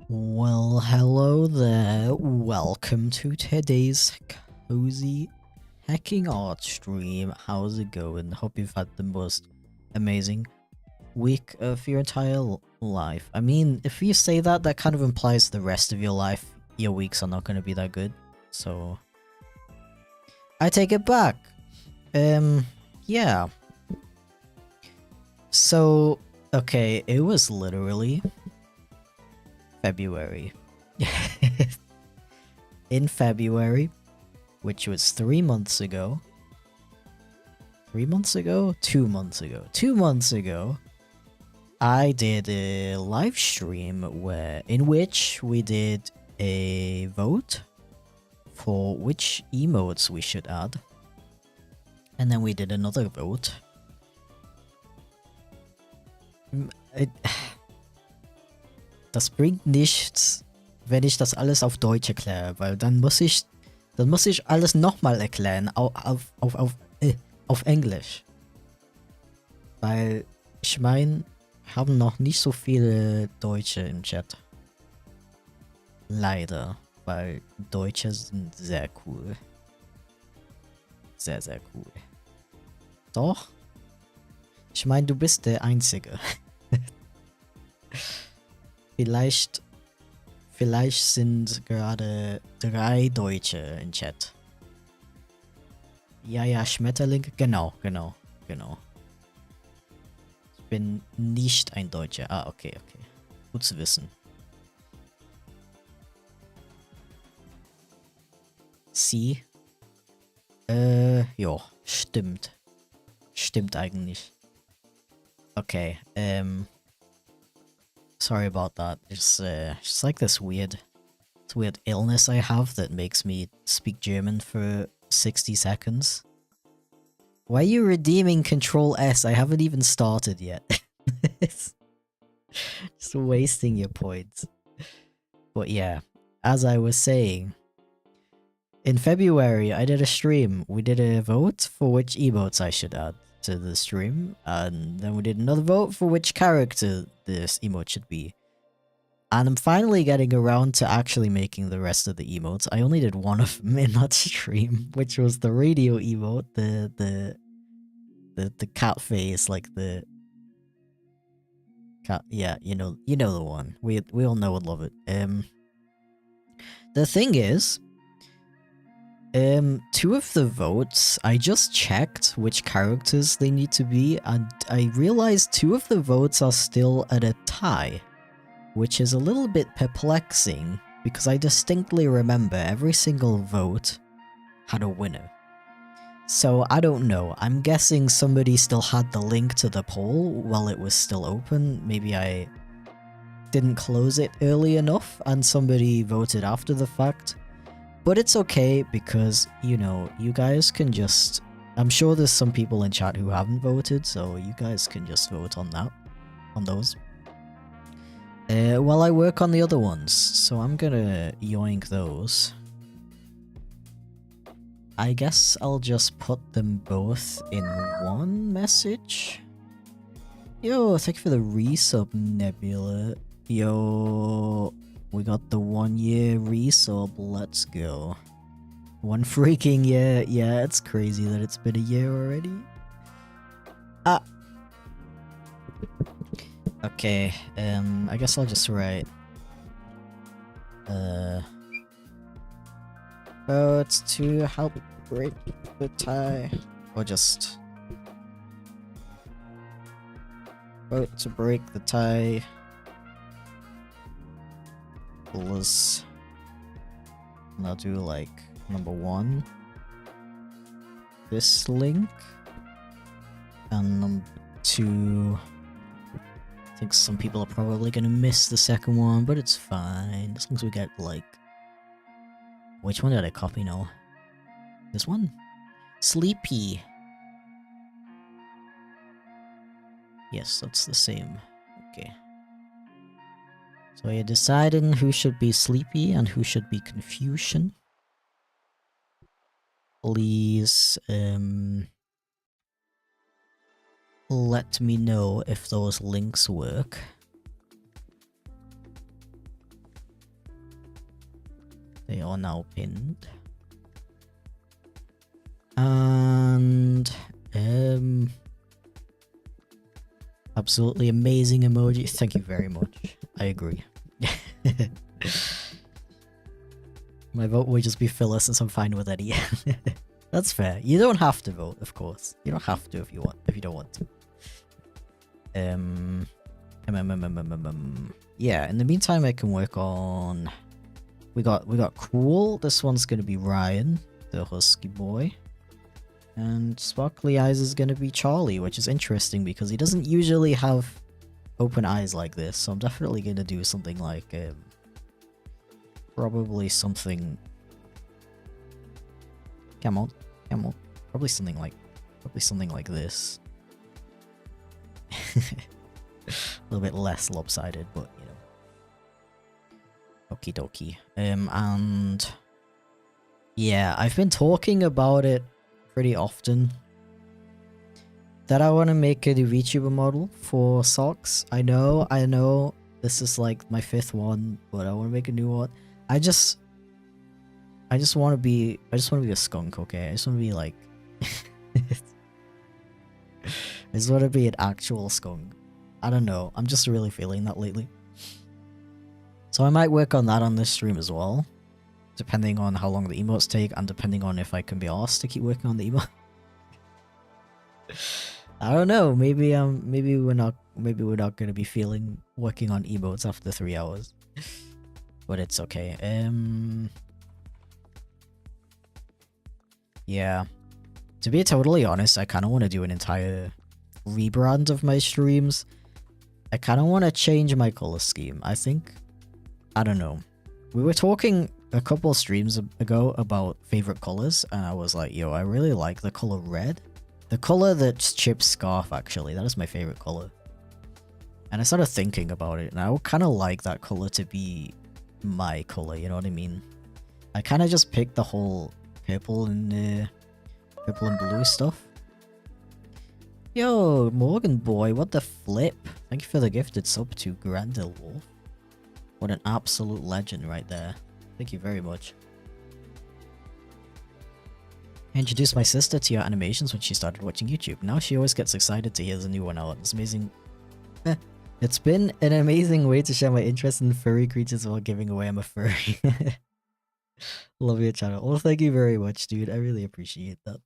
Well, hello there. Welcome to today's cozy hacking art stream. How's it going? Hope you've had the most amazing week of your entire life. I mean, if you say that, that kind of implies the rest of your life, your weeks are not going to be that good. So, I take it back. Yeah. So, okay, it was literally February. In February, which was 3 months ago. 3 months ago? 2 months ago. 2 months ago, I did a live stream in which we did a vote for which emotes we should add. And then we did another vote. Das bringt nichts, wenn ich das alles auf Deutsch erkläre, weil dann muss ich alles nochmal erklären auf Englisch. Weil ich meine, haben noch nicht so viele Deutsche im Chat. Leider, weil Deutsche sind sehr cool. Sehr, sehr cool. Doch? Ich meine, du bist der Einzige. Vielleicht sind gerade 3 Deutsche im Chat. Ja, Schmetterling. Genau. Ich bin nicht ein Deutscher. Ah, okay. Gut zu wissen. Sie? Ja, stimmt. Stimmt eigentlich. Okay, sorry about that. It's like this weird illness I have that makes me speak German for 60 seconds. Why are you redeeming Control S? I haven't even started yet. It's just wasting your points. But yeah, as I was saying, in February I did a stream. We did a vote for which emotes I should add to the stream, and then we did another vote for which character this emote should be. And I'm finally getting around to actually making the rest of the emotes. I only did one of them in that stream, which was the radio emote, the cat face, like the cat. Yeah, you know the one. We all know and love it. The thing is, 2 of the votes, I just checked which characters they need to be, and I realized 2 of the votes are still at a tie, which is a little bit perplexing, because I distinctly remember every single vote had a winner. So I don't know, I'm guessing somebody still had the link to the poll while it was still open. Maybe I didn't close it early enough and somebody voted after the fact. But it's okay, because, you know, you guys can just... I'm sure there's some people in chat who haven't voted, so you guys can just vote on that. On those. While I work on the other ones, so I'm gonna yoink those. I guess I'll just put them both in one message. Yo, thank you for the resub, Nebula. Yo... We got the 1 year resub, let's go. 1 freaking year, yeah, it's crazy that it's been a year already. Ah! Okay, I guess I'll just write... it's to help break the tie. Or just... vote to break the tie. And I'll do like number 1, this link, and number 2. I think some people are probably gonna miss the second one, but it's fine as long as we get like... Which one did I copy now? This one? Sleepy. Yes, that's the same. Okay. So you're deciding who should be Sleepy and who should be Confusion. Please, let me know if those links work. They are now pinned. And absolutely amazing emoji. Thank you very much. I agree. My vote would just be filler since I'm fine with any. That's fair. You don't have to vote, of course. You don't have to if you want, if you don't want to. Yeah, in the meantime I can work on we got Cool. This one's gonna be Ryan, the husky boy. And Sparkly Eyes is gonna be Charlie, which is interesting because he doesn't usually have open eyes like this, so I'm definitely gonna do something like probably something. Come on. Probably something like this. A little bit less lopsided, but you know. Okie dokie. And yeah, I've been talking about it pretty often. That I want to make a new VTuber model for socks. I know this is like my 5th one, but I want to make a new one. I just want to be a skunk, okay? I just want to be like I just want to be an actual skunk. I don't know. I'm just really feeling that lately. So I might work on that on this stream as well, depending on how long the emotes take and depending on if I can be asked to keep working on the emote. I don't know. Maybe we're not going to be feeling working on emotes after 3 hours. But it's okay. Yeah. To be totally honest, I kind of want to do an entire rebrand of my streams. I kind of want to change my color scheme. I think, I don't know. We were talking a couple streams ago about favorite colors, and I was like, yo, I really like the color red. The color that's Chip's scarf, actually. That is my favorite color. And I started thinking about it, and I would kind of like that color to be my color, you know what I mean? I kind of just picked the whole purple and blue stuff. Yo, Morgan boy, what the flip? Thank you for the gifted sub to Grandel Wolf. What an absolute legend right there. Thank you very much. I introduced my sister to your animations when she started watching YouTube. Now she always gets excited to hear the new one out. It's amazing. It's been an amazing way to share my interest in furry creatures while giving away I'm a furry. Love your channel. Well, thank you very much, dude. I really appreciate that.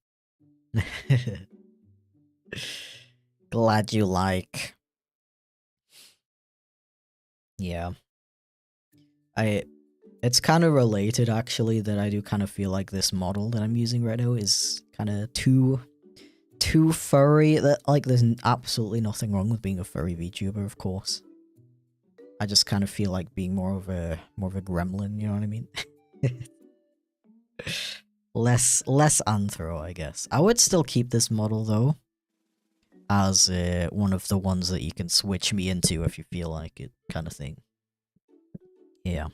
Glad you like. Yeah. It's kind of related, actually, that I do kind of feel like this model that I'm using right now is kind of too furry. That, like, there's absolutely nothing wrong with being a furry VTuber, of course. I just kind of feel like being more of a gremlin, you know what I mean? less anthro, I guess. I would still keep this model though, as one of the ones that you can switch me into if you feel like it, kind of thing. Yeah.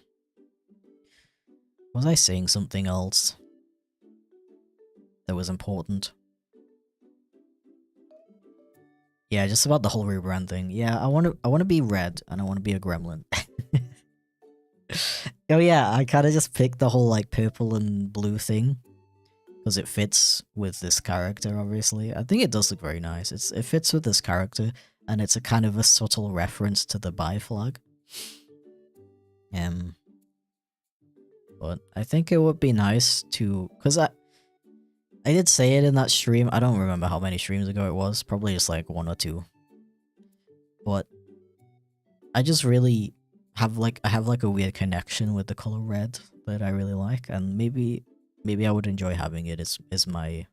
Was I saying something else that was important? Yeah, just about the whole rebrand thing. Yeah, I want to be red and I want to be a gremlin. Oh yeah, I kind of just picked the whole like purple and blue thing because it fits with this character. Obviously, I think it does look very nice. It fits with this character, and it's a kind of a subtle reference to the bi flag. But I think it would be nice to, because I did say it in that stream. I don't remember how many streams ago it was. Probably just like 1 or 2. But I just really have like a weird connection with the color red that I really like, and maybe I would enjoy having it as my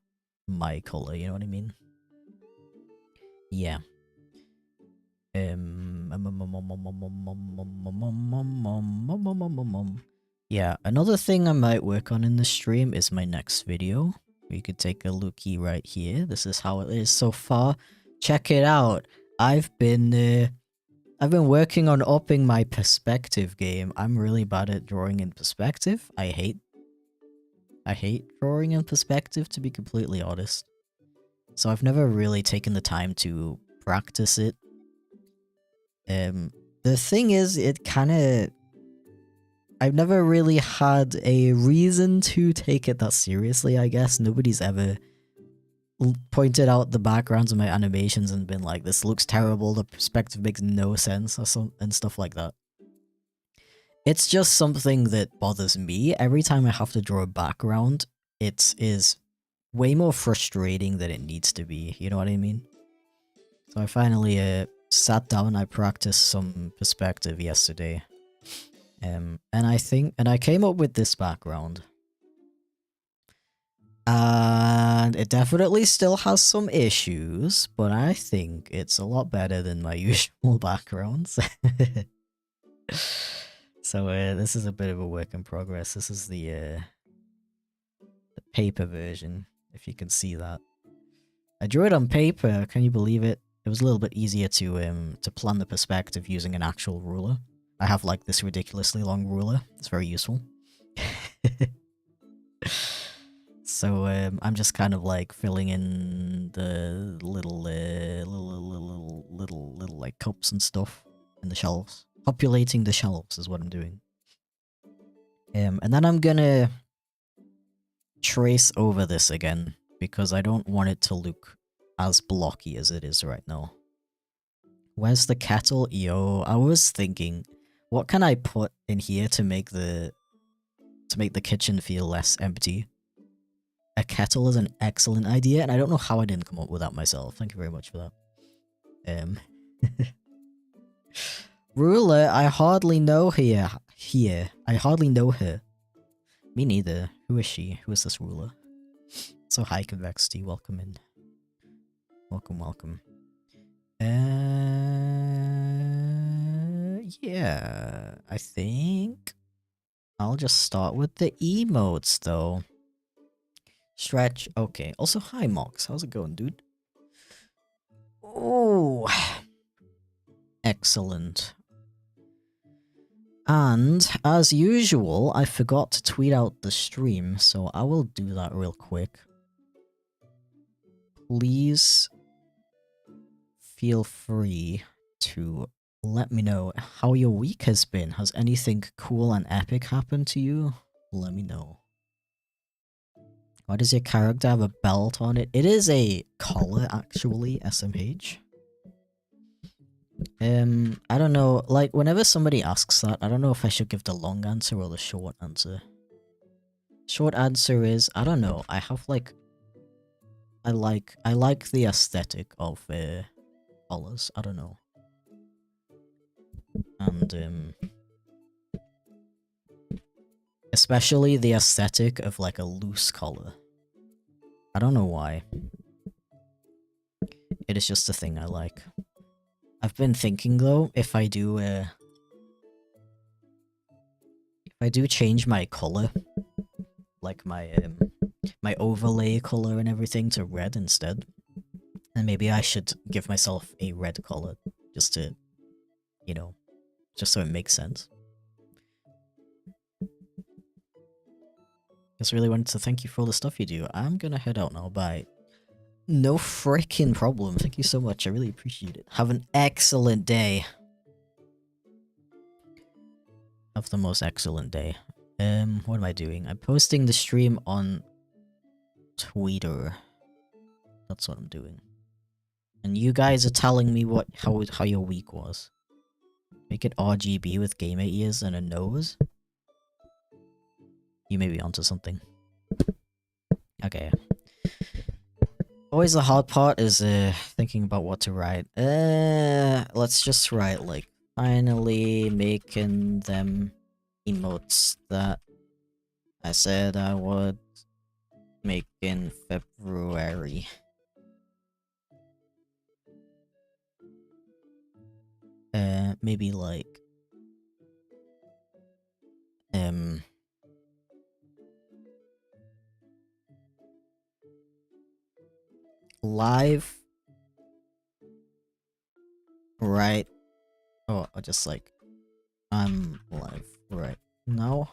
color. You know what I mean? Yeah. Yeah, another thing I might work on in the stream is my next video. You could take a looky right here. This is how it is so far. Check it out. I've been working on upping my perspective game. I'm really bad at drawing in perspective. I hate drawing in perspective, to be completely honest. So I've never really taken the time to practice it. The thing is, it kind of I've never really had a reason to take it that seriously, I guess. Nobody's ever pointed out the backgrounds of my animations and been like, this looks terrible, the perspective makes no sense, and stuff like that. It's just something that bothers me. Every time I have to draw a background, it is way more frustrating than it needs to be, you know what I mean? So I finally sat down, I practiced some perspective yesterday. And I came up with this background. And it definitely still has some issues, but I think it's a lot better than my usual backgrounds. So this is a bit of a work in progress. This is the paper version, if you can see that. I drew it on paper, can you believe it? It was a little bit easier to plan the perspective using an actual ruler. I have like this ridiculously long ruler. It's very useful. So I'm just kind of like filling in the little like cups and stuff in the shelves. Populating the shelves is what I'm doing. And then I'm gonna trace over this again because I don't want it to look as blocky as it is right now. Where's the kettle? Yo, I was thinking, what can I put in here to make the kitchen feel less empty? A kettle is an excellent idea, and I don't know how I didn't come up with that myself. Thank you very much for that. Ruler, I hardly know her. I hardly know her. Me neither. Who is she? Who is this ruler? So hi, Convexity. Welcome in. Welcome, welcome. Yeah, I think I'll just start with the emotes, though. Stretch, okay. Also, hi, Mox. How's it going, dude? Oh, excellent. And, as usual, I forgot to tweet out the stream, so I will do that real quick. Please feel free to let me know how your week has been. Has anything cool and epic happened to you? Let me know. Why does your character have a belt on it? It is a collar, actually, SMH. I don't know, like, whenever somebody asks that, I don't know if I should give the long answer or the short answer. Short answer is, I don't know, I have, like, I like the aesthetic of, collars, I don't know. And, especially the aesthetic of, like, a loose collar. I don't know why. It is just a thing I like. I've been thinking, though, if I do change my color, like my my overlay color and everything to red instead, then maybe I should give myself a red color just to, you know, just so it makes sense. Just really wanted to thank you for all the stuff you do. I'm gonna head out now, bye. No freaking problem. Thank you so much. I really appreciate it. Have an excellent day. Have the most excellent day. What am I doing? I'm posting the stream on Twitter. That's what I'm doing. And you guys are telling me how your week was. Make it RGB with gamer ears and a nose. You may be onto something. Okay. Always the hard part is thinking about what to write. Let's just write like finally making them emotes that I said I would make in February. Maybe like live right. Oh, I just like I'm live right now.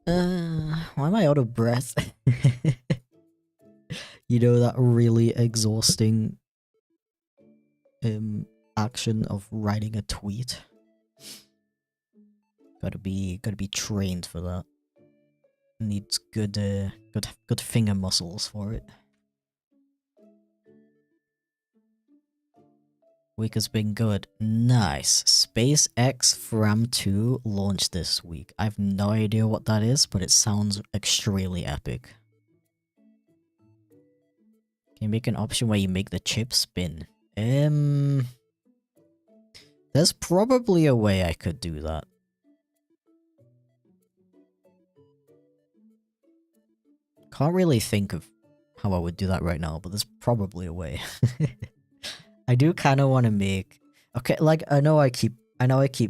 Why am I out of breath? You know, that really exhausting action of writing a tweet. Gotta be trained for that. Needs good finger muscles for it. Week has been good. Nice. SpaceX Fram 2 launched this week. I have no idea what that is, but it sounds extremely epic. Can you make an option where you make the chip spin? There's probably a way I could do that. Can't really think of how I would do that right now, but there's probably a way. I do kind of want to make... Okay, like, I know I keep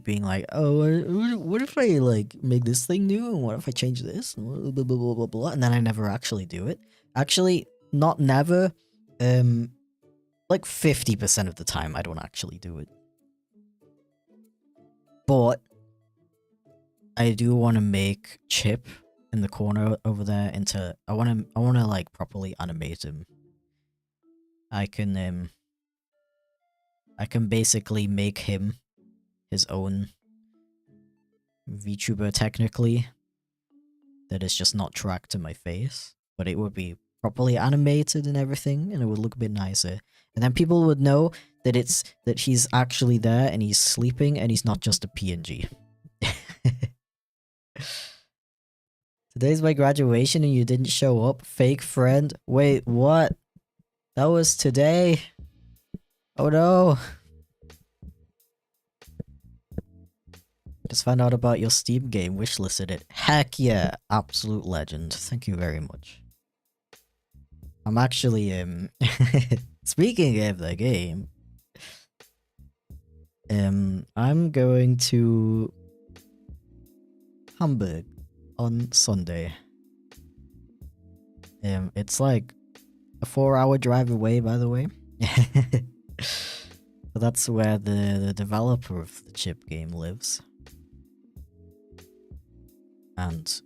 being like, oh, what if I, like, make this thing new? And what if I change this? Blah, blah, blah, blah, blah, and then I never actually do it. Actually, not never. Like, 50% of the time, I don't actually do it. But I do want to make Chip in the corner over there into... I want to, like, properly animate him. I can basically make him his own VTuber technically. That is just not tracked to my face. But it would be properly animated and everything, and it would look a bit nicer. And then people would know that that he's actually there and he's sleeping and he's not just a PNG. Today's my graduation and you didn't show up? Fake friend? Wait, what? That was today? Oh no! Just found out about your Steam game, wishlisted it. Heck yeah! Absolute legend. Thank you very much. I'm actually, speaking of the game, I'm going to Hamburg on Sunday. It's like a 4-hour drive away, by the way. But that's where the developer of the chip game lives. And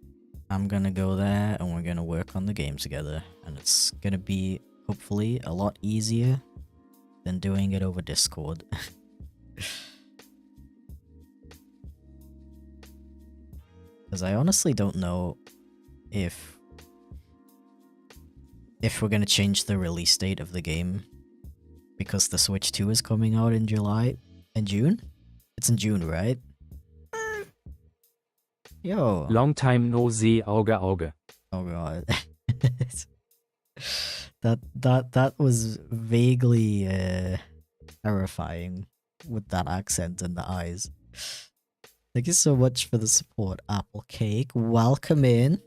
I'm gonna go there and we're gonna work on the game together. And it's gonna be, hopefully, a lot easier than doing it over Discord. Because I honestly don't know if we're gonna change the release date of the game. Because the Switch 2 is coming out in June? It's in June, right? Yo. Long time no see, Auge Auge. Oh god. that was vaguely terrifying with that accent and the eyes. Thank you so much for the support, Apple Cake. Welcome in.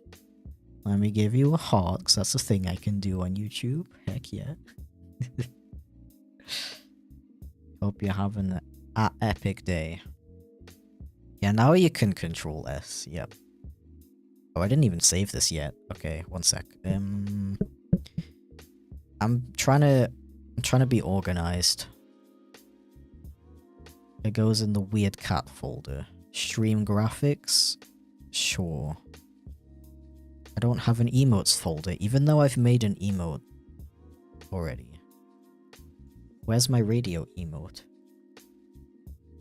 Let me give you a heart, because that's a thing I can do on YouTube. Heck yeah. Hope you're having an epic day. Yeah, now you can control S. Yep. Oh, I didn't even save this yet. Okay, one sec. I'm trying to be organized. It goes in the weird cat folder. Stream graphics? Sure. I don't have an emotes folder, even though I've made an emote already. Where's my radio emote?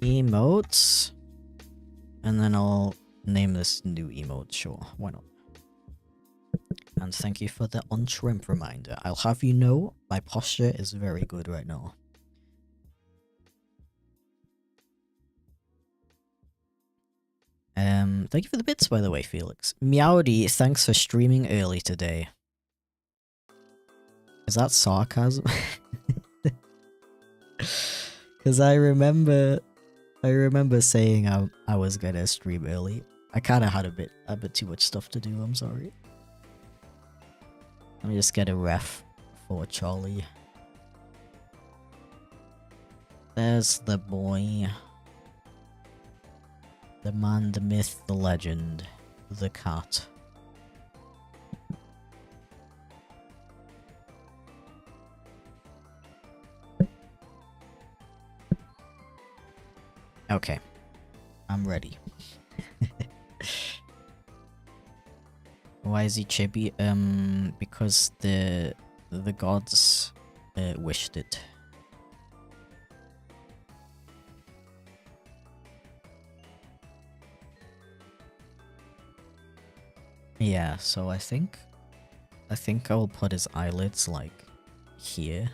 Emotes? And then I'll name this new emote, sure, why not? And thank you for the on-shrimp reminder. I'll have you know, my posture is very good right now. Thank you for the bits, by the way, Felix. Meowdy, thanks for streaming early today. Is that sarcasm? Because I remember saying I was gonna stream early. I kind of had a bit too much stuff to do. I'm sorry. Let me just get a ref for Charlie. There's the boy. The man, the myth, the legend, the cat. Okay, I'm ready. Why is he chippy? Because the gods wished it. Yeah, so I think I'll put his eyelids like here.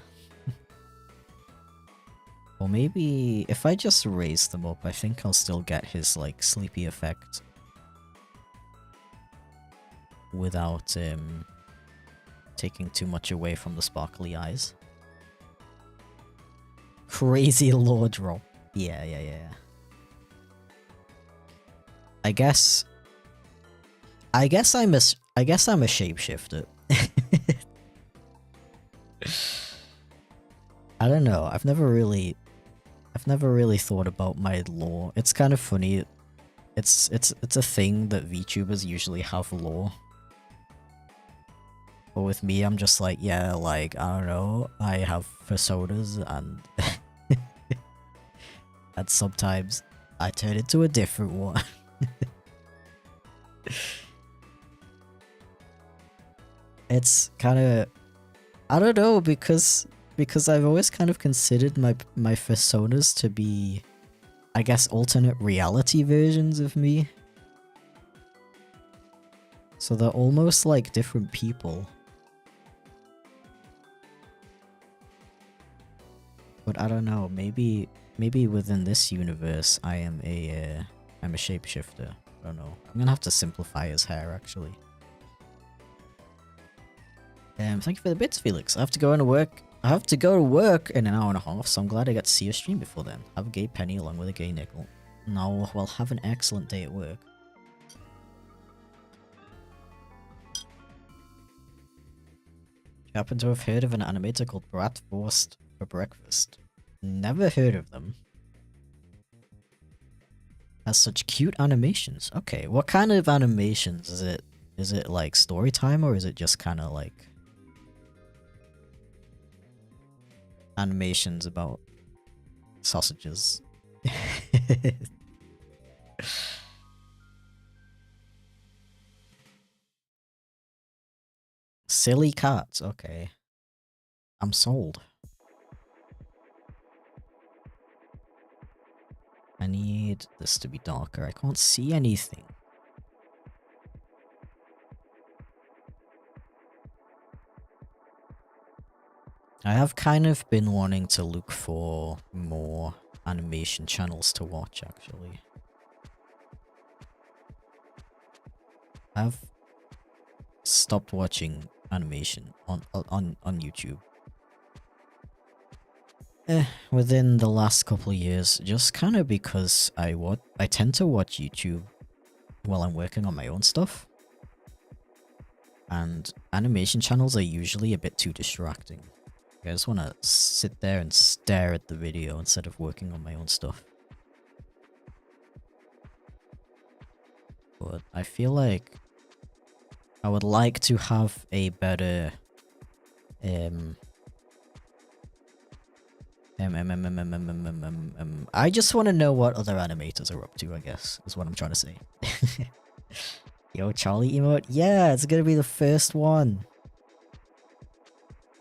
Or maybe if I just raise them up, I think I'll still get his like sleepy effect without taking too much away from the sparkly eyes. Crazy lore drop. Yeah. I guess I'm a shapeshifter. I don't know. I've never really thought about my lore. It's kind of funny. It's a thing that VTubers usually have lore. But with me, I'm just like, yeah, like, I don't know. I have personas and and sometimes I turn into a different one. It's kind of, I don't know, because I've always kind of considered my personas to be, I guess, alternate reality versions of me. So they're almost like different people. But I don't know, maybe within this universe I am I'm a shapeshifter. I don't know. I'm gonna have to simplify his hair actually. Thank you for the bits, Felix. I have to go to work in an hour and a half, so I'm glad I got to see your stream before then. Have a gay penny along with a gay nickel. No, well, have an excellent day at work. You happen to have heard of an animator called Bratwurst for breakfast? Never heard of them. Has such cute animations. Okay, what kind of animations is it? Is it like story time or is it just kind of like animations about sausages? Silly cats, okay. I'm sold. I need this to be darker. I can't see anything. I have kind of been wanting to look for more animation channels to watch, actually. I've stopped watching animation on YouTube. Within the last couple of years, just kind of because I tend to watch YouTube while I'm working on my own stuff. And animation channels are usually a bit too distracting. I just want to sit there and stare at the video instead of working on my own stuff. But I feel like I would like to have a better I just want to know what other animators are up to, I guess, is what I'm trying to say. Yo, Charlie emote? Yeah, it's gonna be the first one.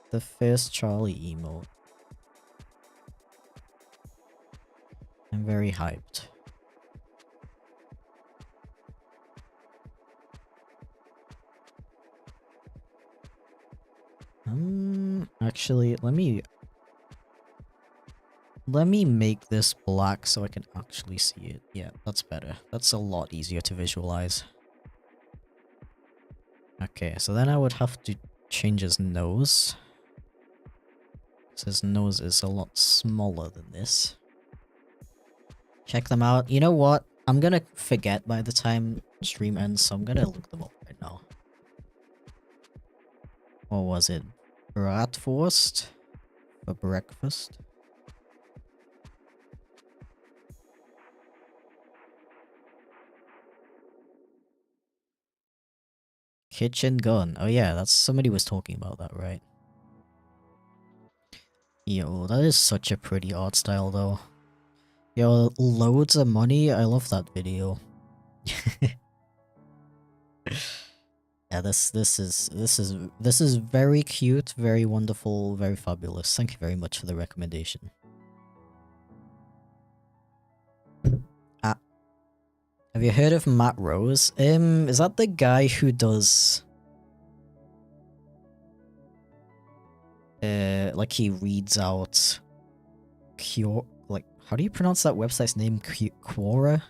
The first Charlie emote. I'm very hyped. Actually, let me make this black so I can actually see it. Yeah, that's better. That's a lot easier to visualize. Okay, so then I would have to change his nose. So his nose is a lot smaller than this. Check them out. You know what? I'm gonna forget by the time stream ends, so I'm gonna look them up right now. What was it? Bratwurst for breakfast? Kitchen gun. Oh yeah, that's somebody was talking about that, right? Yo, that is such a pretty art style though. Yo, loads of money. I love that video. Yeah, this is very cute, very wonderful, very fabulous. Thank you very much for the recommendation. Ah. Have you heard of Matt Rose? Is that the guy who does... like he reads out... Cure... Like, how do you pronounce that website's name? Quora?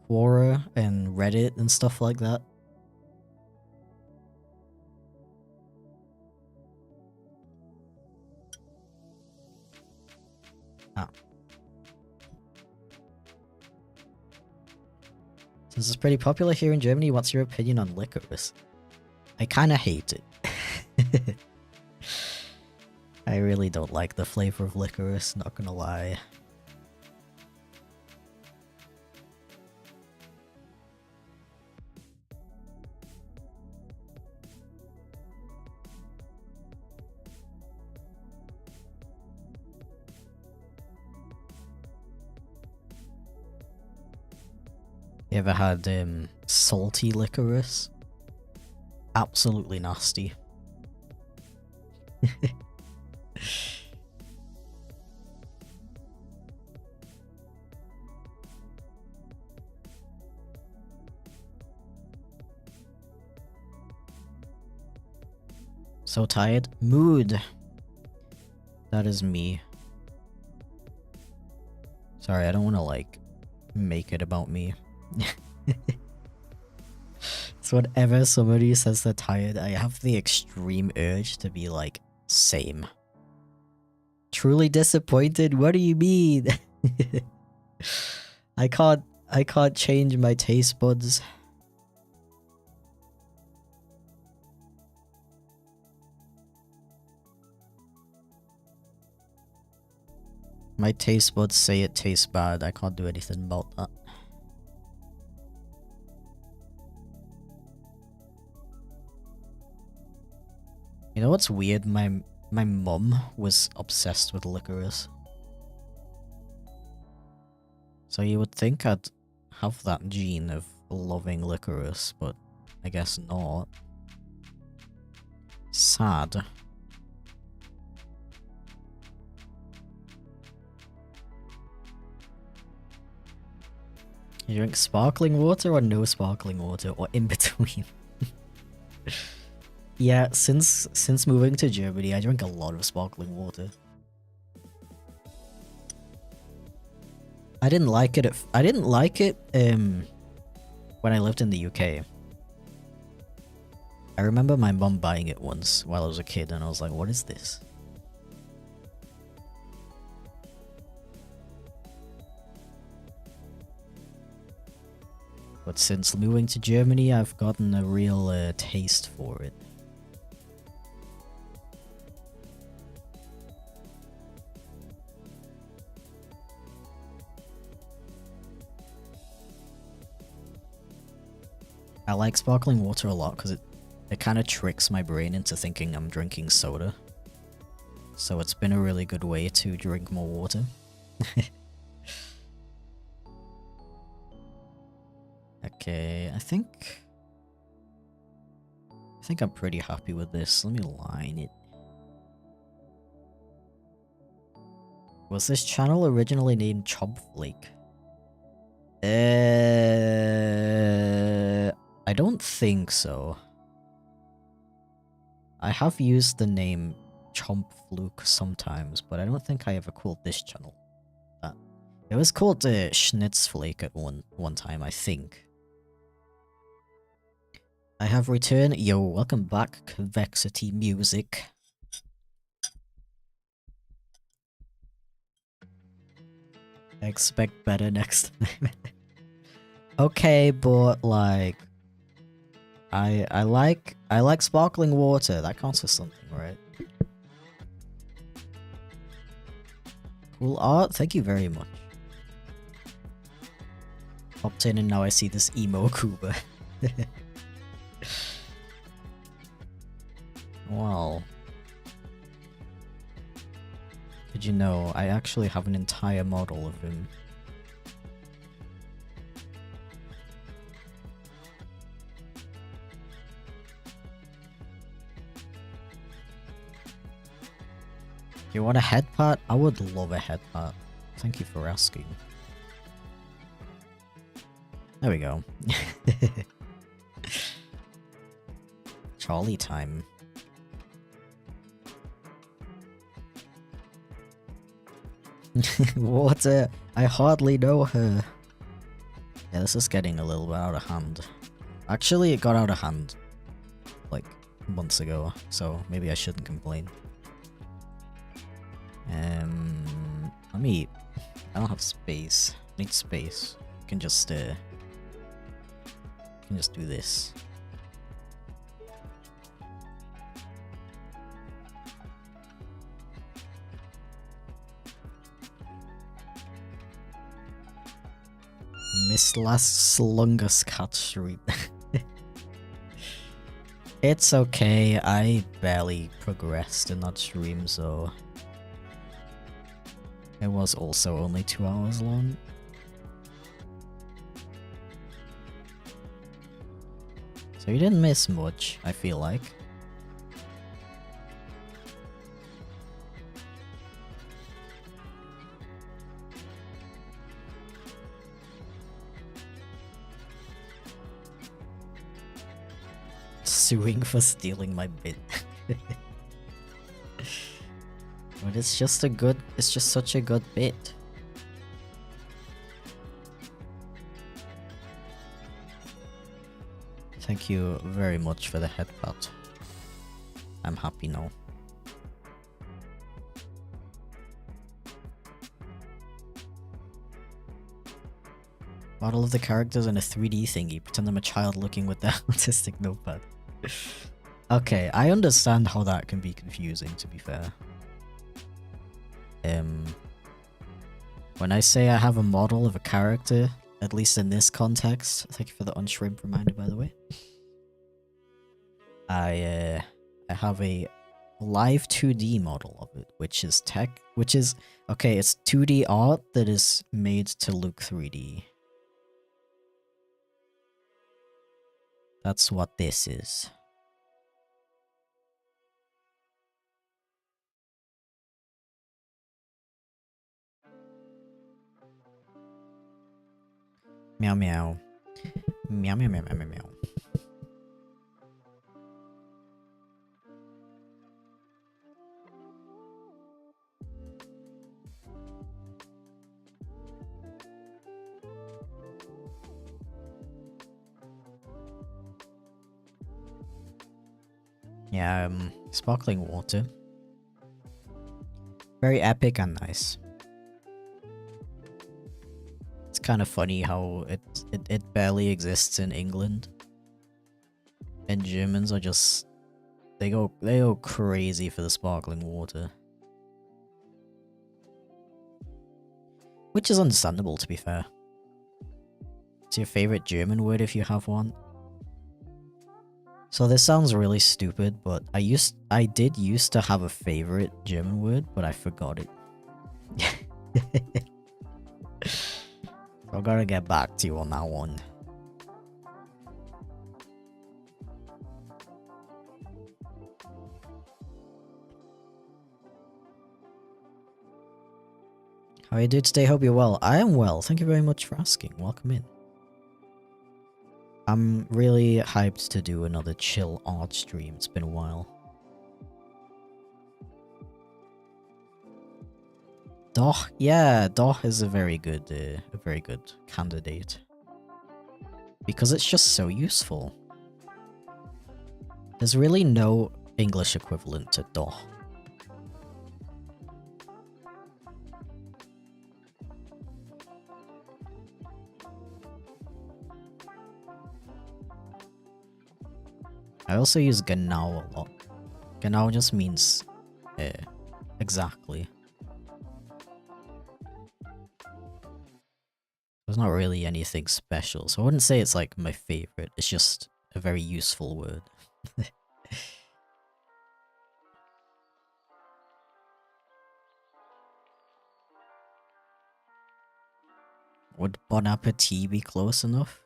Quora and Reddit and stuff like that? Ah. Since it's pretty popular here in Germany, what's your opinion on licorice? I kinda hate it. I really don't like the flavor of licorice, not gonna lie. You ever had salty licorice? Absolutely nasty. So tired. Mood. That is me. Sorry, I don't want to like make it about me. So whenever somebody says they're tired, I have the extreme urge to be like, same. Truly disappointed? What do you mean? I can't change my taste buds. My taste buds say it tastes bad. I can't do anything about that. You know what's weird? My mum was obsessed with licorice. So you would think I'd have that gene of loving licorice, but I guess not. Sad. You drink sparkling water or no sparkling water, or in between? Yeah, since moving to Germany, I drink a lot of sparkling water. I didn't like it when I lived in the UK. I remember my mum buying it once while I was a kid, and I was like, what is this? But since moving to Germany, I've gotten a real taste for it. I like sparkling water a lot because it kind of tricks my brain into thinking I'm drinking soda. So it's been a really good way to drink more water. Okay, I think I'm pretty happy with this. Let me line it. Was this channel originally named chipflake? I don't think so. I have used the name Chompfluke sometimes, but I don't think I ever called this channel that. It was called Schnitzflake at one time, I think. I have returned. Yo, welcome back, Convexity Music. I expect better next time. Okay, but like, I like sparkling water. That counts for something, right? Cool art. Thank you very much. Popped in and now I see this emo Kuba. Well, did you know I actually have an entire model of him? You want a head pat? I would love a head pat. Thank you for asking. There we go. Charlie time. Water! I hardly know her. Yeah, this is getting a little bit out of hand. Actually, it got out of hand like months ago, so maybe I shouldn't complain. Let me. I don't have space. I need space. I can just do this. Miss Last Slungus Cat Street. It's okay, I barely progressed in that stream, so... It was also only 2 hours long. So you didn't miss much, I feel like. Suing for stealing my bit. But it's just such a good bit. Thank you very much for the headbutt. I'm happy now. Model of the characters in a 3D thingy. Pretend I'm a child looking with the autistic notepad. Okay, I understand how that can be confusing, to be fair. When I say I have a model of a character, at least in this context, thank you for the unshrimp reminder, by the way. I have a live 2D model of it, which is okay, it's 2D art that is made to look 3D. That's what this is. Meow meow. Meow meow meow meow meow meow. Yeah, sparkling water. Very epic and nice. It's kind of funny how it barely exists in England. And Germans are just they go crazy for the sparkling water. Which is understandable, to be fair. It's your favorite German word if you have one. So this sounds really stupid, but I did used to have a favorite German word, but I forgot it. So I gotta get back to you on that one. How are you doing today? Hope you're well. I am well. Thank you very much for asking. Welcome in. I'm really hyped to do another chill art stream. It's been a while. Doch, yeah, Doch is a very good candidate. Because it's just so useful. There's really no English equivalent to Doch. I also use genau a lot. Genau just means exactly. There's not really anything special, so I wouldn't say it's like my favorite. It's just a very useful word. Would Bon Appetit be close enough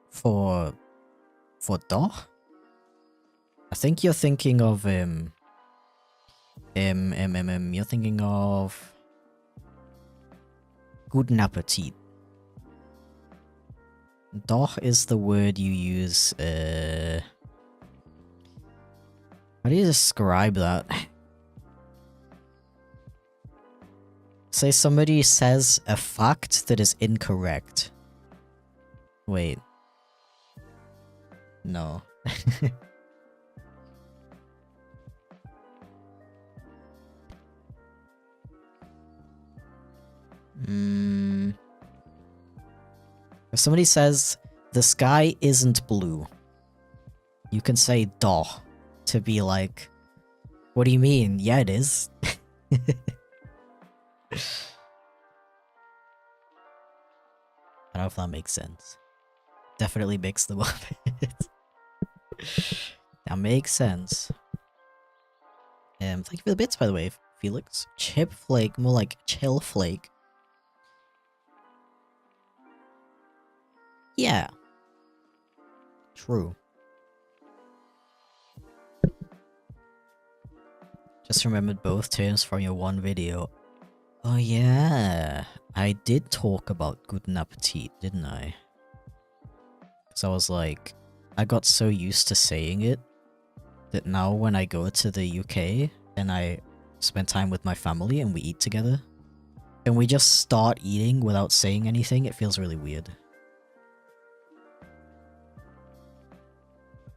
for Doch? I think you're thinking of you're thinking of Guten Appetit. Doch is the word you use, how do you describe that? Say somebody says a fact that is incorrect. Wait. No. If somebody says the sky isn't blue, you can say doch to be like, what do you mean? Yeah, it is. I don't know if that makes sense. Definitely mix them up. That makes sense. Thank you for the bits, by the way, Felix. Chipflake, more like chillflake. Yeah. True. Just remembered both terms from your one video. Oh yeah. I did talk about guten appetit, didn't I? Because I was like, I got so used to saying it that now when I go to the UK and I spend time with my family and we eat together, and we just start eating without saying anything, it feels really weird.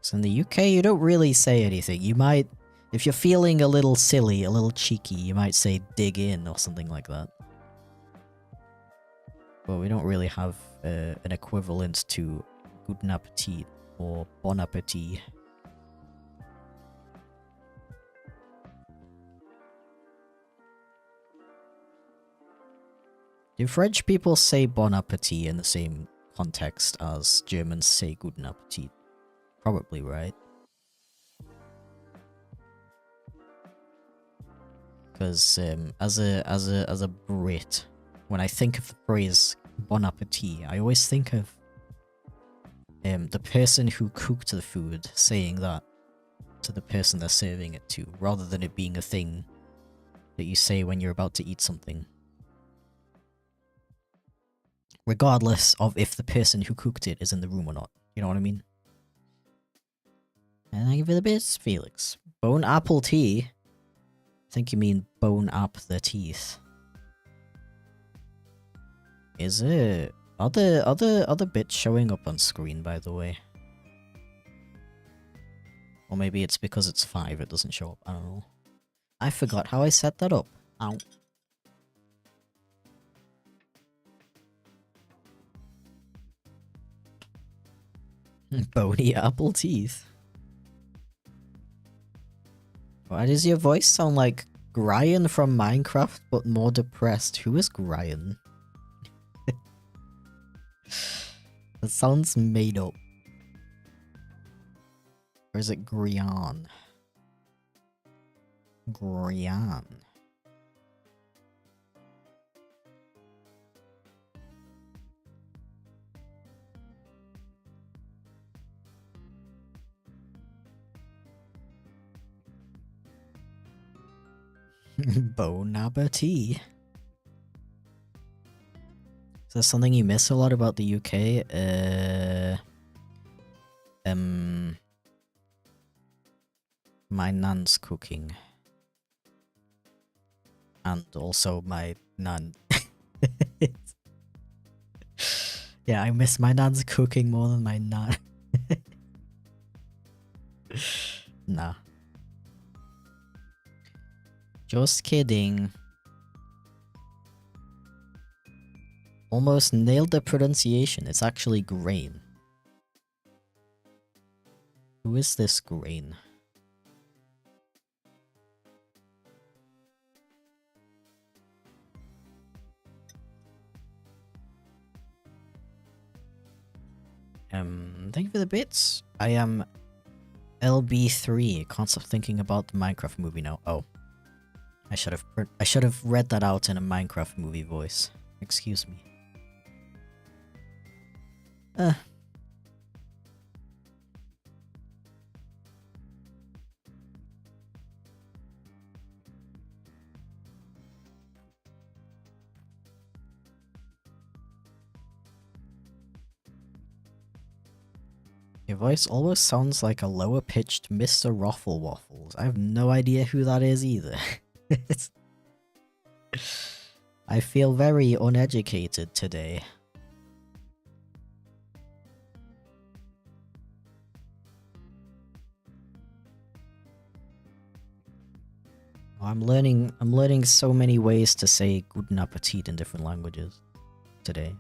So in the UK, you don't really say anything. You might, if you're feeling a little silly, a little cheeky, you might say dig in or something like that. But we don't really have an equivalent to guten appetit or bon appetit. Do French people say bon appetit in the same context as Germans say guten appetit? Probably, right? Because as a Brit, when I think of the phrase bon appetit, I always think of the person who cooked the food saying that to the person they're serving it to, rather than it being a thing that you say when you're about to eat something. Regardless of if the person who cooked it is in the room or not. You know what I mean? And thank you for the bits, Felix. Bone apple tea? I think you mean bone up the teeth. Is it? Are the other bits showing up on screen, by the way? Or maybe it's because it's 5 it doesn't show up, I don't know. I forgot how I set that up. Ow. Bony apple teeth. Why does your voice sound like Ryan from Minecraft, but more depressed? Who is Ryan? That sounds made up. Or is it Grian? Grian. Bon appetit. Is there something you miss a lot about the UK? My nan's cooking. And also my nan. Yeah, I miss my nan's cooking more than my nan. Nah. Just kidding. Almost nailed the pronunciation. It's actually grain. Who is this grain? Thank you for the bits. I am LB3. Can't stop thinking about the Minecraft movie now. Oh. I should have read that out in a Minecraft movie voice. Excuse me. Your voice almost sounds like a lower-pitched Mr. Ruffle Waffles. I have no idea who that is either. I feel very uneducated today. I'm learning so many ways to say guten appetit in different languages today.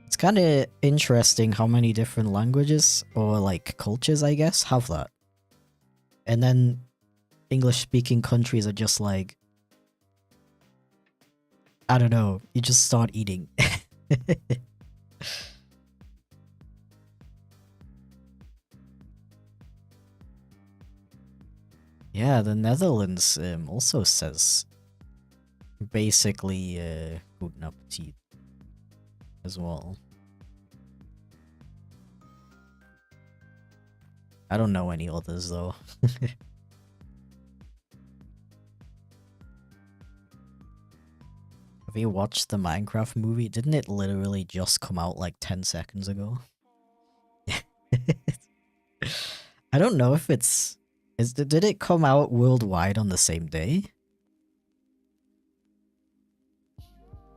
It's kind of interesting how many different languages, or like cultures I guess, have that. And then English-speaking countries are just like, I don't know, you just start eating. Yeah, the Netherlands also says basically guten appetit as well. I don't know any others though. Have you watched the Minecraft movie? Didn't it literally just come out like 10 seconds ago? I don't know if did it come out worldwide on the same day?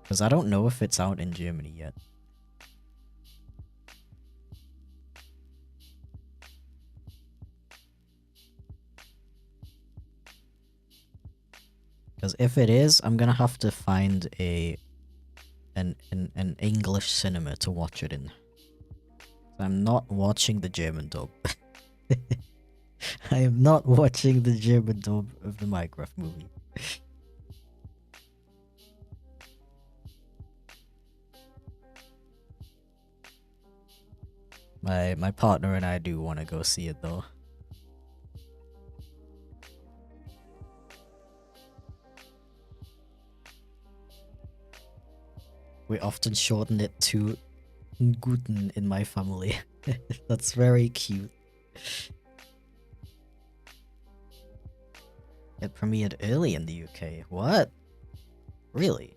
Because I don't know if it's out in Germany yet. Because if it is, I'm gonna have to find an English cinema to watch it in. I'm not watching the German dub. I am not watching the German dub of the Minecraft movie. My partner and I do want to go see it though. We often shorten it to Guten in my family. That's very cute. It premiered early in the UK. What? Really?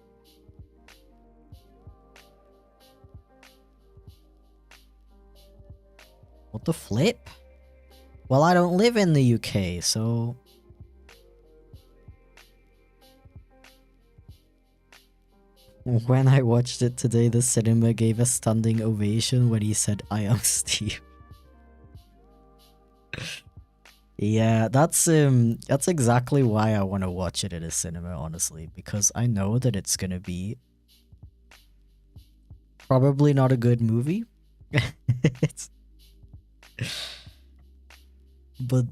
What the flip? Well, I don't live in the UK, so... When I watched it today, the cinema gave a standing ovation when he said, "I am Steve." Yeah, that's exactly why I want to watch it at a cinema, honestly, because I know that it's gonna be probably not a good movie. But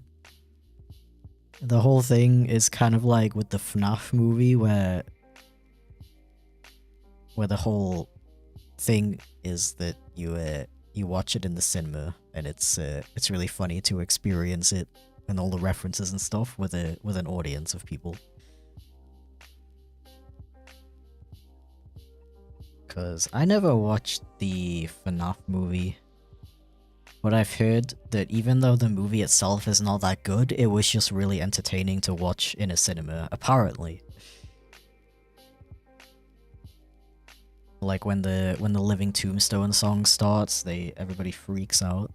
the whole thing is kind of like with the FNAF movie where the whole thing is that you watch it in the cinema and it's really funny to experience it and all the references and stuff with an audience of people. Cause I never watched the FNAF movie, but I've heard that even though the movie itself is not that good, it was just really entertaining to watch in a cinema, apparently. Like when the Living Tombstone song starts, everybody freaks out.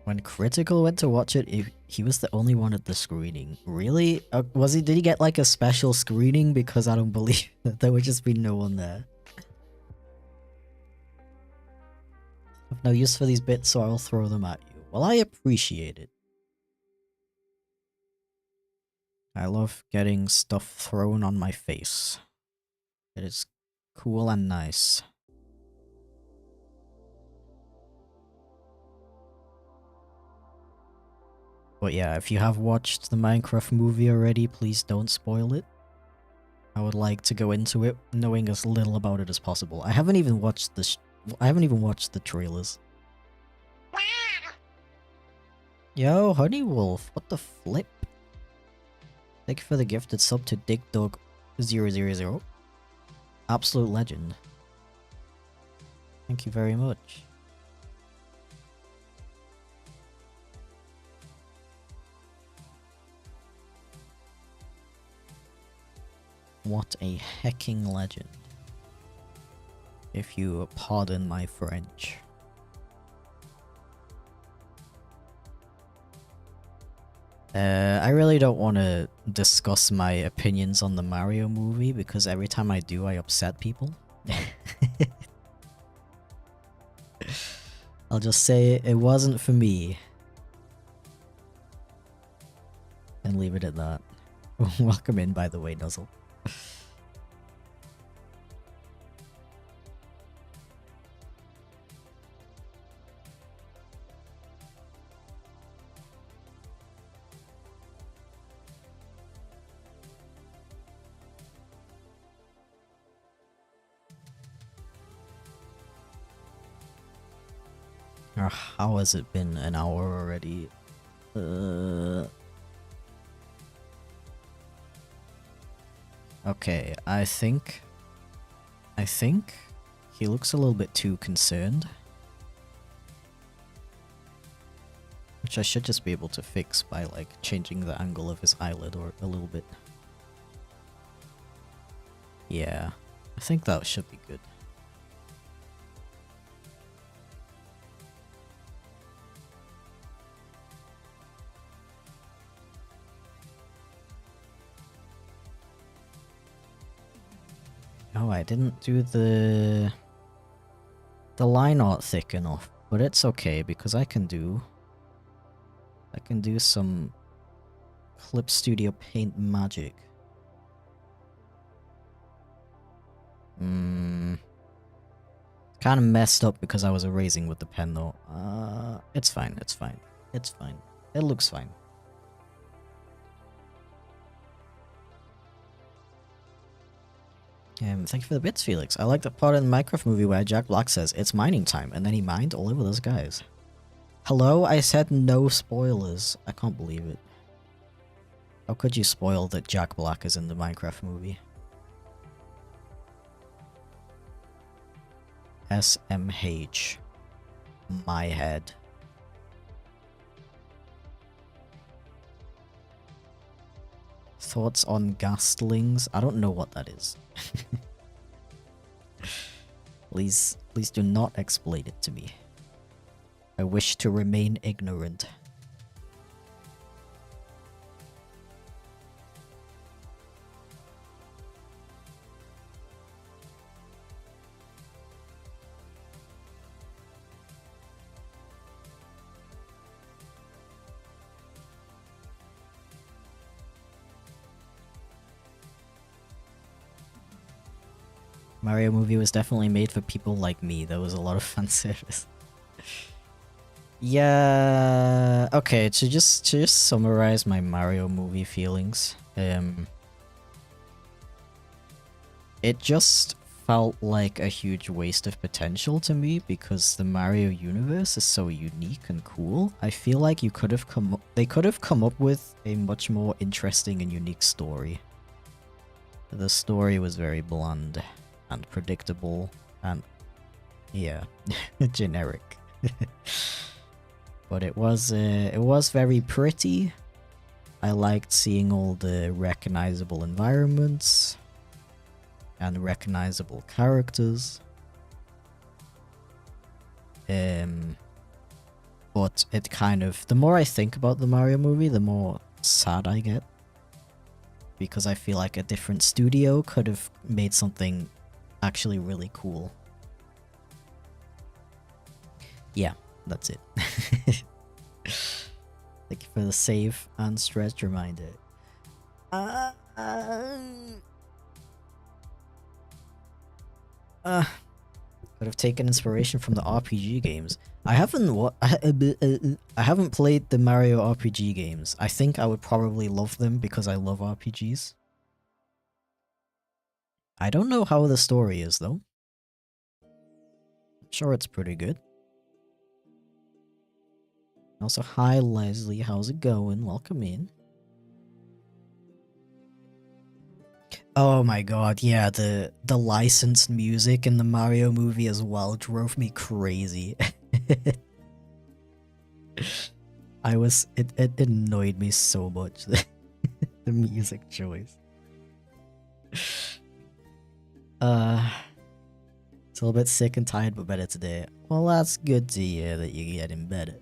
When Critical went to watch it, he was the only one at the screening. Really? Did he get like a special screening? Because I don't believe that there would just be no one there. I've no use for these bits, so I'll throw them at you. Well, I appreciate it. I love getting stuff thrown on my face. It is cool and nice. But yeah, if you have watched the Minecraft movie already, please don't spoil it. I would like to go into it knowing as little about it as possible. I haven't even watched the trailers. Yo, Honey Wolf, what the flip? Thank you for the gifted sub to DigDog000. Absolute legend. Thank you very much. What a hecking legend. If you pardon my French. I really don't want to discuss my opinions on the Mario movie because every time I do, I upset people. I'll just say it wasn't for me. And leave it at that. Welcome in, by the way, Nuzzle. Or how has it been an hour already? Okay, I think he looks a little bit too concerned. Which I should just be able to fix by like changing the angle of his eyelid or a little bit. Yeah, I think that should be good. Oh, I didn't do the line art thick enough, but it's okay because I can do some Clip Studio Paint magic. Kind of messed up because I was erasing with the pen though. It's fine, it's fine. It's fine. It looks fine. Thank you for the bits, Felix. I like the part in the Minecraft movie where Jack Black says, "It's mining time," and then he mined all over those guys. Hello? I said no spoilers. I can't believe it. How could you spoil that Jack Black is in the Minecraft movie? SMH. My head. Thoughts on gastlings? I don't know what that is. Please do not explain it to me. I wish to remain ignorant. Mario movie was definitely made for people like me. There was a lot of fan service. Yeah. Okay. To just summarize my Mario movie feelings. It just felt like a huge waste of potential to me because the Mario universe is so unique and cool. I feel like they could have come up with a much more interesting and unique story. The story was very bland and predictable and yeah, generic. But it was very pretty. I liked seeing all the recognizable environments and recognizable characters. But it kind of, the more I think about the Mario movie, the more sad I get. Because I feel like a different studio could have made something actually really cool. Yeah, that's it. Thank you for the save and stretch reminder. Could have taken inspiration from the RPG games. I haven't played the Mario RPG games. I think I would probably love them because I love RPGs. I don't know how the story is though. I'm sure it's pretty good. Also, hi Leslie, how's it going? Welcome in. Oh my god, yeah, the licensed music in the Mario movie as well drove me crazy. It annoyed me so much, the music choice. It's a little bit sick and tired, but better today. Well, that's good to hear that you're getting better.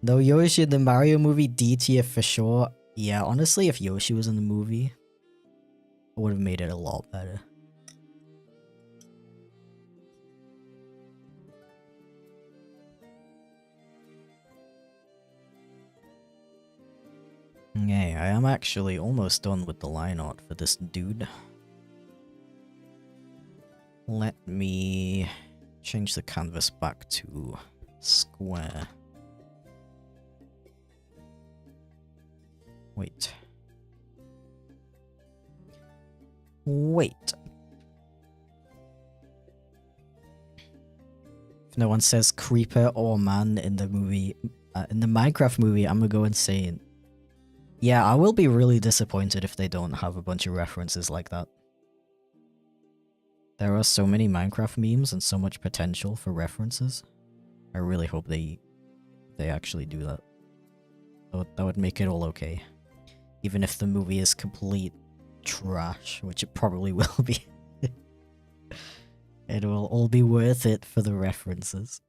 No Yoshi in the Mario movie, D tier for sure. Yeah, honestly, if Yoshi was in the movie, it would have made it a lot better. Okay, I am actually almost done with the line art for this dude. Let me change the canvas back to square. Wait. If no one says creeper or man in the movie, in the Minecraft movie, I'm gonna go insane. Yeah, I will be really disappointed if they don't have a bunch of references like that. There are so many Minecraft memes and so much potential for references. I really hope they actually do that. That would make it all okay. Even if the movie is complete trash, which it probably will be. It will all be worth it for the references.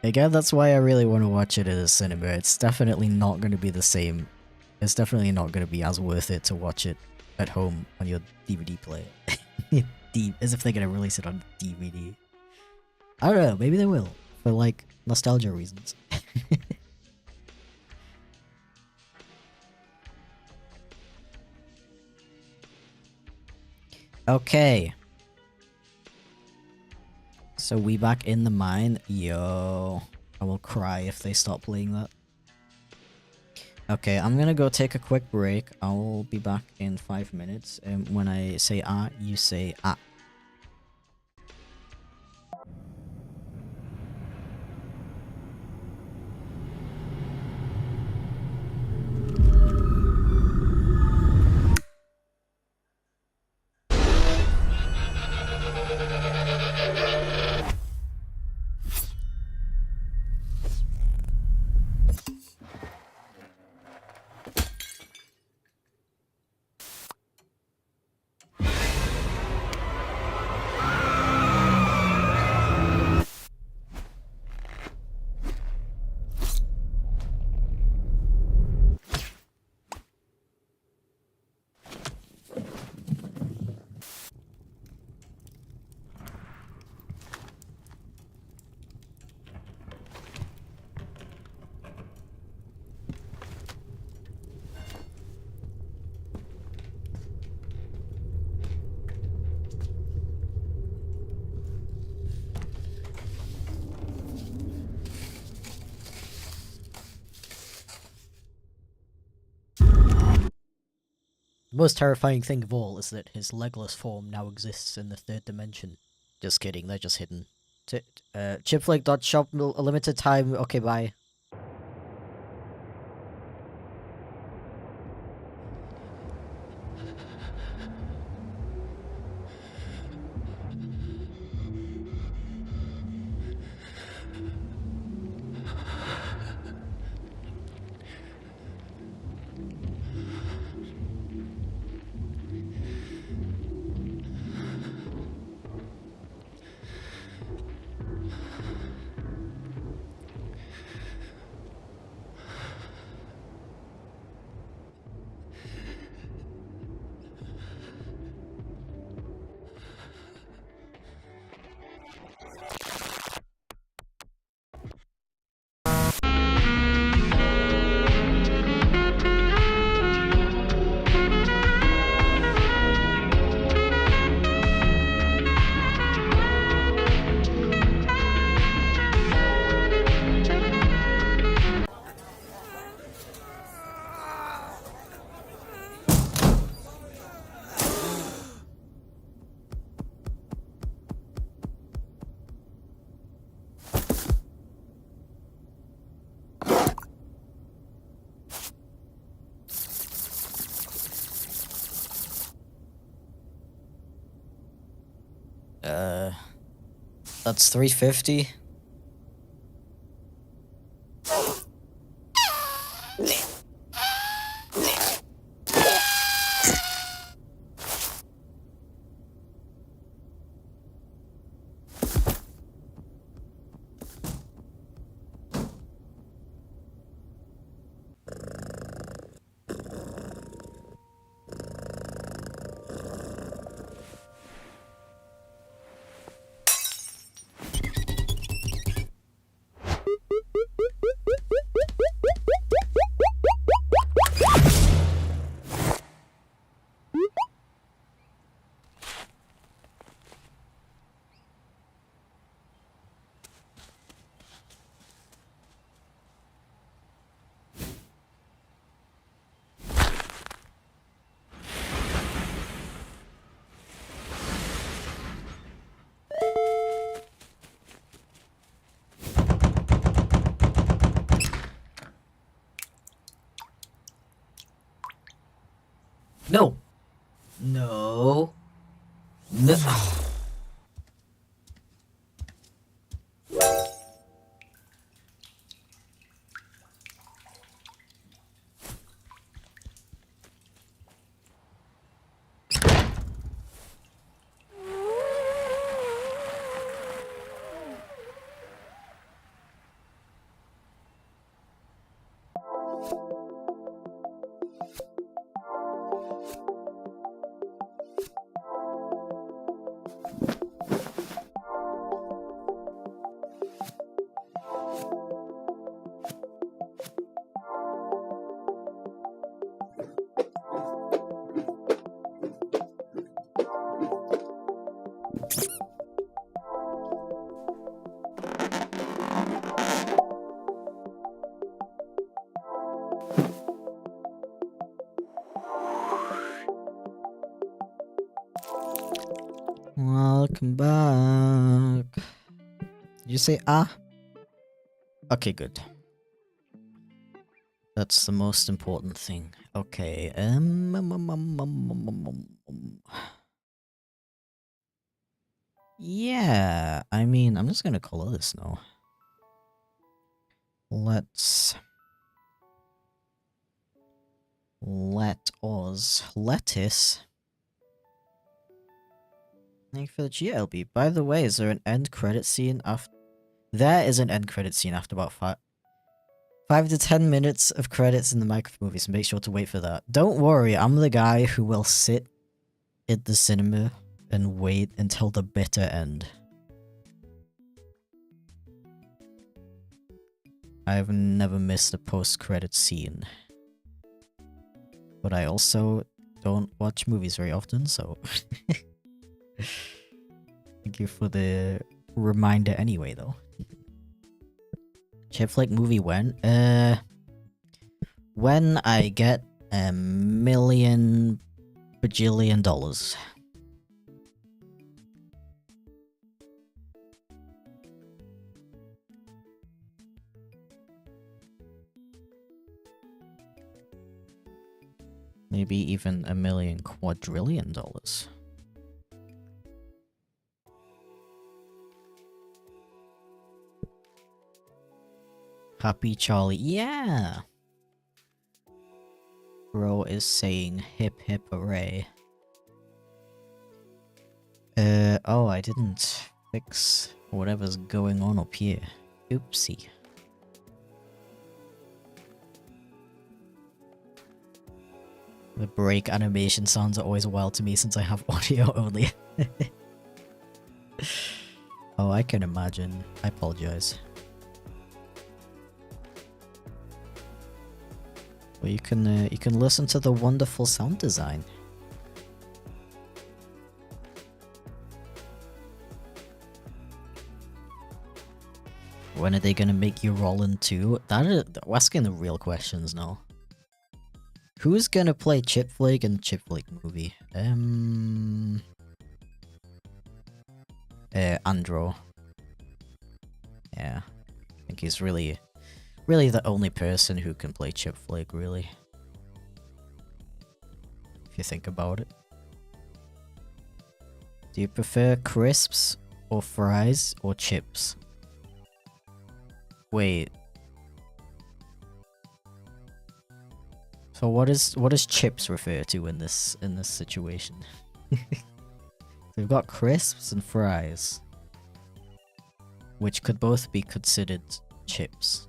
Again, that's why I really want to watch it at a cinema. It's definitely not going to be the same. It's definitely not going to be as worth it to watch it at home on your DVD player. As if they're going to release it on DVD. I don't know, maybe they will. For like, nostalgia reasons. Okay. So we back in the mine. Yo. I will cry if they stop playing that. Okay, I'm gonna go take a quick break. I'll be back in 5 minutes. And when I say ah, you say ah. The most terrifying thing of all is that his legless form now exists in the third dimension. Just kidding, they're just hidden. Chipflake.shop, a limited time. Okay, bye. That's 350. No! No! No! Welcome back. Did you say ah? Okay, good. That's the most important thing. Okay, yeah, I mean, I'm just gonna color this now. Let us lettuce. Thank you for the GLB. By the way, is there an end credit scene after? There is an end credit scene after about 5 to 10 minutes of credits in the Minecraft movie, so make sure to wait for that. Don't worry, I'm the guy who will sit at the cinema and wait until the bitter end. I've never missed a post-credit scene. But I also don't watch movies very often, so... Thank you for the reminder anyway, though. Chipflake movie when? When I get $1 bajillion. Maybe even $1 quadrillion. Happy Charlie, yeah! Bro is saying hip hip hooray. Oh, I didn't fix whatever's going on up here. Oopsie. The break animation sounds are always wild to me since I have audio only. Oh, I can imagine. I apologize. Well, you can listen to the wonderful sound design. When are they gonna make you Roland too? We're asking the real questions now. Who's gonna play Chipflake in the Chipflake movie? Andro. Yeah, I think he's really the only person who can play Chipflake, really. If you think about it. Do you prefer crisps or fries or chips? Wait. So what does chips refer to in this situation? We've got crisps and fries, which could both be considered chips.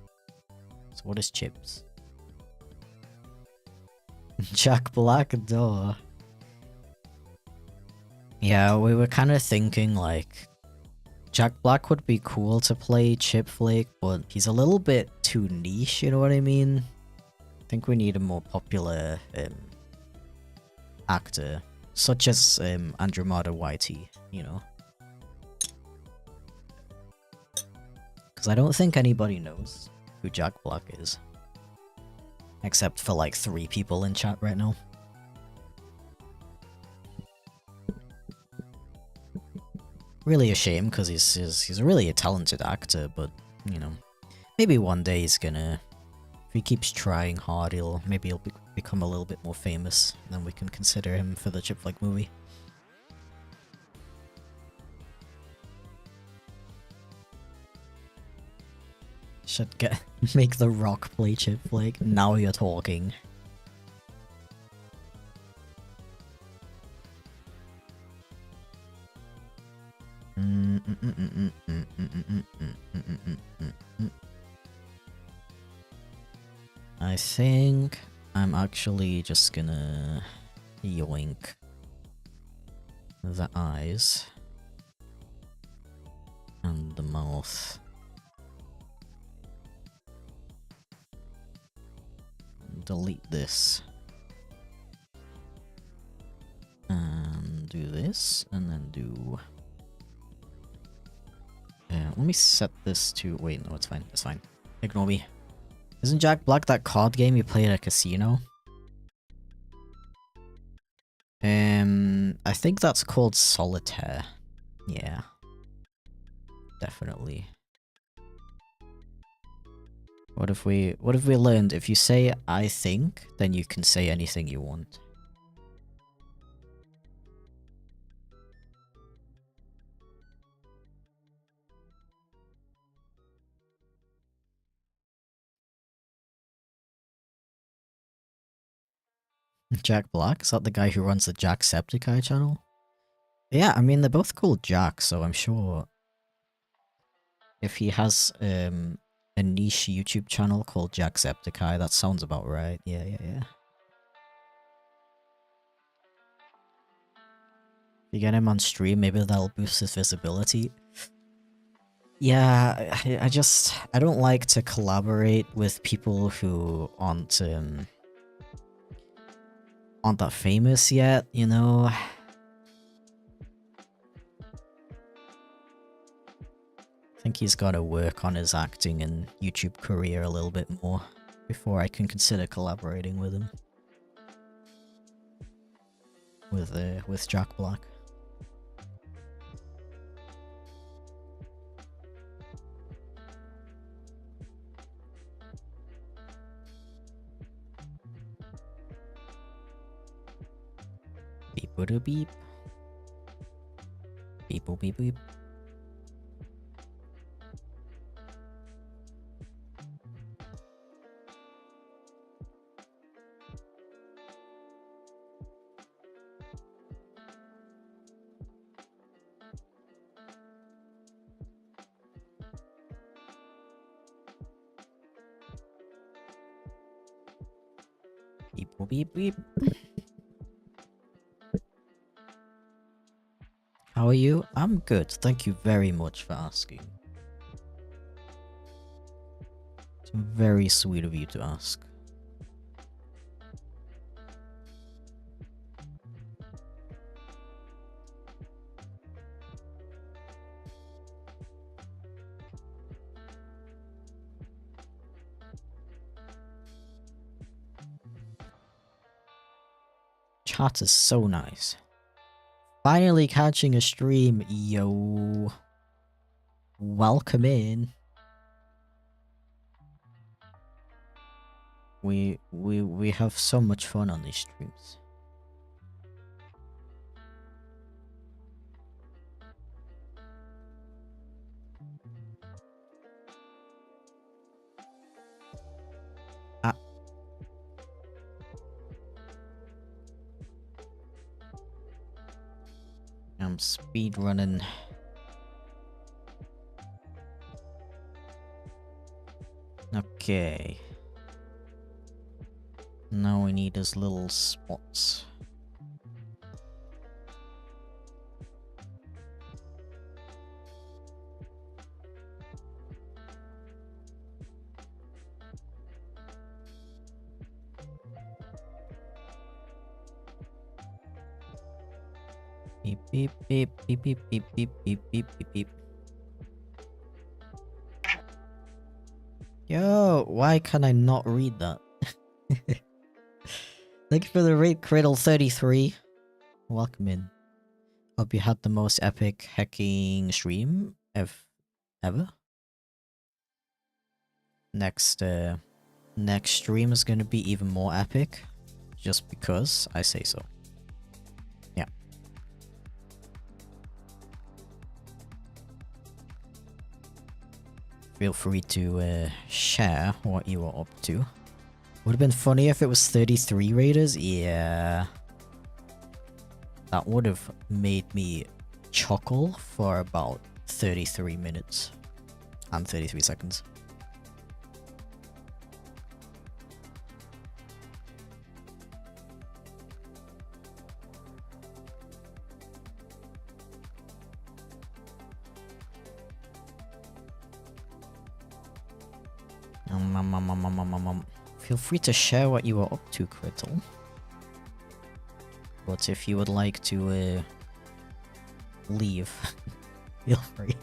So what is chips? Jack Black door. Yeah, we were kind of thinking like Jack Black would be cool to play Chipflake, but he's a little bit too niche, you know what I mean? I think we need a more popular actor, such as Andromeda YT, you know? Because I don't think anybody knows who Jack Black is. Except for like 3 people in chat right now. Really a shame, because he's really a talented actor, but, you know, maybe one day he's gonna... If he keeps trying hard, maybe he'll become a little bit more famous, then we can consider him for the chipflake movie. Should get make The Rock play chipflake. Now you're talking. I think I'm actually just gonna yoink the eyes and the mouth. Delete this. And do this, and then do... let me set this to... Wait, no, it's fine, it's fine. Ignore me. Isn't Jack Black that card game you play at a casino? I think that's called Solitaire. Yeah. Definitely. What if we learned if you say I think, then you can say anything you want. Jack Black? Is that the guy who runs the Jacksepticeye channel? Yeah, I mean, they're both called Jack, so I'm sure if he has a niche YouTube channel called Jacksepticeye, that sounds about right. Yeah. If you get him on stream, maybe that'll boost his visibility. Yeah, I don't like to collaborate with people who aren't that famous yet, you know? I think he's got to work on his acting and YouTube career a little bit more before I can consider collaborating with him. With Jack Black. Beep boop beep. Beep boop beep beep. Beep boop beep beep. How are you? I'm good. Thank you very much for asking. It's very sweet of you to ask. Chat is so nice. Finally catching a stream, yo. Welcome in. We have so much fun on these streams. I'm speed running. Okay. Now we need his little spots. Beep beep beep beep beep beep beep beep beep beep beep. Yo, why can I not read that? Thank you for the rate, Cradle33. Welcome in. Hope you had the most epic hacking stream ever. Next stream is gonna be even more epic. just because I say so. Yeah. Feel free to share what you were up to. Would have been funny if it was 33 raiders. Yeah. That would have made me chuckle for about 33 minutes and 33 seconds. Feel free to share what you are up to, Criddle. But if you would like to leave, feel free.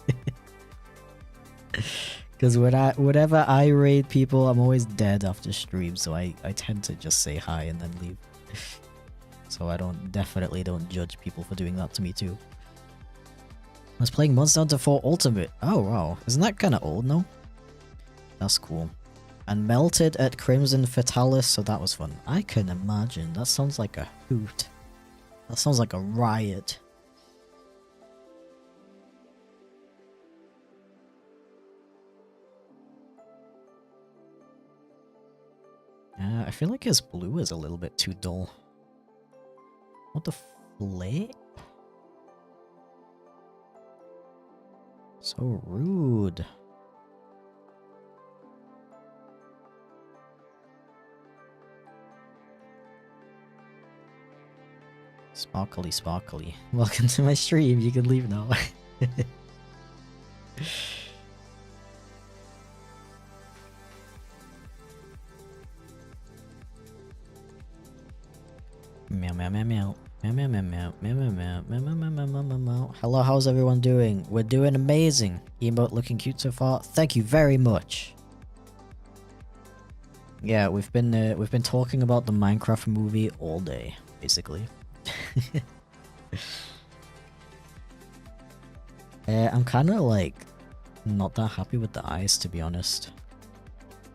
Because whenever I raid people, I'm always dead after stream, so I tend to just say hi and then leave. So I definitely don't judge people for doing that to me too. I was playing Monster Hunter 4 Ultimate. Oh wow, isn't that kind of old now? That's cool. And melted at Crimson Fatalis, so that was fun. I can imagine. That sounds like a hoot. That sounds like a riot. I feel like his blue is a little bit too dull. What the flip? So rude. Sparkly, sparkly. Welcome to my stream. You can leave now. Meow meow meow meow. Meow meow meow meow meow meow meow meow meow meow meow meow meow. Hello, how's everyone doing? We're doing amazing. Emote looking cute so far. Thank you very much. Yeah, we've been talking about the Minecraft movie all day, basically. I'm kind of like not that happy with the eyes, to be honest.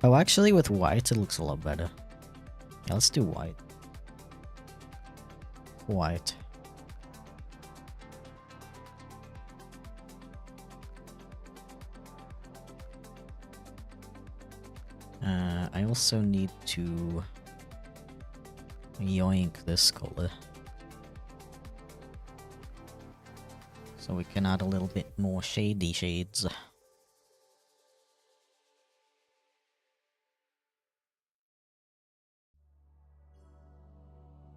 Oh, actually, with white it looks a lot better. Yeah, let's do white. White. I also need to yoink this color. So we can add a little bit more shady shades.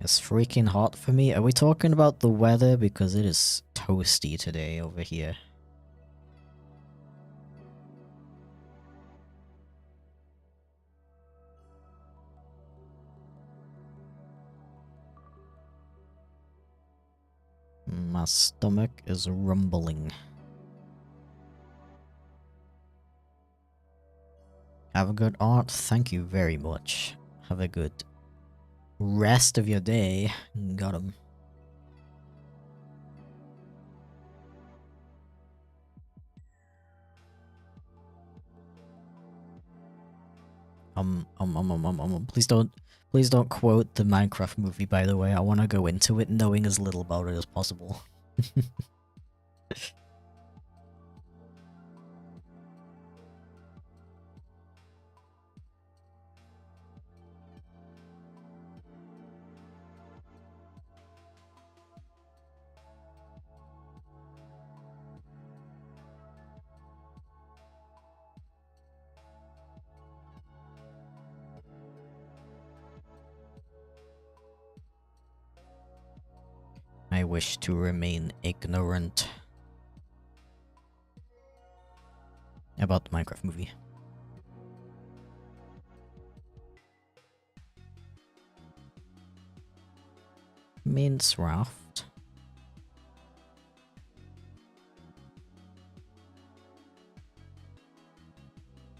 It's freaking hot for me. Are we talking about the weather? Because it is toasty today over here. My stomach is rumbling. Have a good art. Thank you very much. Have a good rest of your day. Got him. Please don't quote the Minecraft movie, by the way. I want to go into it knowing as little about it as possible. I wish to remain ignorant about the Minecraft movie. Mince raft.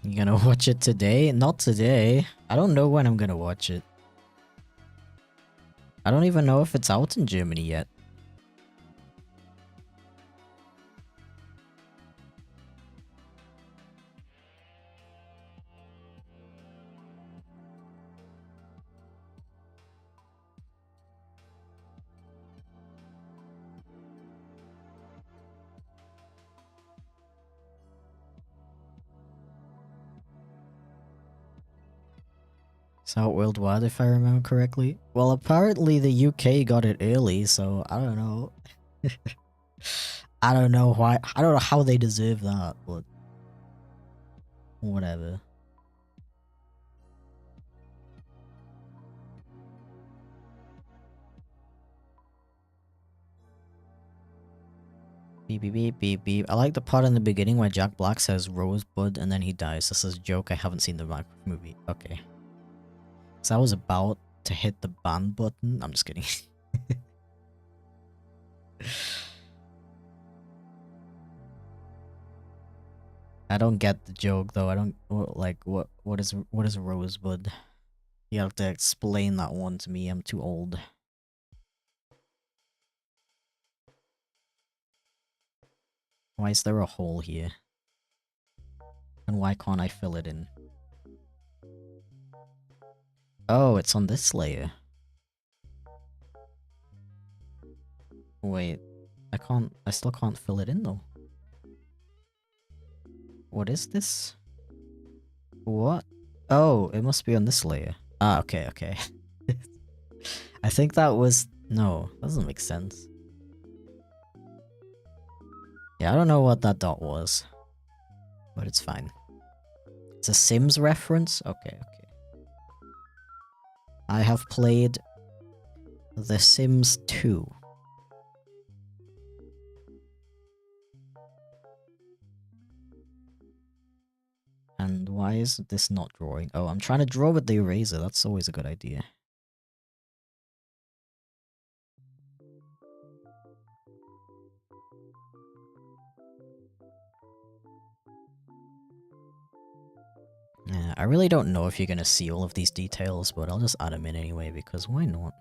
You gonna watch it today? Not today. I don't know when I'm gonna watch it. I don't even know if it's out in Germany yet. It's out worldwide if I remember correctly. Well, apparently the UK got it early, so I don't know. I don't know why. I don't know how they deserve that, but whatever. Beep beep beep beep beep. I like the part in the beginning where Jack Black says Rosebud and then he dies. This is a joke. I haven't seen the movie. Okay. So I was about to hit the ban button. I'm just kidding. I don't get the joke though. I don't like what is Rosebud? You have to explain that one to me. I'm too old. Why is there a hole here? And why can't I fill it in? Oh, it's on this layer. Wait, I still can't fill it in though. What is this? What? Oh, it must be on this layer. Ah, okay, okay. I think that was... No, that doesn't make sense. Yeah, I don't know what that dot was. But it's fine. It's a Sims reference? Okay, okay. I have played The Sims 2. And why is this not drawing? Oh, I'm trying to draw with the eraser. That's always a good idea. Yeah, I really don't know if you're gonna see all of these details, but I'll just add them in anyway, because why not?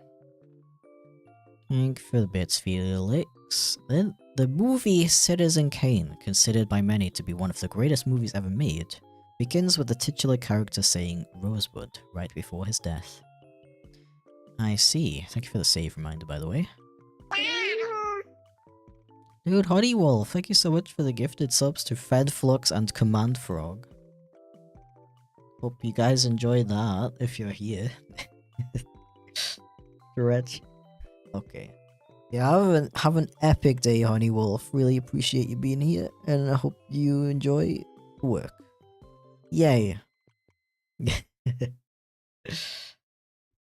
Thank for the bits, Felix. Then the movie Citizen Kane, considered by many to be one of the greatest movies ever made, begins with the titular character saying Rosebud right before his death. I see. Thank you for the save reminder, by the way. Dude, Honeywolf, thank you so much for the gifted subs to Fedflux and Command Frog. Hope you guys enjoyed that, if you're here. Stretch. Okay. Yeah, have an epic day, Honeywolf. Really appreciate you being here, and I hope you enjoy work. Yay.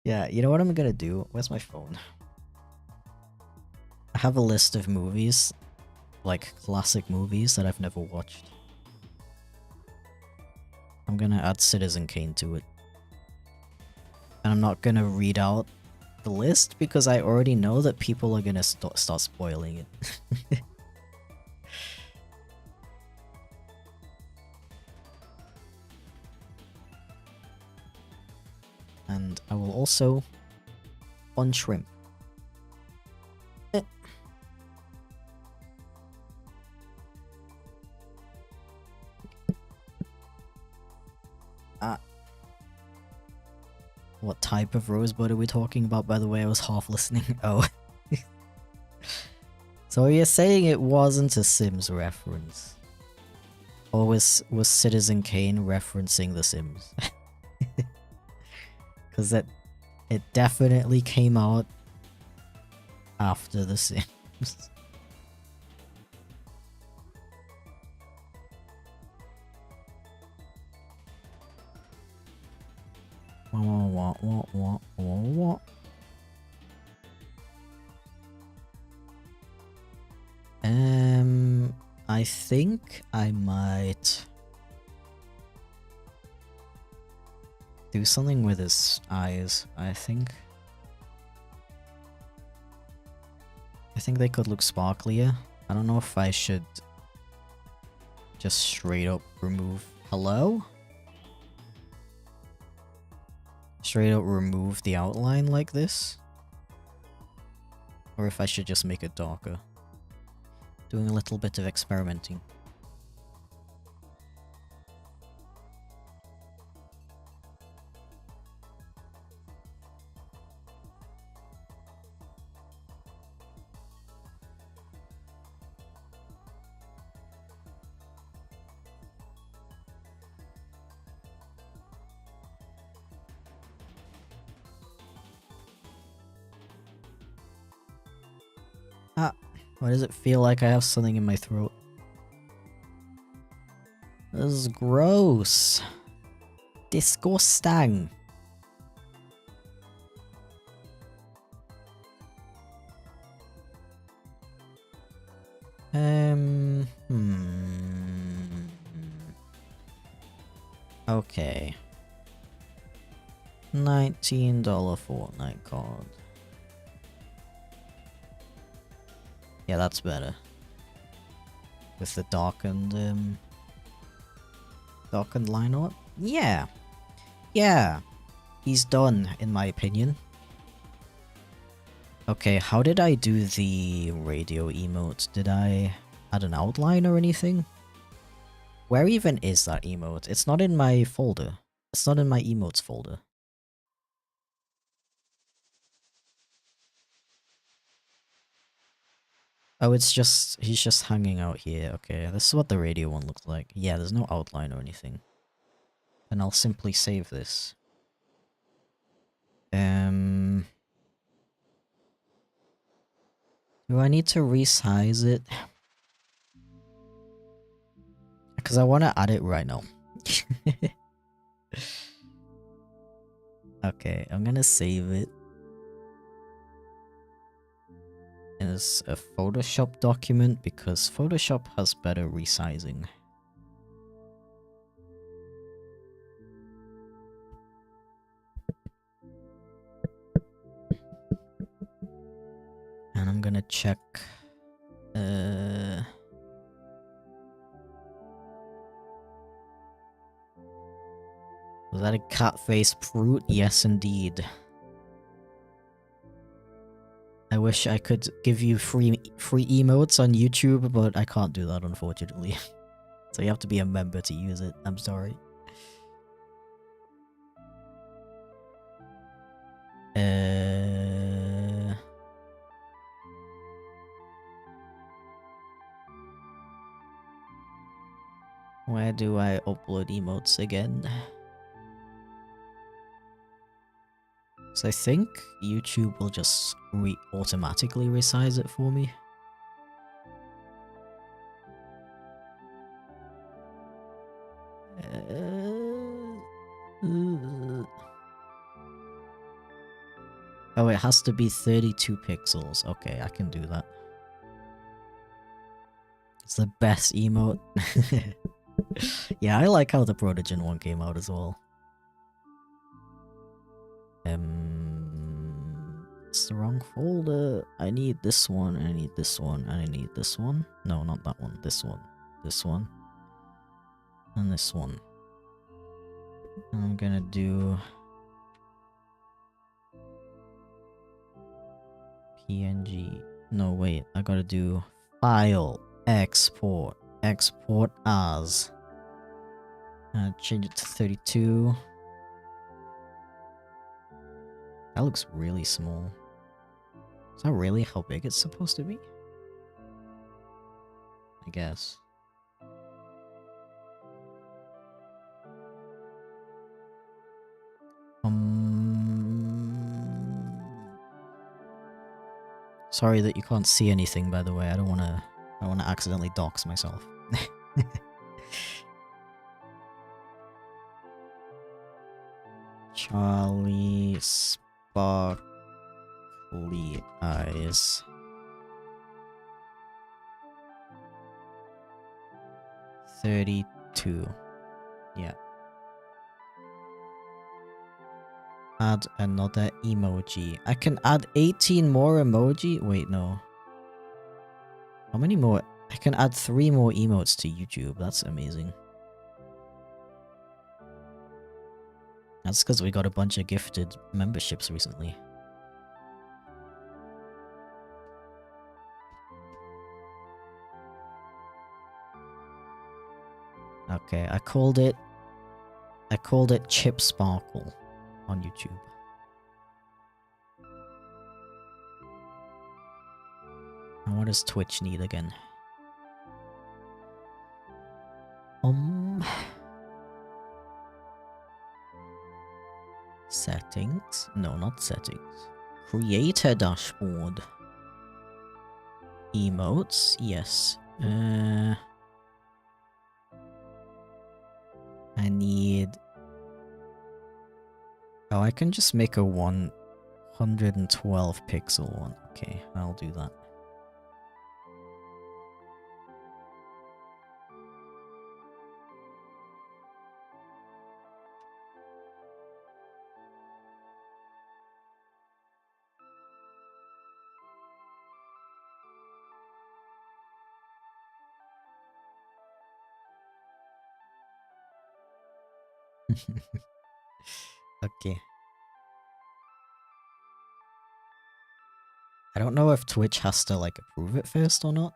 Yeah, you know what I'm gonna do? Where's my phone? I have a list of movies, like classic movies that I've never watched. I'm gonna add Citizen Kane to it. And I'm not gonna read out the list because I already know that people are gonna start spoiling it. And I will also on shrimp. What type of rosebud are we talking about, by the way? I was half listening. Oh. So you're saying it wasn't a Sims reference? Or was Citizen Kane referencing The Sims? Because it definitely came out after The Sims. What? I think I might do something with his eyes. I think they could look sparklier. I don't know if I should just straight up remove... Hello? Straight up remove the outline like this? Or if I should just make it darker. Doing a little bit of experimenting. Why does it feel like I have something in my throat? This is gross. Disgusting. Okay. $19 Fortnite card. Yeah, that's better. With the darkened line art? Yeah. Yeah. He's done, in my opinion. Okay, how did I do the radio emote? Did I add an outline or anything? Where even is that emote? It's not in my folder. It's not in my emotes folder. Oh, it's just, he's just hanging out here. Okay, this is what the radio one looks like. Yeah, there's no outline or anything. And I'll simply save this. Do I need to resize it? Because I want to add it right now. Okay, I'm gonna save it as a Photoshop document because Photoshop has better resizing. And I'm gonna check. Was that a cat-faced fruit? Yes, indeed. I wish I could give you free emotes on YouTube, but I can't do that, unfortunately. So you have to be a member to use it. I'm sorry. Where do I upload emotes again? So I think YouTube will just automatically resize it for me. Oh, it has to be 32 pixels. Okay, I can do that. It's the best emote. Yeah, I like how the Protogen one came out as well. It's the wrong folder. I need this one, I need this one, and I need this one. No, not that one. This one. This one. And this one. And I'm gonna do PNG. No, wait. I gotta do file, export, export as. Change it to 32. That looks really small. Is that really how big it's supposed to be? I guess. Sorry that you can't see anything, by the way. I don't wanna accidentally dox myself. Charlie Sparkly Eyes. 32. Yeah. Add another emoji. I can add 18 more emoji? Wait, no. How many more? I can add 3 more emotes to YouTube. That's amazing. That's because we got a bunch of gifted memberships recently. Okay, I called it Chip Sparkle on YouTube. And what does Twitch need again? Settings? No, not settings. Creator dashboard. Emotes, yes. I need... Oh, I can just make a 112 pixel one. Okay, I'll do that. Okay. I don't know if Twitch has to like approve it first or not.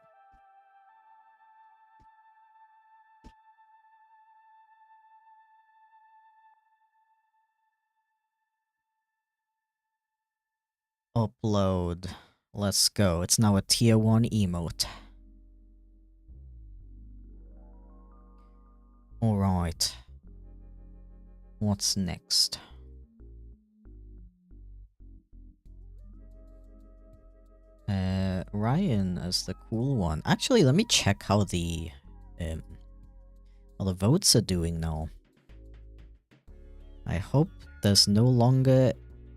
Upload. Let's go. It's now a tier 1 emote. Alright. What's next? Ryan as the cool one. Actually, let me check how the votes are doing now. I hope there's no longer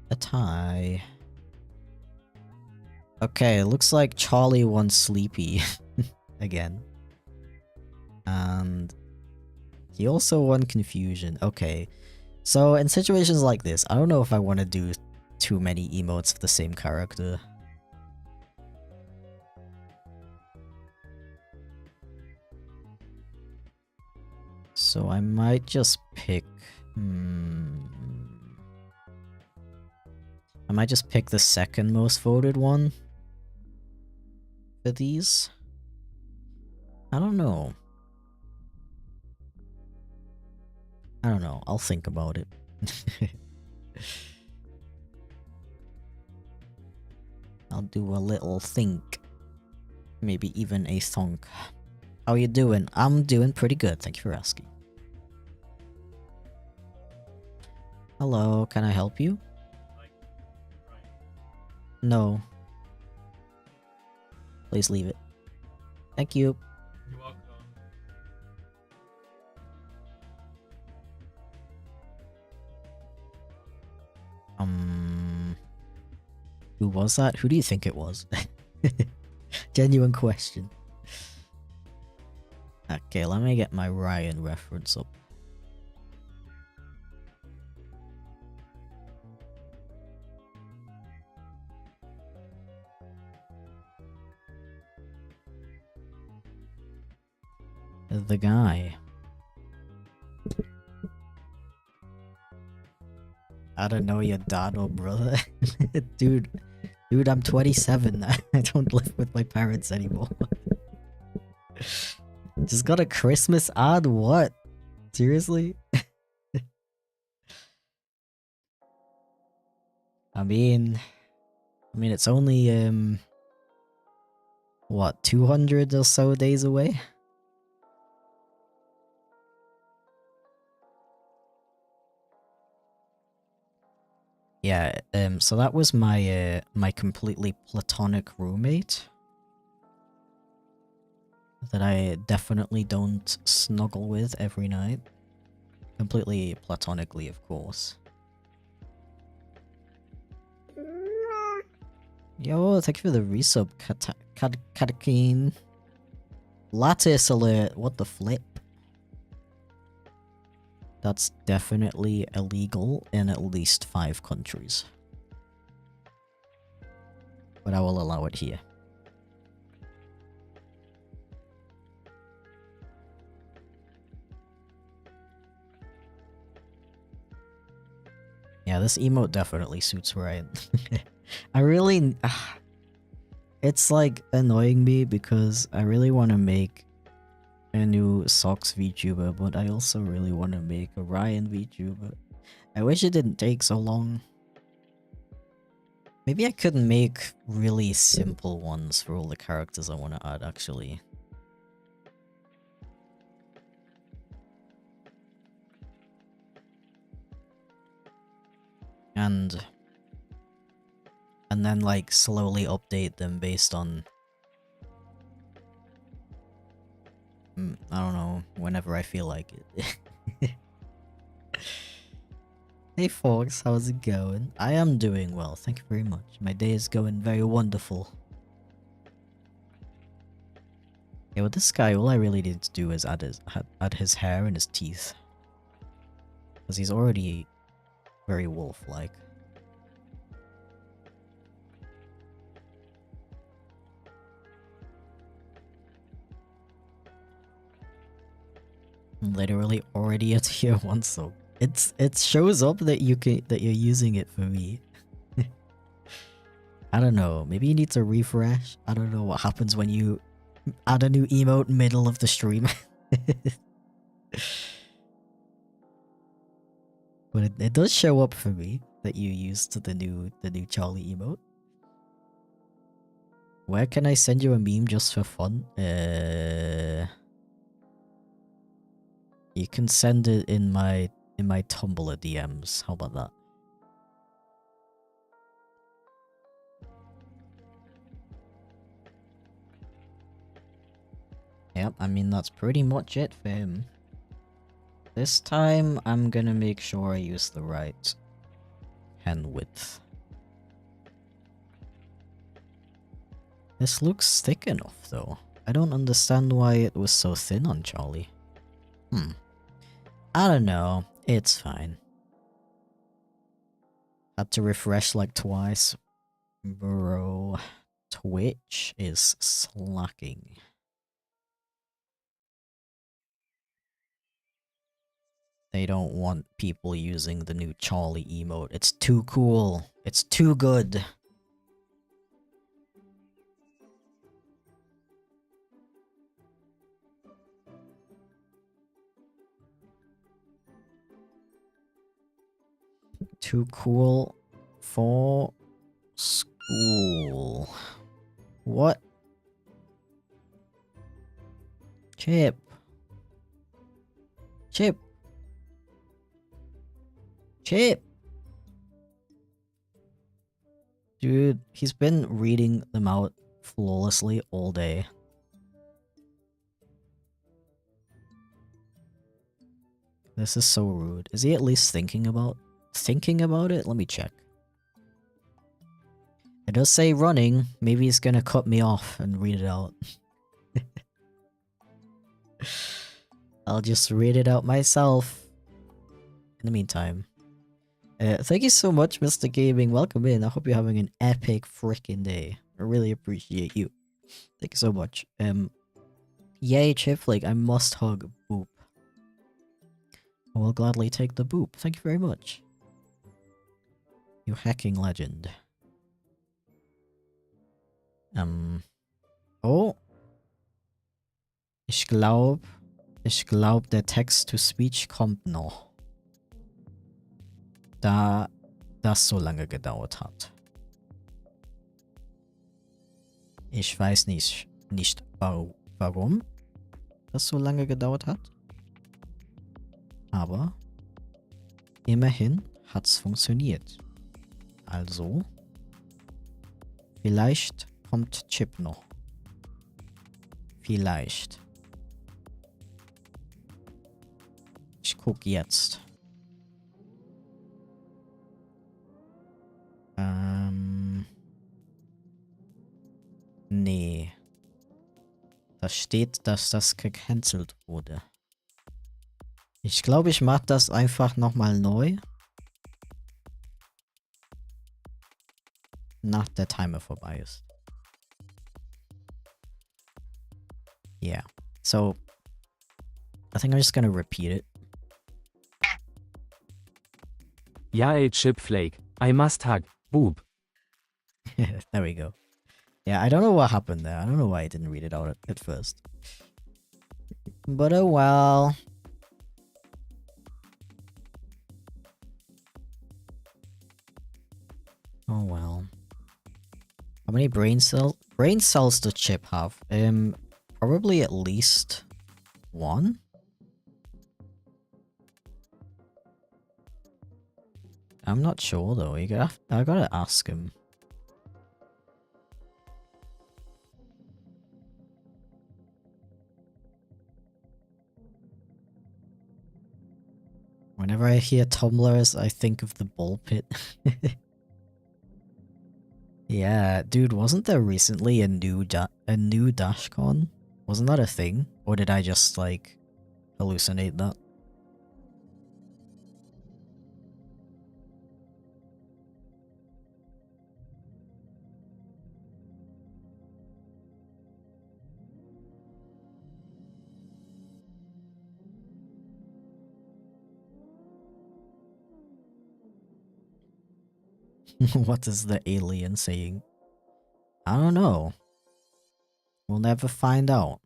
a tie. Okay, it looks like Charlie won Sleepy again. And he also won Confusion. Okay. So in situations like this, I don't know if I want to do too many emotes for the same character. So I might just pick... I might just pick the second most voted one for these. I don't know. I don't know. I'll think about it. I'll do a little think. Maybe even a thunk. How you doing? I'm doing pretty good. Thank you for asking. Hello, can I help you? No. Please leave it. Thank you. You're welcome. Who was that? Who do you think it was? Genuine question. Okay, let me get my Ryan reference up. The guy. I don't know your dad or brother. Dude, I'm 27. I don't live with my parents anymore. Just got a Christmas ad? What? Seriously? I mean, it's only, what, 200 or so days away? Yeah, so that was my, my completely platonic roommate. That I definitely don't snuggle with every night. Completely platonically, of course. Yo, thank you for the resub, Katakeen. Lattice alert, what the flip? That's definitely illegal in at least 5 countries. But I will allow it here. Yeah, this emote definitely suits Ryan. I really... it's like annoying me because I really want to make a new Socks VTuber, but I also really want to make a Ryan VTuber. I wish it didn't take so long. Maybe I could make really simple ones for all the characters I want to add, actually. And then like slowly update them based on I don't know, whenever I feel like it. Hey folks, how's it going? I am doing well, thank you very much. My day is going very wonderful. Yeah, with this guy, all I really need to do is add his hair and his teeth. Because he's already very wolf-like. Literally already at tier 1, so it shows up that you're using it for me. I don't know, maybe you need to refresh. I don't know what happens when you add a new emote middle of the stream. But it does show up for me that you used the new Charlie emote. Where can I send you a meme just for fun? You can send it in my Tumblr DMs. How about that? Yep, I mean that's pretty much it for him. This time I'm gonna make sure I use the right hand width. This looks thick enough though. I don't understand why it was so thin on Charlie. I don't know. It's fine. Had to refresh like twice. Bro, Twitch is slacking. They don't want people using the new Charlie emote. It's too cool. It's too good. Too cool for school. What? Chip. Chip. Chip. Dude, he's been reading them out flawlessly all day. This is so rude. Is he at least thinking about it? Let me check. It does say running. Maybe he's gonna cut me off and read it out. I'll just read it out myself. In the meantime. Thank you so much, Mr. Gaming. Welcome in. I hope you're having an epic freaking day. I really appreciate you. Thank you so much. Yay, chipflake. I must hug Boop. I will gladly take the boop. Thank you very much. You hacking legend. Oh. Ich glaub, der Text-to-Speech kommt noch. Da das so lange gedauert hat. Ich weiß nicht warum das so lange gedauert hat. Aber immerhin hat's funktioniert. Also, vielleicht kommt Chip noch. Vielleicht. Ich guck jetzt. Nee. Da steht, dass das gecancelt wurde. Ich glaube, ich mache das einfach nochmal neu. Nach der Timer vorbei ist. Yeah. So, I think I'm just gonna repeat it. Yeah, chipflake. I must hug. Boob. There we go. Yeah, I don't know what happened there. I don't know why I didn't read it out at first. But oh well. Oh well. How many brain cells does Chip have? Probably at least one? I'm not sure though. I gotta ask him. Whenever I hear tumblers, I think of the ball pit. Yeah, dude, wasn't there recently a new DashCon? Wasn't that a thing? Or did I just, like, hallucinate that? What is the alien saying? I don't know. We'll never find out.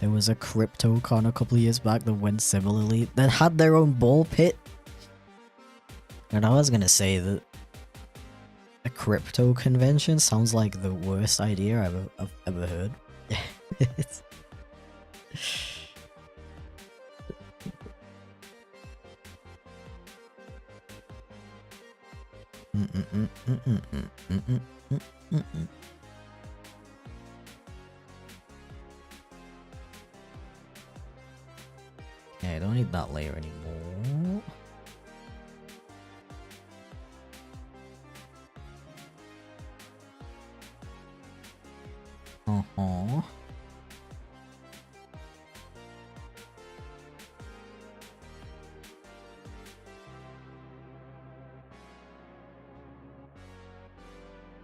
There was a CryptoCon a couple of years back that went similarly, that had their own ball pit. And I was gonna say that a crypto convention sounds like the worst idea I've ever heard. Okay, I don't need that layer anymore. Uh-huh.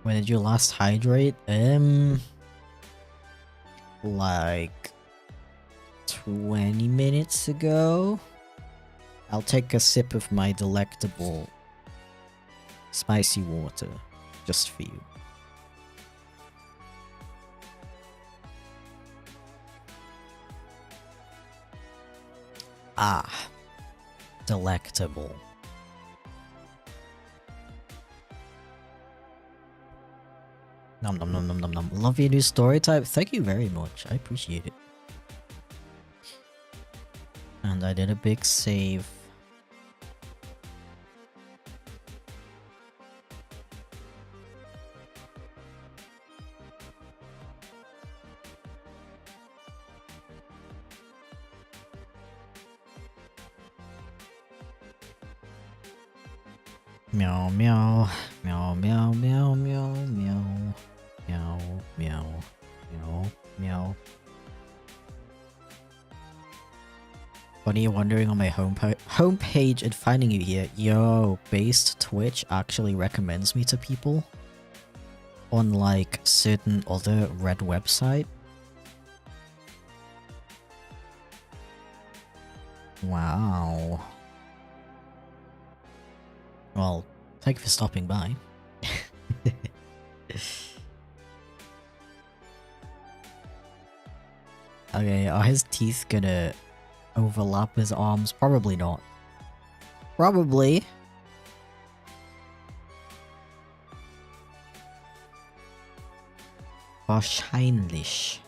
When did you last hydrate? Like 20 minutes ago. I'll take a sip of my delectable spicy water just for you. Ah, delectable. Nom nom nom nom nom nom. Love your new story type. Thank you very much. I appreciate it. And I did a big save. Meow meow meow meow meow meow meow meow meow meow meow. Funny wandering on my homepage and finding you here. Yo, based Twitch actually recommends me to people on like certain other red website. Wow. Well, thank you for stopping by. Okay, are his teeth gonna overlap his arms? Probably not. Probably. Wahrscheinlich.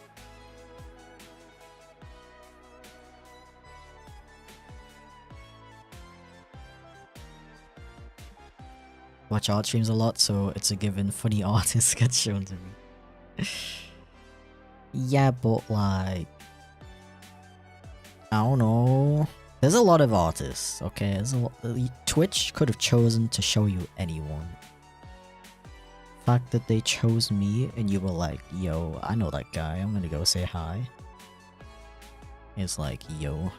Watch art streams a lot, so it's a given funny artists get shown to me. Yeah, but like, I don't know. There's a lot of artists, okay? There's a lot. Twitch could have chosen to show you anyone. The fact that they chose me and you were like, yo, I know that guy, I'm gonna go say hi. It's like, yo.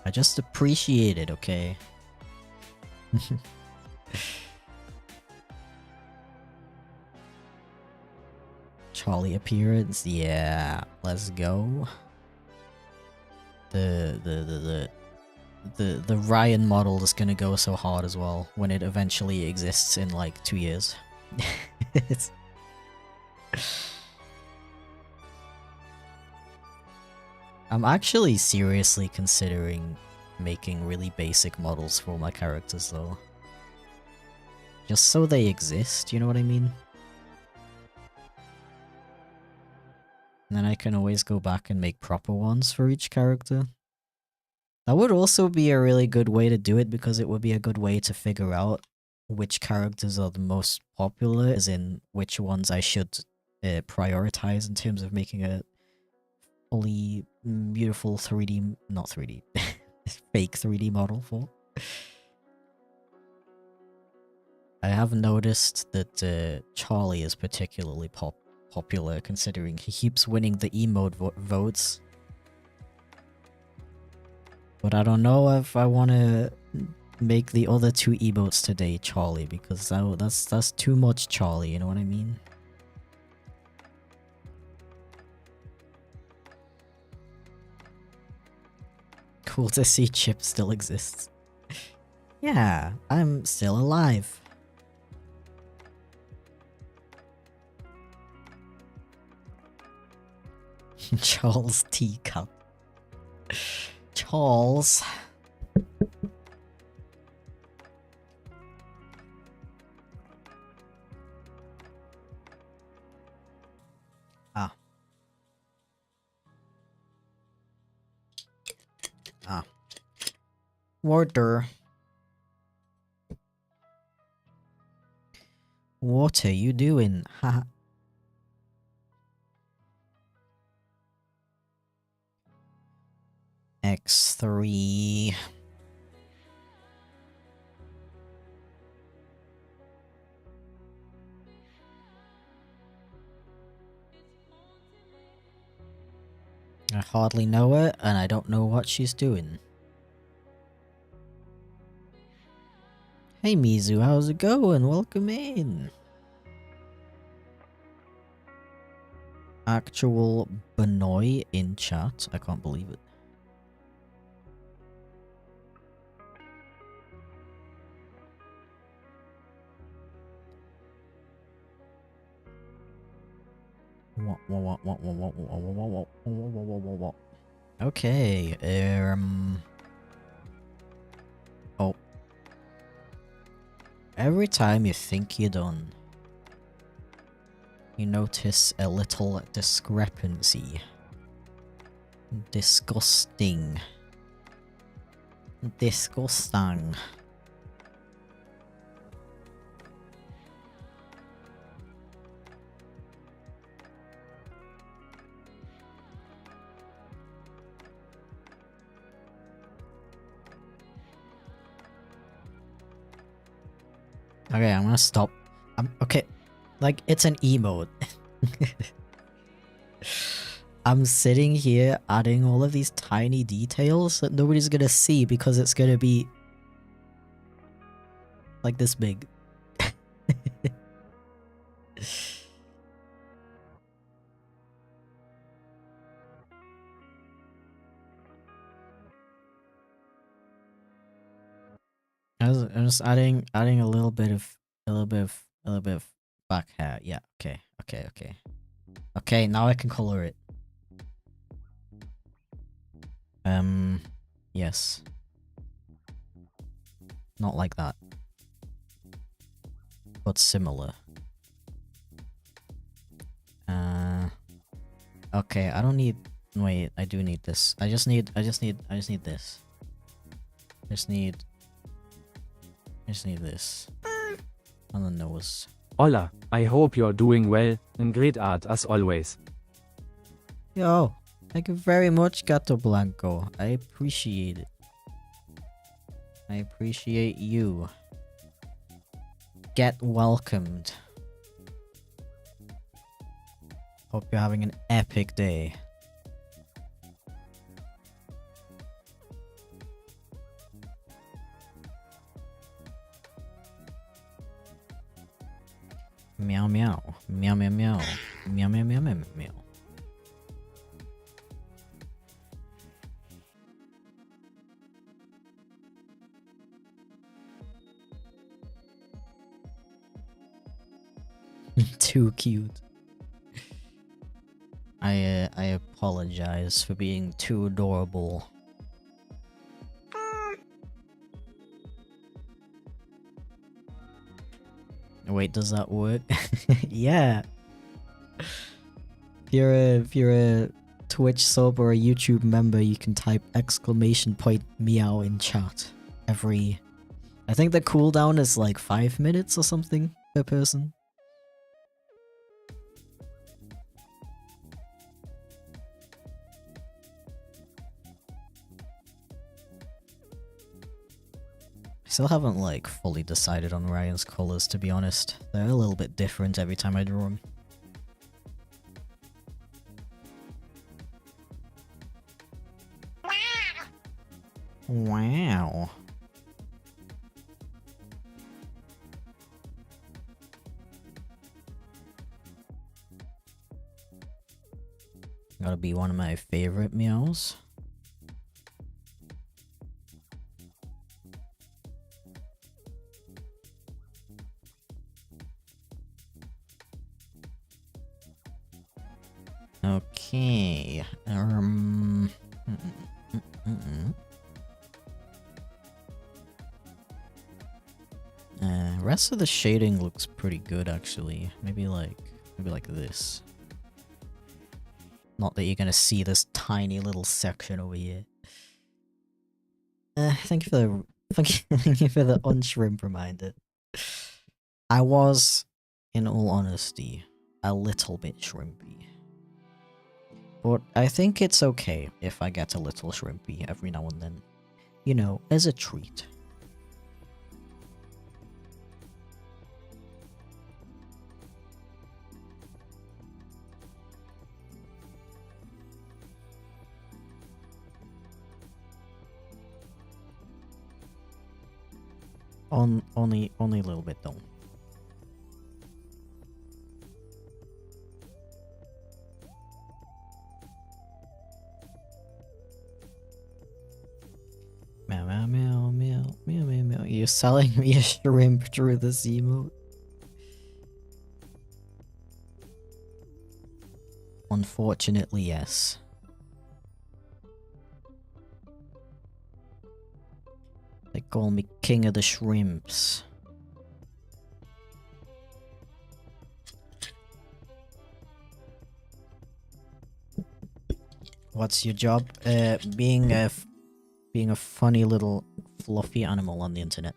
I just appreciate it, okay? Charlie appearance, yeah, let's go. The Ryan model is gonna go so hard as well when it eventually exists in like 2 years. I'm actually seriously considering making really basic models for my characters though. Just so they exist, you know what I mean? And then I can always go back and make proper ones for each character. That would also be a really good way to do it because it would be a good way to figure out which characters are the most popular, as in which ones I should prioritize in terms of making a fully beautiful 3D, not 3D, fake 3D model for. I have noticed that Charlie is particularly popular, considering he keeps winning the emote votes. But I don't know if I want to make the other two emotes today Charlie, because that's too much Charlie, you know what I mean? Cool to see Chip still exists. Yeah, I'm still alive. Charles Teacup. Charles. Ah. Ah. Water. What are you doing? Haha. X3. I hardly know her, and I don't know what she's doing. Hey Mizu, how's it going? Welcome in. Actual Benoy in chat. I can't believe it. Okay, oh. Every time you think you're done, you notice a little discrepancy. Disgusting. Disgusting. Okay, I'm gonna stop. Okay, like, it's an emote. I'm sitting here adding all of these tiny details that nobody's gonna see because it's gonna be like this big. I'm just adding a little bit of back hair. Yeah. Okay. Now I can color it. Yes. Not like that, but similar. Okay. I don't need. Wait. I do need this. I just need this. I just need this. On the nose. Hola, I hope you're doing well, and great art as always. Yo, thank you very much, Gato Blanco. I appreciate it. I appreciate you. Get welcomed. Hope you're having an epic day. Meow meow. Meow meow meow. Meow meow meow meow meow. Too cute. I apologize for being too adorable. Wait, does that work? Yeah. If you're a Twitch sub or a YouTube member, you can type !meow in chat every. I think the cooldown is like 5 minutes or something per person. Still haven't like fully decided on Ryan's colors, to be honest. They're a little bit different every time I draw them. Wow. Gotta be one of my favorite meows. Okay. Rest of the shading looks pretty good actually. Maybe like this. Not that you're gonna see this tiny little section over here. Thank you for the thank you for the unshrimp reminder. I was, in all honesty, a little bit shrimpy. But I think it's okay if I get a little shrimpy every now and then. You know, as a treat. Only a little bit though. Meow meow meow meow meow meow meow. You're selling me a shrimp through this emote. Unfortunately, yes. They call me king of the shrimps. What's your job? Being a funny little fluffy animal on the internet.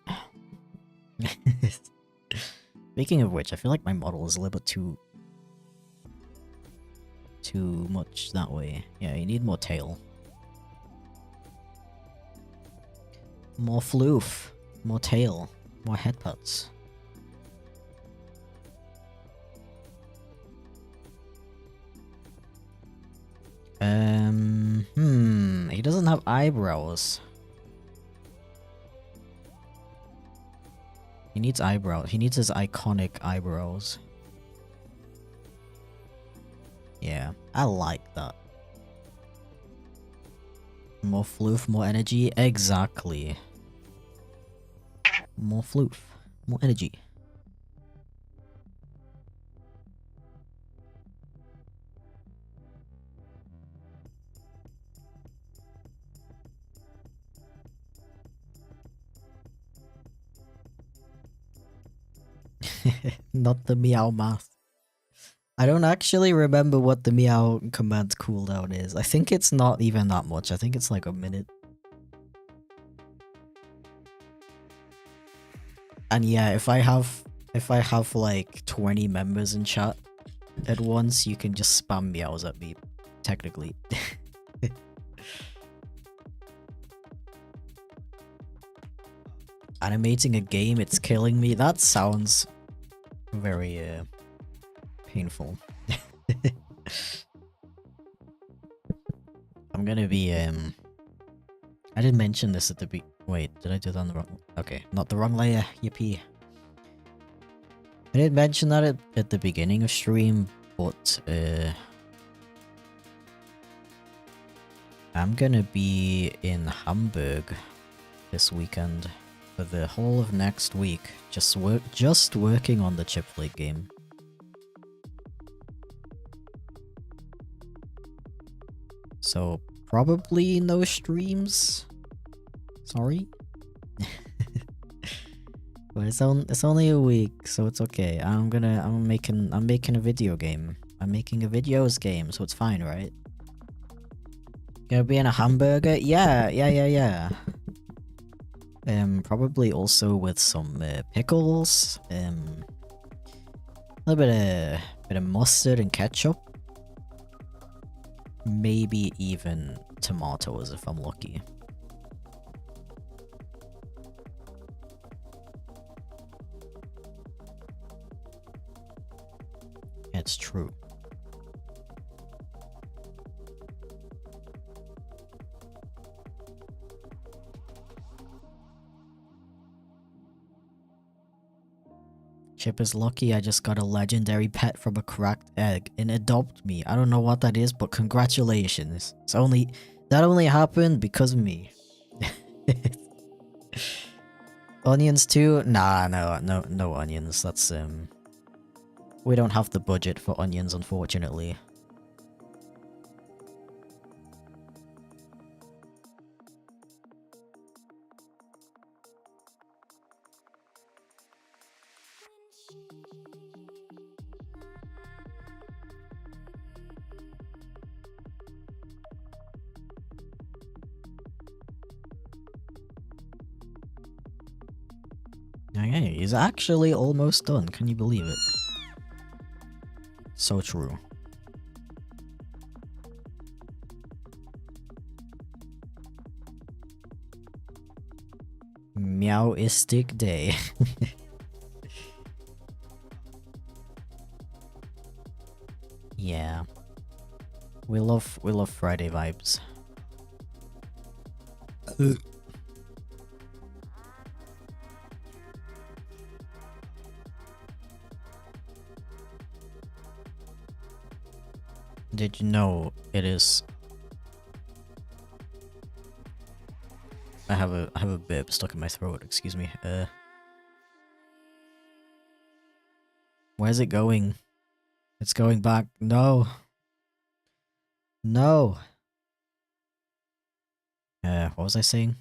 Speaking of which, I feel like my model is a little bit too much that way. Yeah, you need more tail. More floof. More tail. More head putts. He doesn't have eyebrows. He needs eyebrows. He needs his iconic eyebrows. Yeah, I like that. More floof, more energy. Exactly. More floof, more energy. Not the meow math. I don't actually remember what the meow command cooldown is. I think it's not even that much. I think it's like a minute. And yeah, if I have like 20 members in chat at once, you can just spam meows at me, technically. Animating a game, it's killing me. That sounds very painful. I'm gonna be I didn't mention this at the wait, did I do that on the wrong? Okay, not the wrong layer. Yippee. I didn't mention that at the beginning of stream, but I'm gonna be in Hamburg this weekend for the whole of next week, just working on the chipflake game. So probably no streams. Sorry. But it's only a week, so it's okay. I'm making a video game. I'm making a videos game, so it's fine, right? Gonna be in a hamburger? Yeah. Probably also with some pickles. A little bit of mustard and ketchup. Maybe even tomatoes if I'm lucky. It's true. Chip is lucky I just got a legendary pet from a cracked egg and adopt me. I don't know what that is, but congratulations. That only happened because of me. Onions too? Nah, no onions. That's we don't have the budget for onions, unfortunately. Okay, he's actually almost done. Can you believe it? So true. Meowistic day. Yeah. We love Friday vibes. Did you know it is... I have a bib stuck in my throat, excuse me. Where's it going? It's going back. No. No. What was I saying?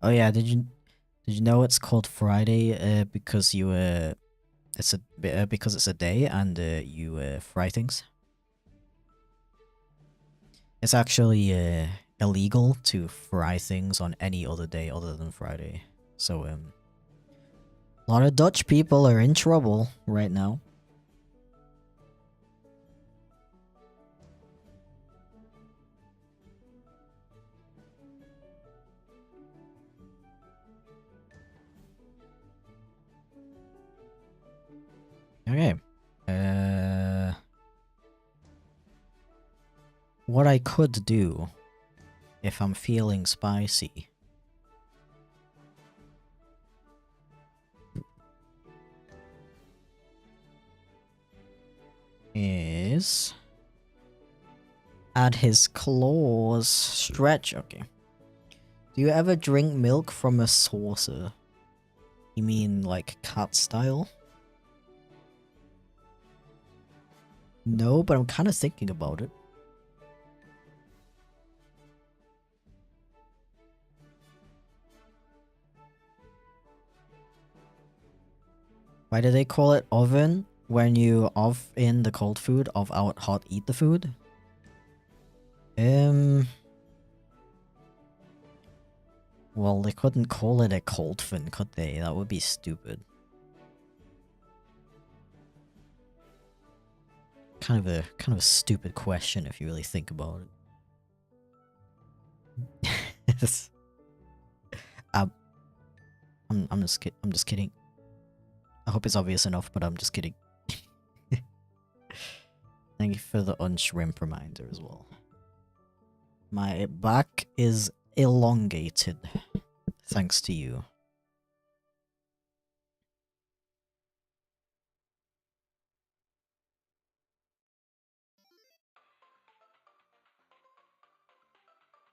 Oh yeah, did you know it's called Friday because you because it's a day and you fry things? It's actually illegal to fry things on any other day other than Friday. So a lot of Dutch people are in trouble right now. Okay. What I could do if I'm feeling spicy is add his claws. Stretch. Okay. Do you ever drink milk from a saucer? You mean like cat style? No, but I'm kind of thinking about it. Why do they call it oven when you off in the cold food, off out hot eat the food? Well, they couldn't call it a cold fin, could they? That would be stupid. Kind of a stupid question if you really think about it. I'm just kidding. I hope it's obvious enough, but I'm just kidding. Thank you for the unshrimp reminder as well. My back is elongated, thanks to you.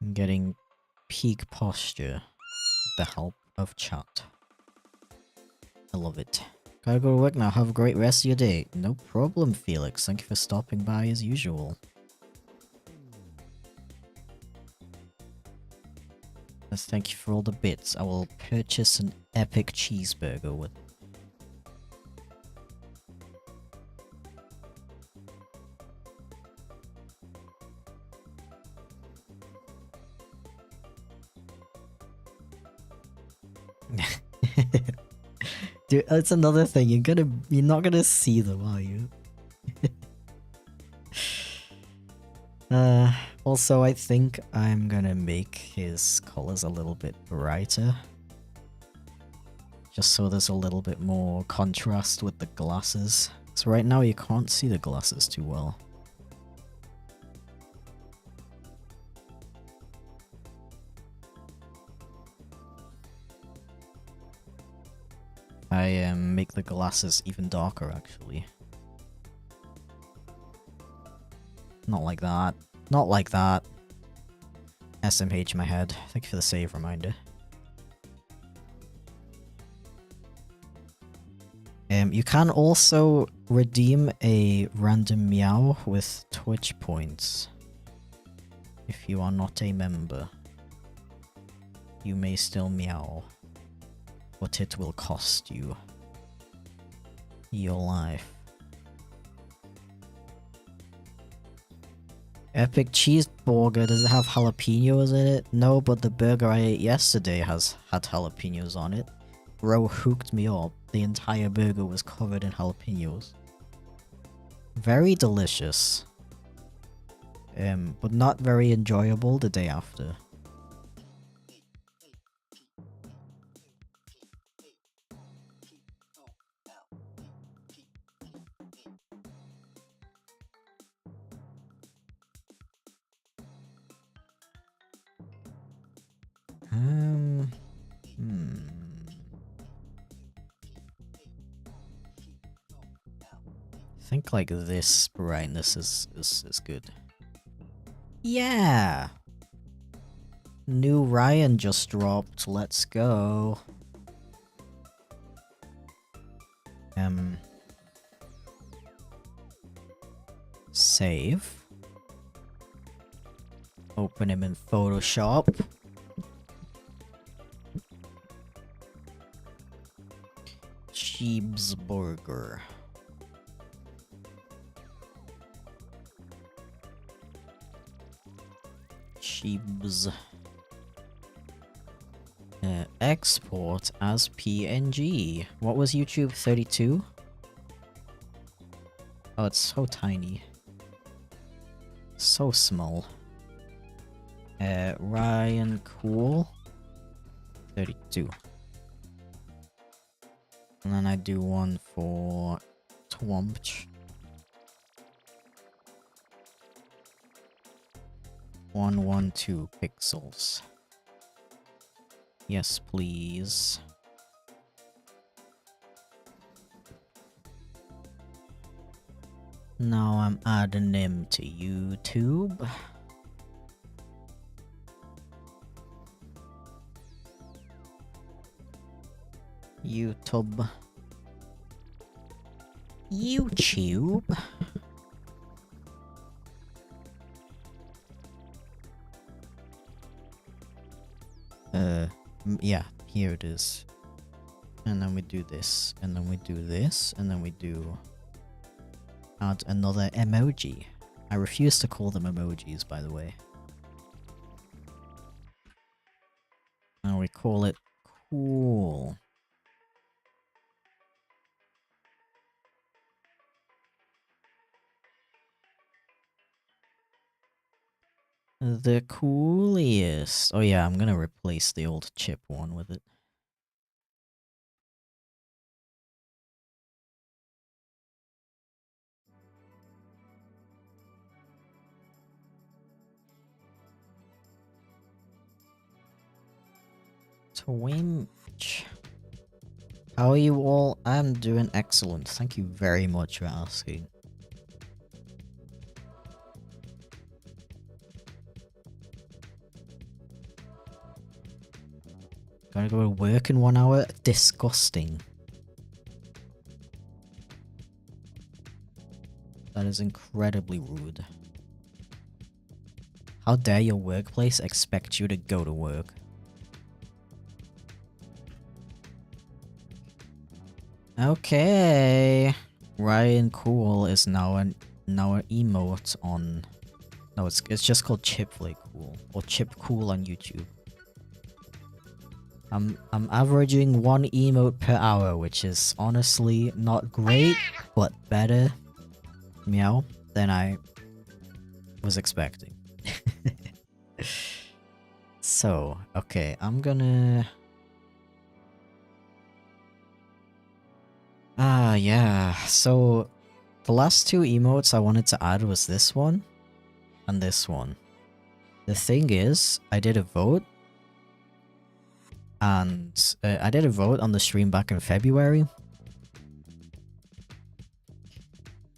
I'm getting peak posture with the help of chat. I love it. Gotta go to work now. Have a great rest of your day. No problem, Felix. Thank you for stopping by as usual. Let's thank you for all the bits. I will purchase an epic cheeseburger with... Dude, that's another thing. You're not gonna see them, are you? Also, I think I'm gonna make his colors a little bit brighter. Just so there's a little bit more contrast with the glasses. So right now you can't see the glasses too well. I make the glasses even darker actually. Not like that. Not like that. SMH in my head. Thank you for the save reminder. You can also redeem a random meow with Twitch points. If you are not a member, you may still meow, but it will cost you your life. Epic cheeseburger, does it have jalapenos in it? No, but the burger I ate yesterday had jalapenos on it. Bro hooked me up. The entire burger was covered in jalapenos. Very delicious. But not very enjoyable the day after. I think like this brightness is good. Yeah! New Ryan just dropped, let's go. Save. Open him in Photoshop. Cheeseburger. Cheebs. Export as PNG. What was YouTube? 32? Oh, it's so tiny. So small. Ryan Cool. 32. And then I do one for Twompch. 112 pixels. Yes, please. Now I'm adding him to YouTube. YouTube. Yeah, here it is. And then we do this, and then we do this, and then we do add another emoji. I refuse to call them emojis, by the way. And we call it cool. The coolest. Oh yeah, I'm gonna replace the old chip one with it. Twinch. How are you all? I'm doing excellent. Thank you very much for asking. Gotta go to work in 1 hour? Disgusting. That is incredibly rude. How dare your workplace expect you to go to work? Okay. Ryan Cool is now an emote on... No, it's just called chipflake cool. Or chip cool on YouTube. I'm averaging 1 emote per hour, which is honestly not great, but better, meow, than I was expecting. So, okay, I'm gonna... yeah, so The last two emotes I wanted to add was this one and this one. The thing is, I did a vote, and I did a vote on the stream back in February,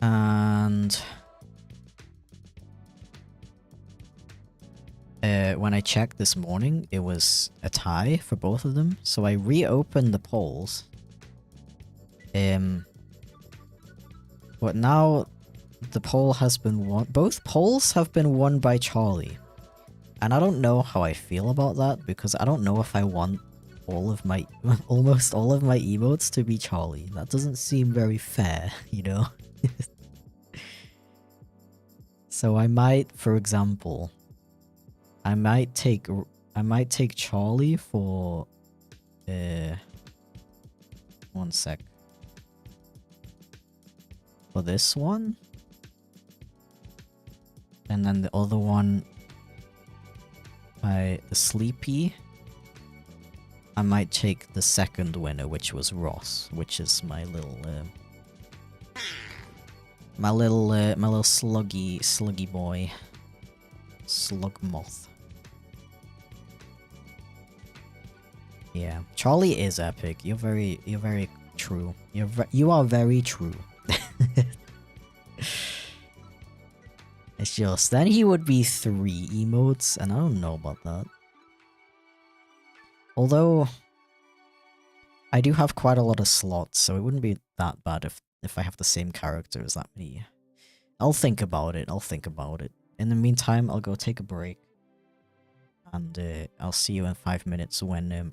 and when I checked this morning, it was a tie for both of them. So I reopened the polls. But now the poll has been won. Both polls have been won by Charlie. And I don't know how I feel about that, because I don't know if I want all of my, almost all of my emotes to be Charlie. That doesn't seem very fair, you know? So I might, for example, I might take Charlie for, one sec. For this one. And then the other one, the Sleepy, I might take the second winner, which was Ross, which is my little sluggy boy, slug moth. Yeah, Charlie is epic. You're very true. You are very true. It's just, then he would be 3 emotes, and I don't know about that. Although, I do have quite a lot of slots, so it wouldn't be that bad if I have the same character as that many. I'll think about it, In the meantime, I'll go take a break. And I'll see you in 5 minutes when,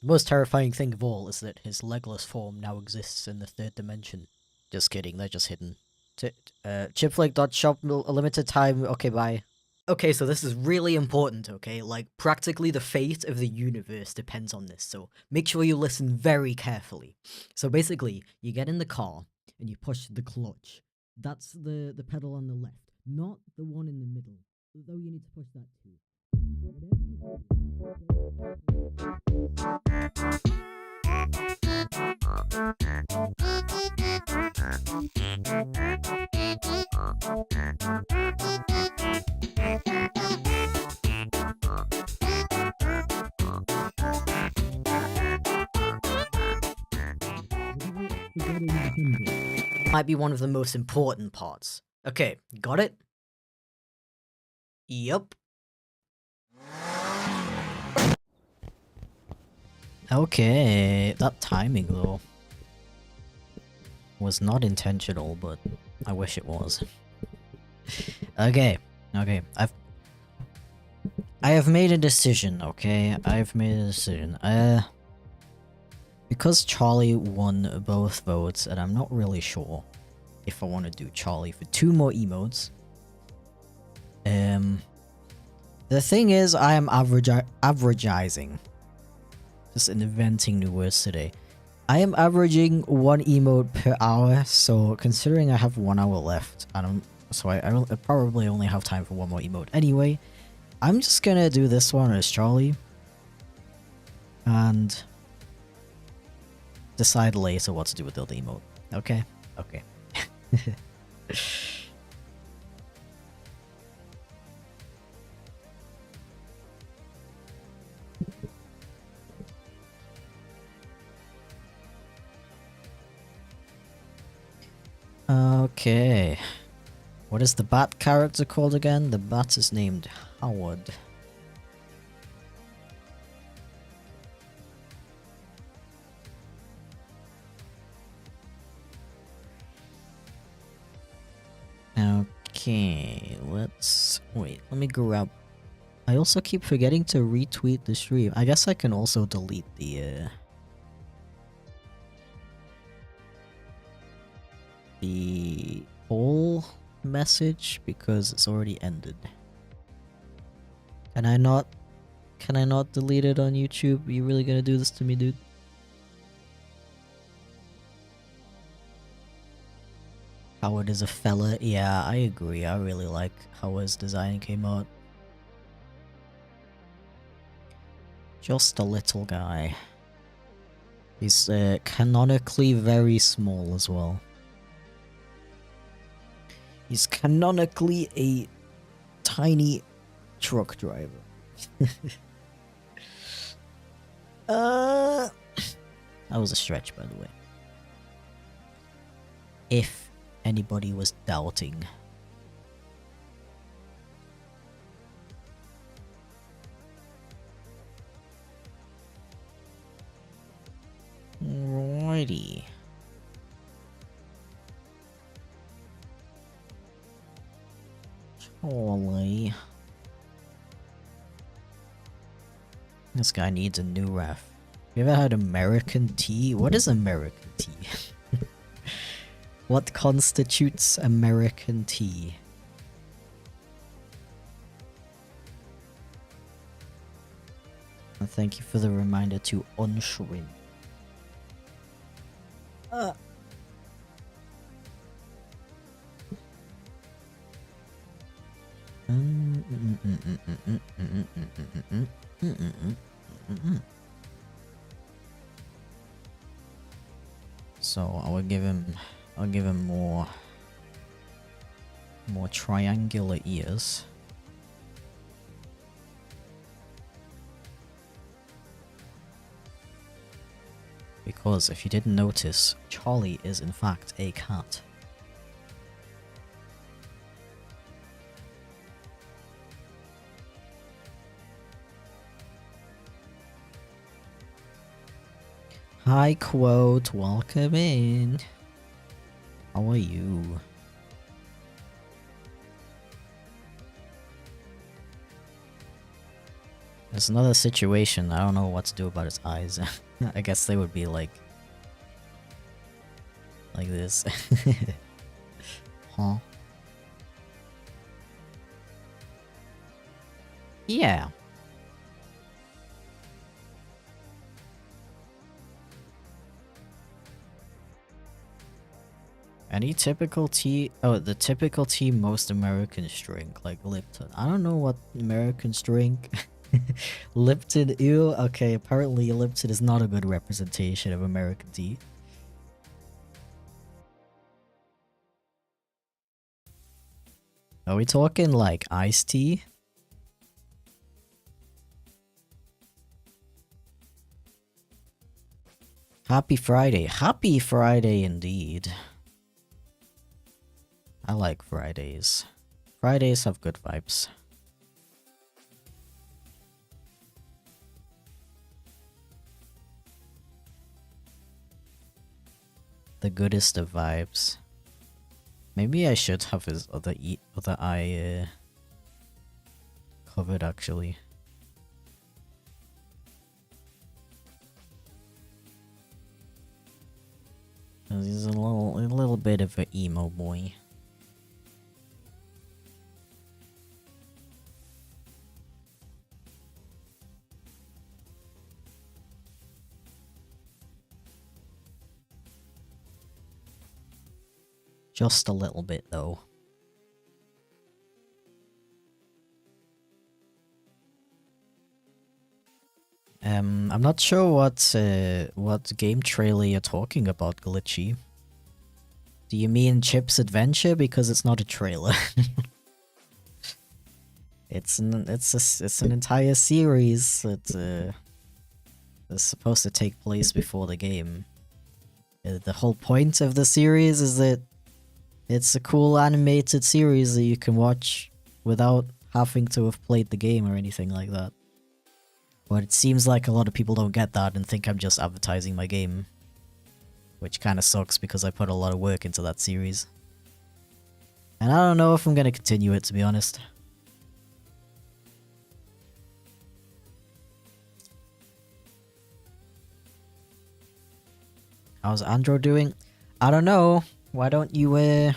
The most terrifying thing of all is that his legless form now exists in the third dimension. Just kidding, they're just hidden. Chipflake.shop, a limited time. Okay, bye. Okay, so this is really important, okay? Like, practically the fate of the universe depends on this, so make sure you listen very carefully. So basically, you get in the car, and you push the clutch. That's the pedal on the left, not the one in the middle. Though you need to push that too. Might be one of the most important parts. Okay, got it? Yup. Okay, that timing though was not intentional, but I wish it was. Okay, I have made a decision, okay? I've made a decision. Because Charlie won both votes, and I'm not really sure if I want to do Charlie for 2 more emotes. The thing is, I am averagizing. Just inventing new words today. I am averaging 1 emote per hour, so considering I have 1 hour left, I probably only have time for 1 more emote anyway. I'm just gonna do this one as Charlie, and decide later what to do with the other emote. Okay? Okay. Okay. What is the bat character called again? The bat is named Howard. Okay, wait, let me grab... I also keep forgetting to retweet the stream. I guess I can also delete the whole message because it's already ended. Can I not delete it on YouTube? Are you really gonna do this to me, dude? Howard is a fella. Yeah, I agree. I really like how his design came out. Just a little guy. He's canonically very small as well. He's canonically a tiny truck driver. That was a stretch, by the way. If anybody was doubting. Alrighty. Charlie. This guy needs a new ref. You ever had American tea? What is American tea? What constitutes American tea? And thank you for the reminder to unshrink. So I'll give him more triangular ears. Because if you didn't notice, Charlie is in fact a cat. Hi Quote, welcome in. How are you? There's another situation. I don't know what to do about his eyes. I guess they would be like this. Huh? Yeah. Any typical tea? Oh, the typical tea most Americans drink, like Lipton. I don't know what Americans drink. Lipton, ew. Okay, apparently Lipton is not a good representation of American tea. Are we talking like iced tea? Happy Friday. Happy Friday indeed. I like Fridays. Fridays have good vibes. The goodest of vibes. Maybe I should have his other eye covered actually. He's a little bit of an emo boy. Just a little bit though. I'm not sure what game trailer you're talking about, Glitchy. Do you mean Chip's Adventure? Because it's not a trailer. it's an entire series that is supposed to take place before the game. The whole point of the series is that it's a cool animated series that you can watch without having to have played the game or anything like that. But it seems like a lot of people don't get that and think I'm just advertising my game. Which kinda sucks because I put a lot of work into that series. And I don't know if I'm gonna continue it, to be honest. How's Andrew doing? I don't know. Why don't you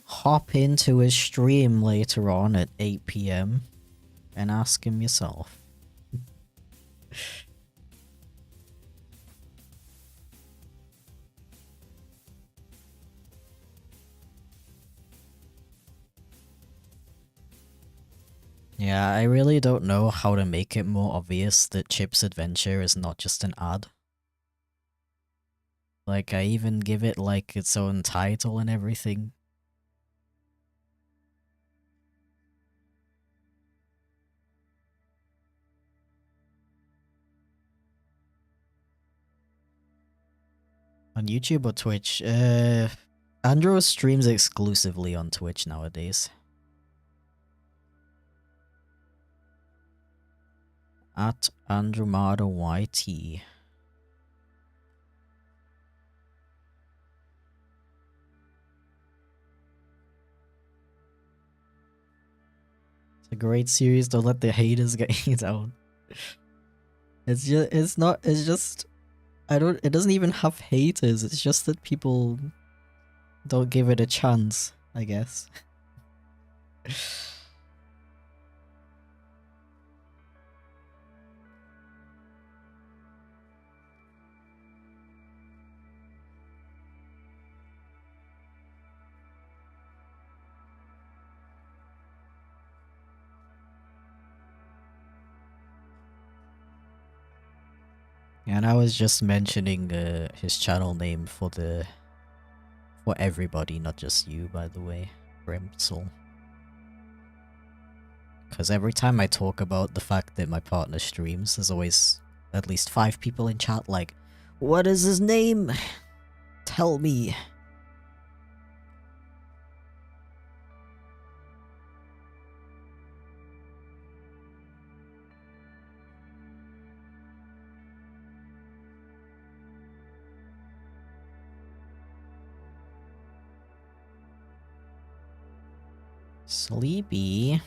hop into his stream later on at 8 PM and ask him yourself? Yeah, I really don't know how to make it more obvious that Chip's Adventure is not just an ad. Like, I even give it, like, its own title and everything. On YouTube or Twitch? Andrew streams exclusively on Twitch nowadays. At AndromadaYT. It's a great series, don't let the haters get you down. It's just, it doesn't even have haters, it's just that people don't give it a chance, I guess. And I was just mentioning his channel name for everybody, not just you, by the way, Brimsel. Because every time I talk about the fact that my partner streams, there's always at least 5 people in chat like, what is his name? Tell me. Sleepy.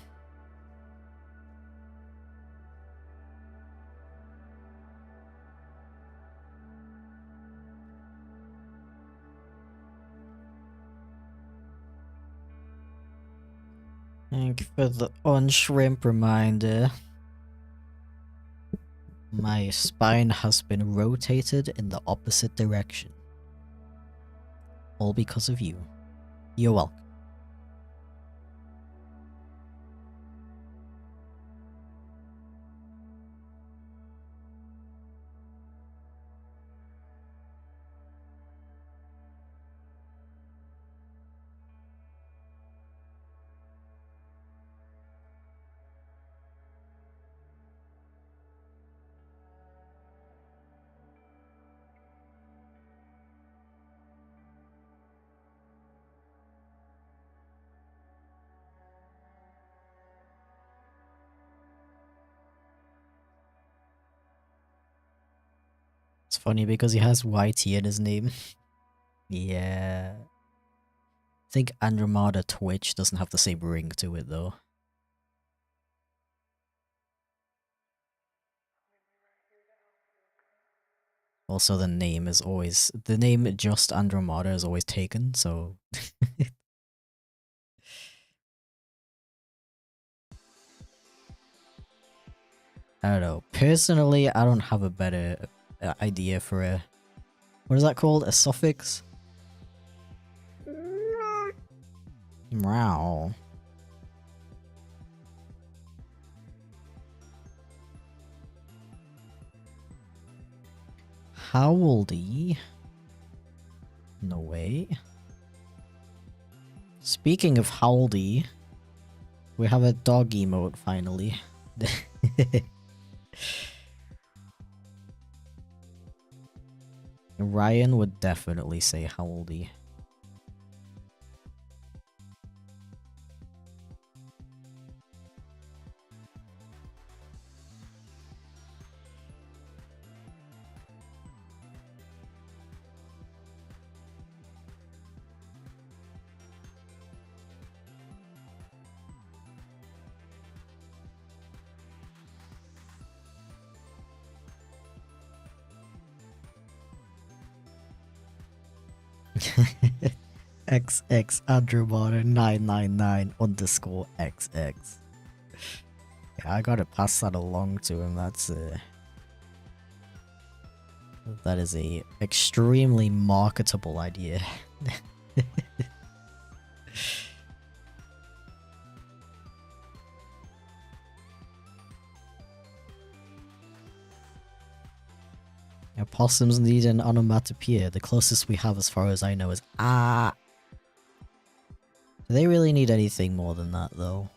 Thank you for the on-shrimp reminder. My spine has been rotated in the opposite direction. All because of you. You're welcome. It's funny because he has YT in his name. Yeah. I think Andromeda Twitch doesn't have the same ring to it though. Also the name just Andromeda is always taken, so I don't know. Personally, I don't have a better idea for a... What is that called? A suffix? Meow. Howldy? No way. Speaking of Howldy, we have a dog emote finally. Ryan would definitely say Howldy. XX Andromeda 999 underscore XX. Yeah, I gotta pass that along to him. That is a extremely marketable idea. Yeah, possums need an onomatopoeia. The closest we have as far as I know is ah. Do they really need anything more than that though?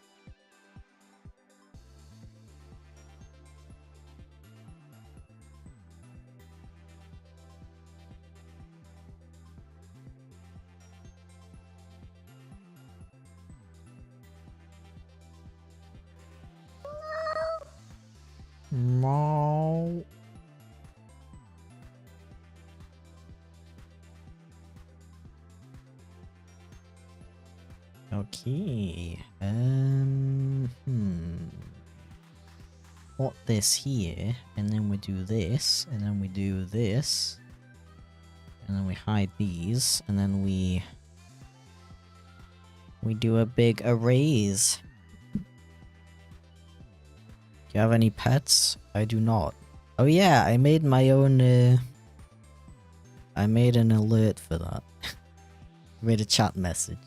No. Okay. Put this here, and then we do this, and then we do this, and then we hide these, and then we do a big arrays. Do you have any pets? I do not. Oh yeah, I made my own, I made an alert for that. Made a chat message.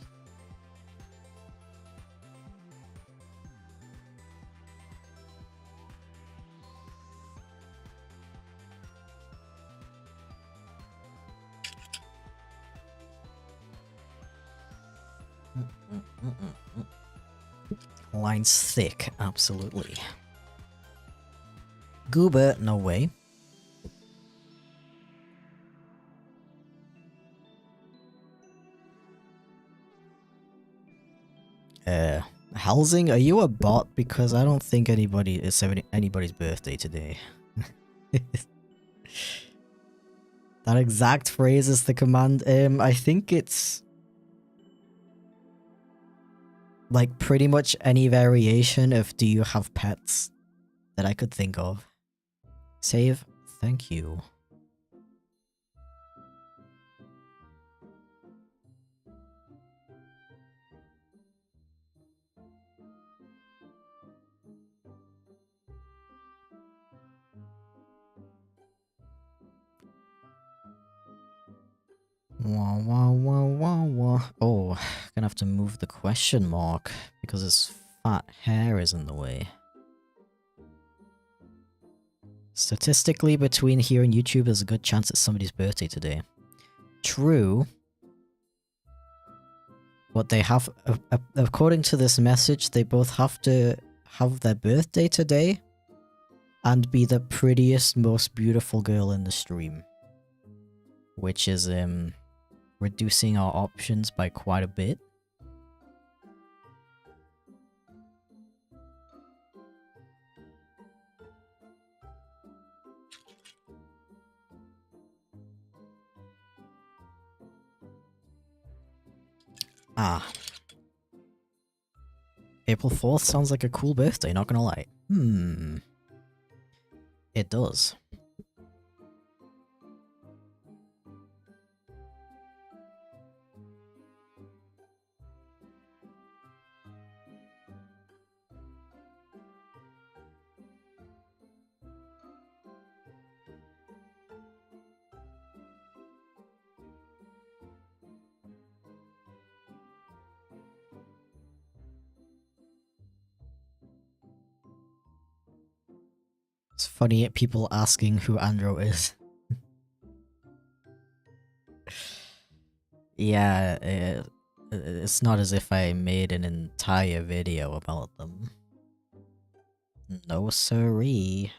Line's thick, absolutely. Goober, no way. Housing, are you a bot? Because I don't think it's anybody's birthday today. That exact phrase is the command. I think it's like pretty much any variation of do you have pets that I could think of. Save, thank you. Oh, gonna have to move the question mark because his fat hair is in the way. Statistically, between here and YouTube, there's a good chance it's somebody's birthday today. True. But they have, according to this message, they both have to have their birthday today and be the prettiest, most beautiful girl in the stream. Which is, reducing our options by quite a bit. Ah. April 4th sounds like a cool birthday, not gonna lie. It does. It's funny people asking who Andrew is. Yeah, it's not as if I made an entire video about them. No siree.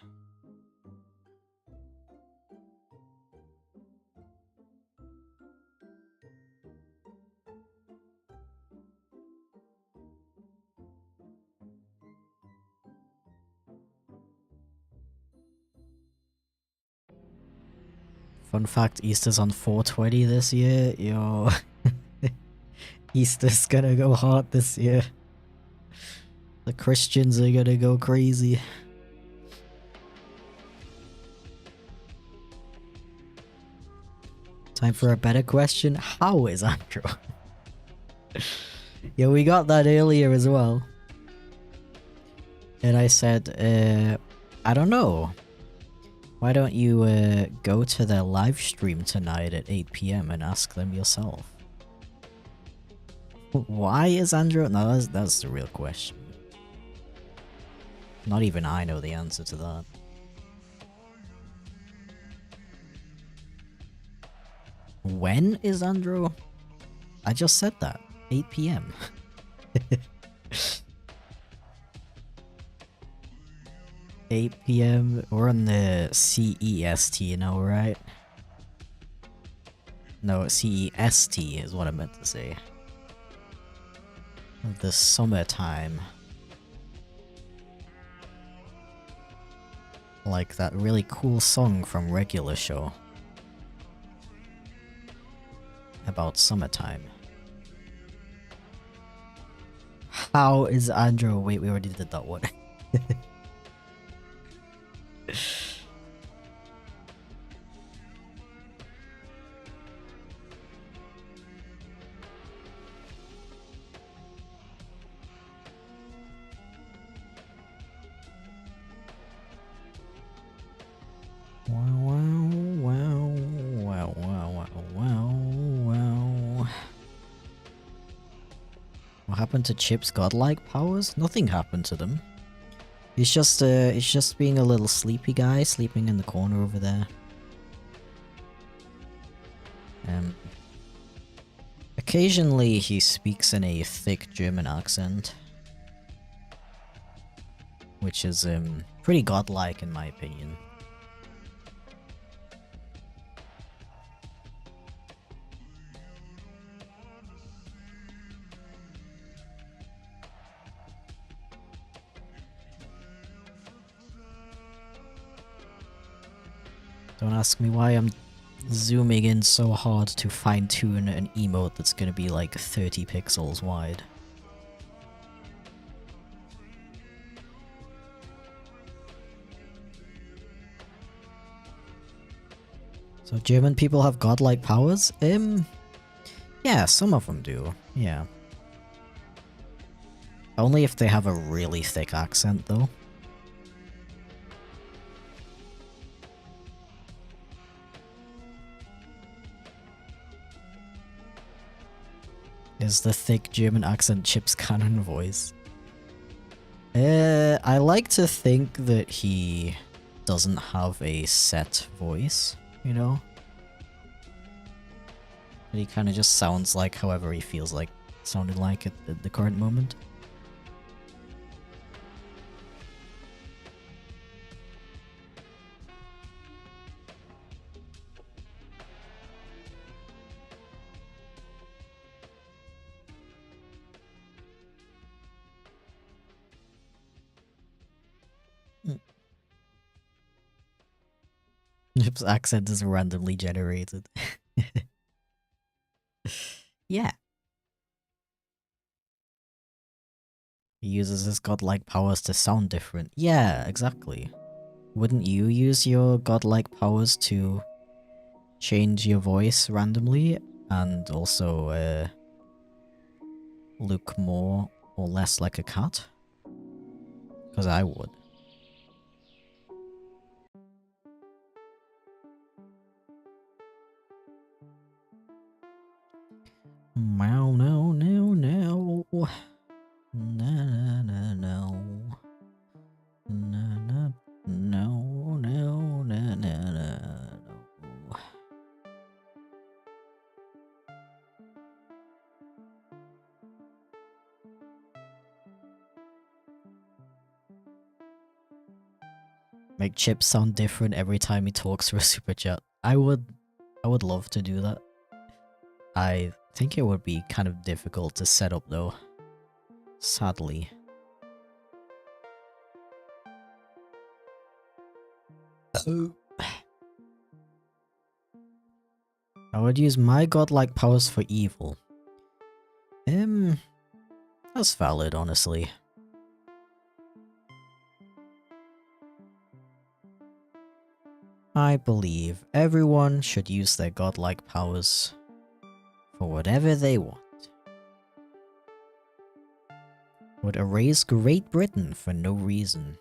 Fun fact, Easter's on 420 this year. Yo. Easter's gonna go hard this year. The Christians are gonna go crazy. Time for a better question. How is Andrew? Yeah, we got that earlier as well. And I said, I don't know. Why don't you go to their live stream tonight at 8 PM and ask them yourself? Why is Andrew? No, that's the real question. Not even I know the answer to that. When is Andrew? I just said that. 8 PM. 8 PM. We're on the CEST now, right? No, CEST is what I meant to say. The summertime. Like that really cool song from Regular Show. About summertime. How is Andrew? Wait, we already did that one. What happened to Chip's godlike powers? Nothing happened to them. He's just being a little sleepy guy, sleeping in the corner over there. Occasionally he speaks in a thick German accent. Which is, pretty godlike in my opinion. Don't ask me why I'm zooming in so hard to fine-tune an emote that's gonna be like 30 pixels wide. So German people have godlike powers? Yeah, some of them do, yeah. Only if they have a really thick accent, though. Is the thick German accent Chip's canon voice? I like to think that he doesn't have a set voice, you know? That he kind of just sounds like however he feels like sounding like at the current moment. Chip's accent is randomly generated. Yeah. He uses his godlike powers to sound different. Yeah, exactly. Wouldn't you use your godlike powers to change your voice randomly and also look more or less like a cat? Because I would. Meow, no, no, no. Na, na, na, no. Na, na, no, no, na, na, na, no. Make Chip sound different every time he talks through a super chat. I would love to do that. I think it would be kind of difficult to set up though. Sadly. I would use my godlike powers for evil. That's valid, honestly. I believe everyone should use their godlike powers for whatever they want. Would erase Great Britain for no reason.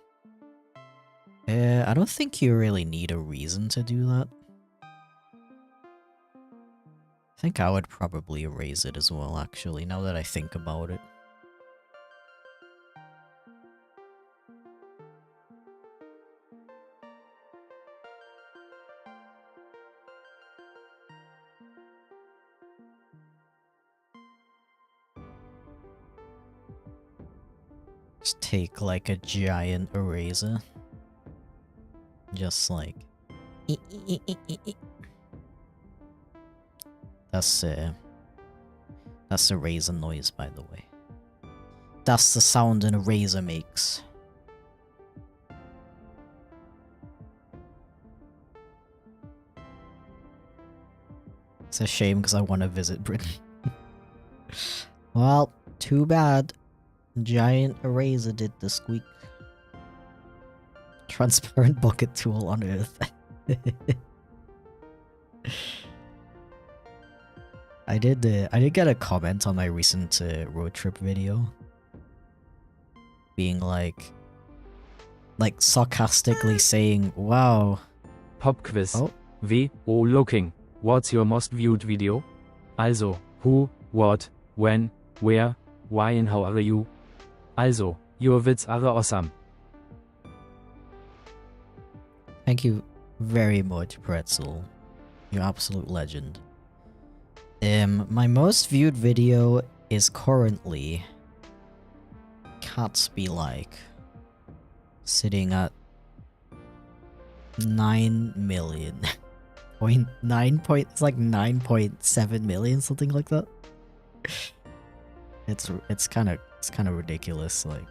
I don't think you really need a reason to do that. I think I would probably erase it as well, actually, now that I think about it. Just take like a giant eraser. Just like... That's a razor noise, by the way. That's the sound an eraser makes. It's a shame because I want to visit Britain. Well, too bad. Giant eraser did the squeak. Transparent bucket tool on Earth. I did get a comment on my recent road trip video, being like sarcastically saying, "Wow." Pop quiz. Oh, looking. What's your most viewed video? Also, who, what, when, where, why and how are you? Also, your wits are awesome. thank you very much, Pretzel. You're absolute legend. My most viewed video is currently Cats Be Like, sitting at 9 million. It's like 9.7 million, something like that. It's kind of ridiculous. Like,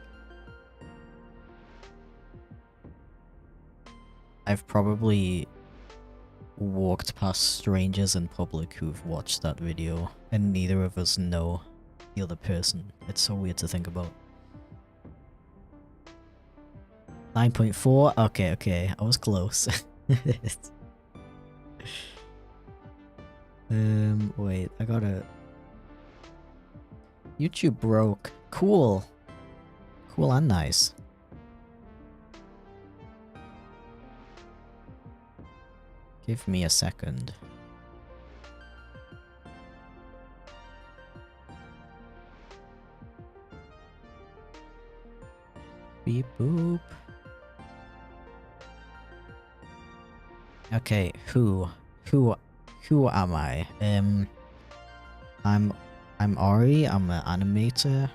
I've probably walked past strangers in public who've watched that video, and neither of us know the other person. It's so weird to think about. 9.4? Okay, I was close. Wait, I gotta... YouTube broke. Cool. Cool and nice. Give me a second. Beep boop. Okay, who am I? I'm Ari. I'm an animator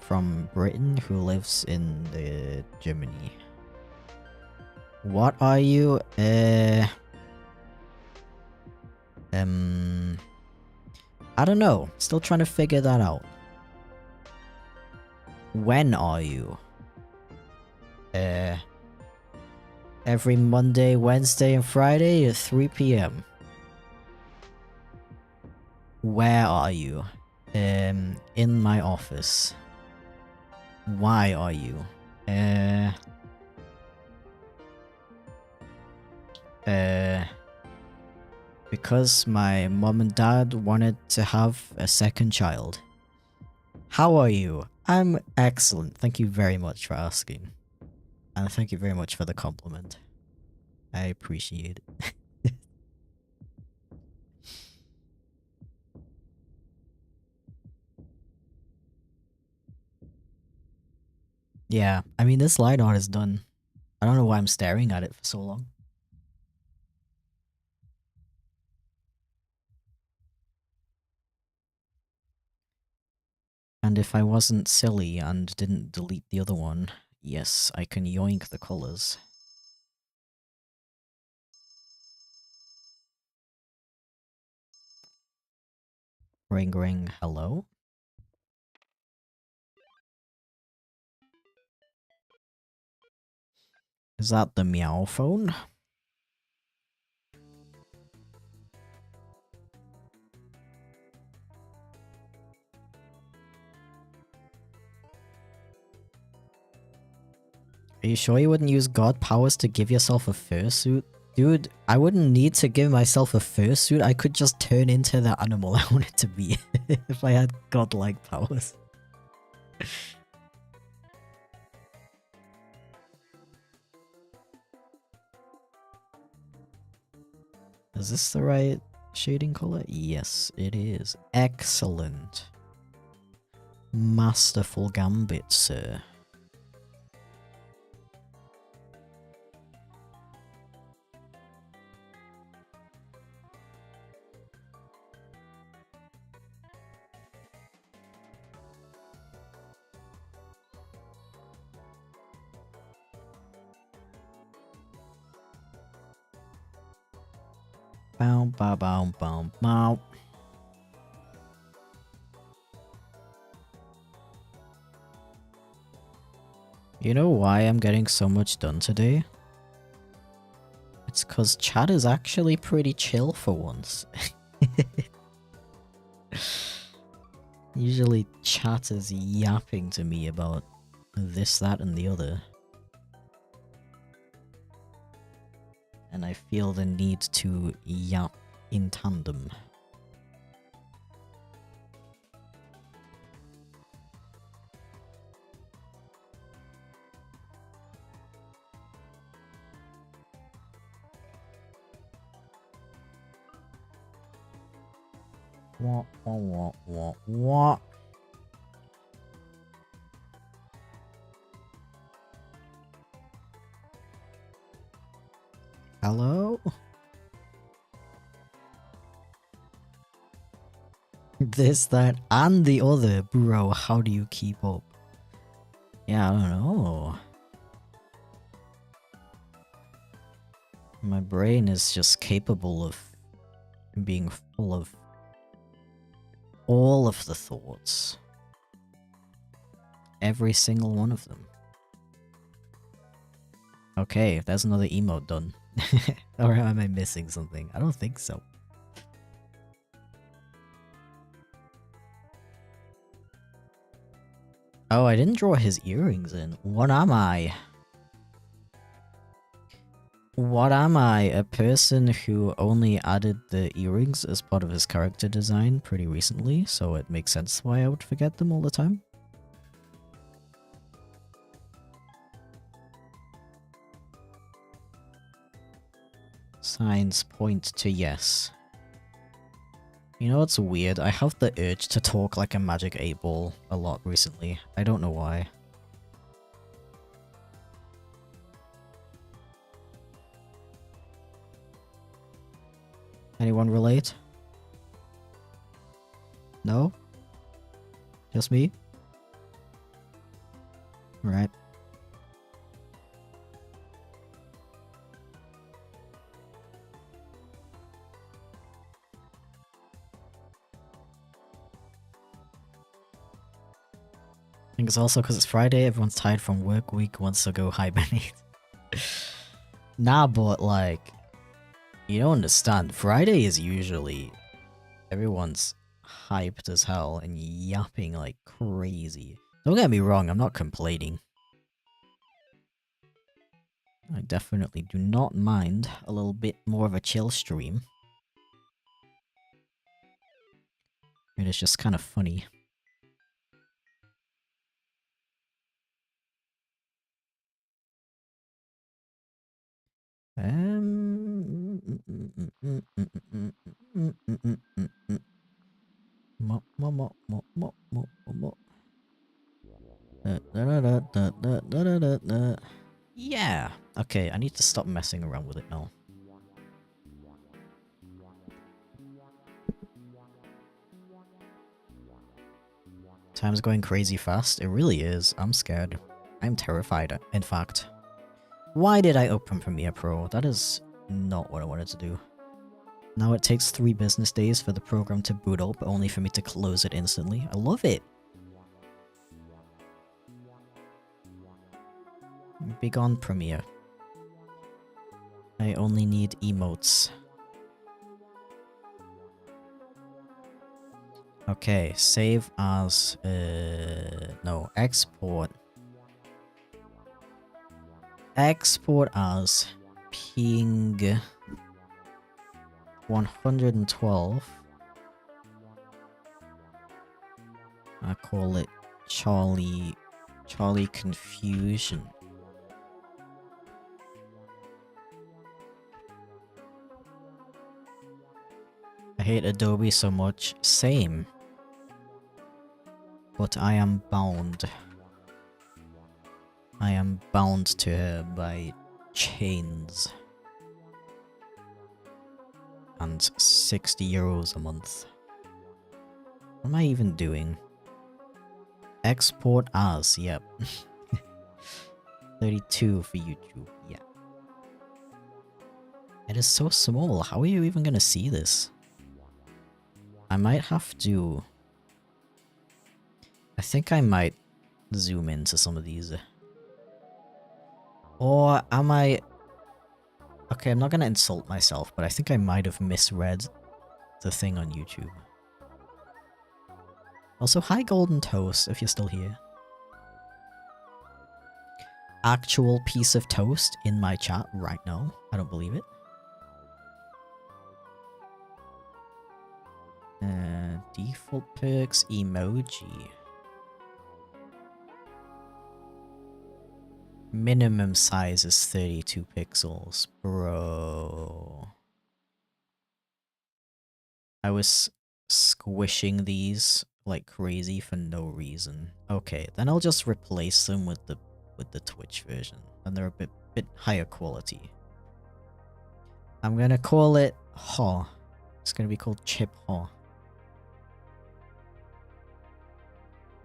from Britain who lives in Germany. What are you? I don't know. Still trying to figure that out. When are you? Every Monday, Wednesday, and Friday at 3 p.m. Where are you? In my office. Why are you? Because my mom and dad wanted to have a second child. How are you? I'm excellent. Thank you very much for asking. And thank you very much for the compliment. I appreciate it. Yeah, I mean, this line art is done. I don't know why I'm staring at it for so long. And if I wasn't silly and didn't delete the other one, yes, I can yoink the colors. Ring ring, hello? Is that the meow phone? Are you sure you wouldn't use god powers to give yourself a fursuit? Dude, I wouldn't need to give myself a fursuit, I could just turn into the animal I wanted to be if I had godlike powers. Is this the right shading color? Yes, it is. Excellent. Masterful gambit, sir. Bow, bow, bow, bow, bow. You know why I'm getting so much done today? It's cause chat is actually pretty chill for once. Usually chat is yapping to me about this, that, and the other. And I feel the need to yap in tandem. What, what? Hello? This, that, and the other, bro. How do you keep up? Yeah, I don't know. My brain is just capable of being full of all of the thoughts. Every single one of them. Okay, there's another emote done. Or am I missing something? I don't think so. Oh, I didn't draw his earrings in. What am I? What am I? A person who only added the earrings as part of his character design pretty recently, so it makes sense why I would forget them all the time. Signs point to yes. You know what's weird? I have the urge to talk like a magic 8-ball a lot recently. I don't know why. Anyone relate? No? Just me? Right. I think it's also because it's Friday, everyone's tired from work week, wants to go hibernate. Nah, but like, you don't understand. Friday is usually everyone's hyped as hell and yapping like crazy. Don't get me wrong, I'm not complaining. I definitely do not mind a little bit more of a chill stream. It is just kind of funny. Yeah. Okay, I need to stop messing around with it now. Time's going crazy fast. It really is. I'm scared. I'm terrified, in fact. Why did I open Premiere Pro? That is not what I wanted to do. Now it takes 3 business days for the program to boot up, only for me to close it instantly. I love it. Big on Premiere. I only need emotes. Okay, save as... no, export. Export as ping 112. I call it Charlie Confusion. I hate Adobe so much. Same. But I am bound. I am bound to her by chains. And 60 euros a month. What am I even doing? Export as, yep. 32 for YouTube, yeah. It is so small, how are you even gonna see this? I might have to... I think I might zoom into some of these. Or am I... Okay, I'm not gonna insult myself, but I think I might have misread the thing on YouTube. Also, hi Golden Toast, if you're still here. Actual piece of toast in my chat right now. I don't believe it. Default perks, emoji. Minimum size is 32 pixels, bro. I was squishing these like crazy for no reason. Okay, then I'll just replace them with the Twitch version, and they're a bit higher quality. I'm gonna call it Haw. It's gonna be called Chip Haw.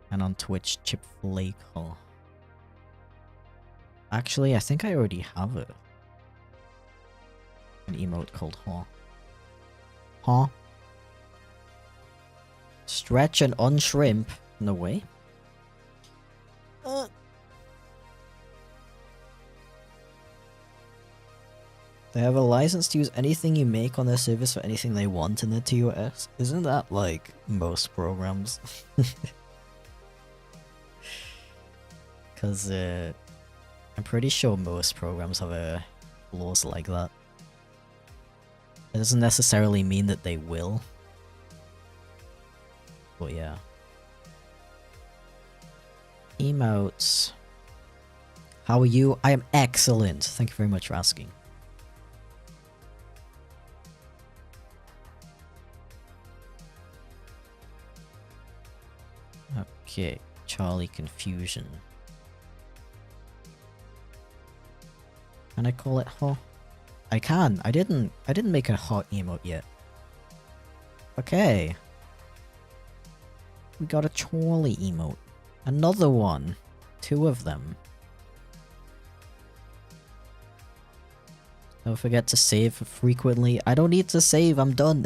And on Twitch, chipflake Haw. Actually, I think I already have it. An emote called Haw. Haw. Stretch and unshrimp. No way. They have a license to use anything you make on their service for anything they want in their TOS. Isn't that like most programs? Because I'm pretty sure most programs have laws like that. It doesn't necessarily mean that they will. But yeah. Emotes. How are you? I am excellent. Thank you very much for asking. Okay, Charlie Confusion. Can I call it hot? I can. I didn't make a hot emote yet. Okay. We got a trolley emote. Another one. 2 of them. Don't forget to save frequently. I don't need to save, I'm done.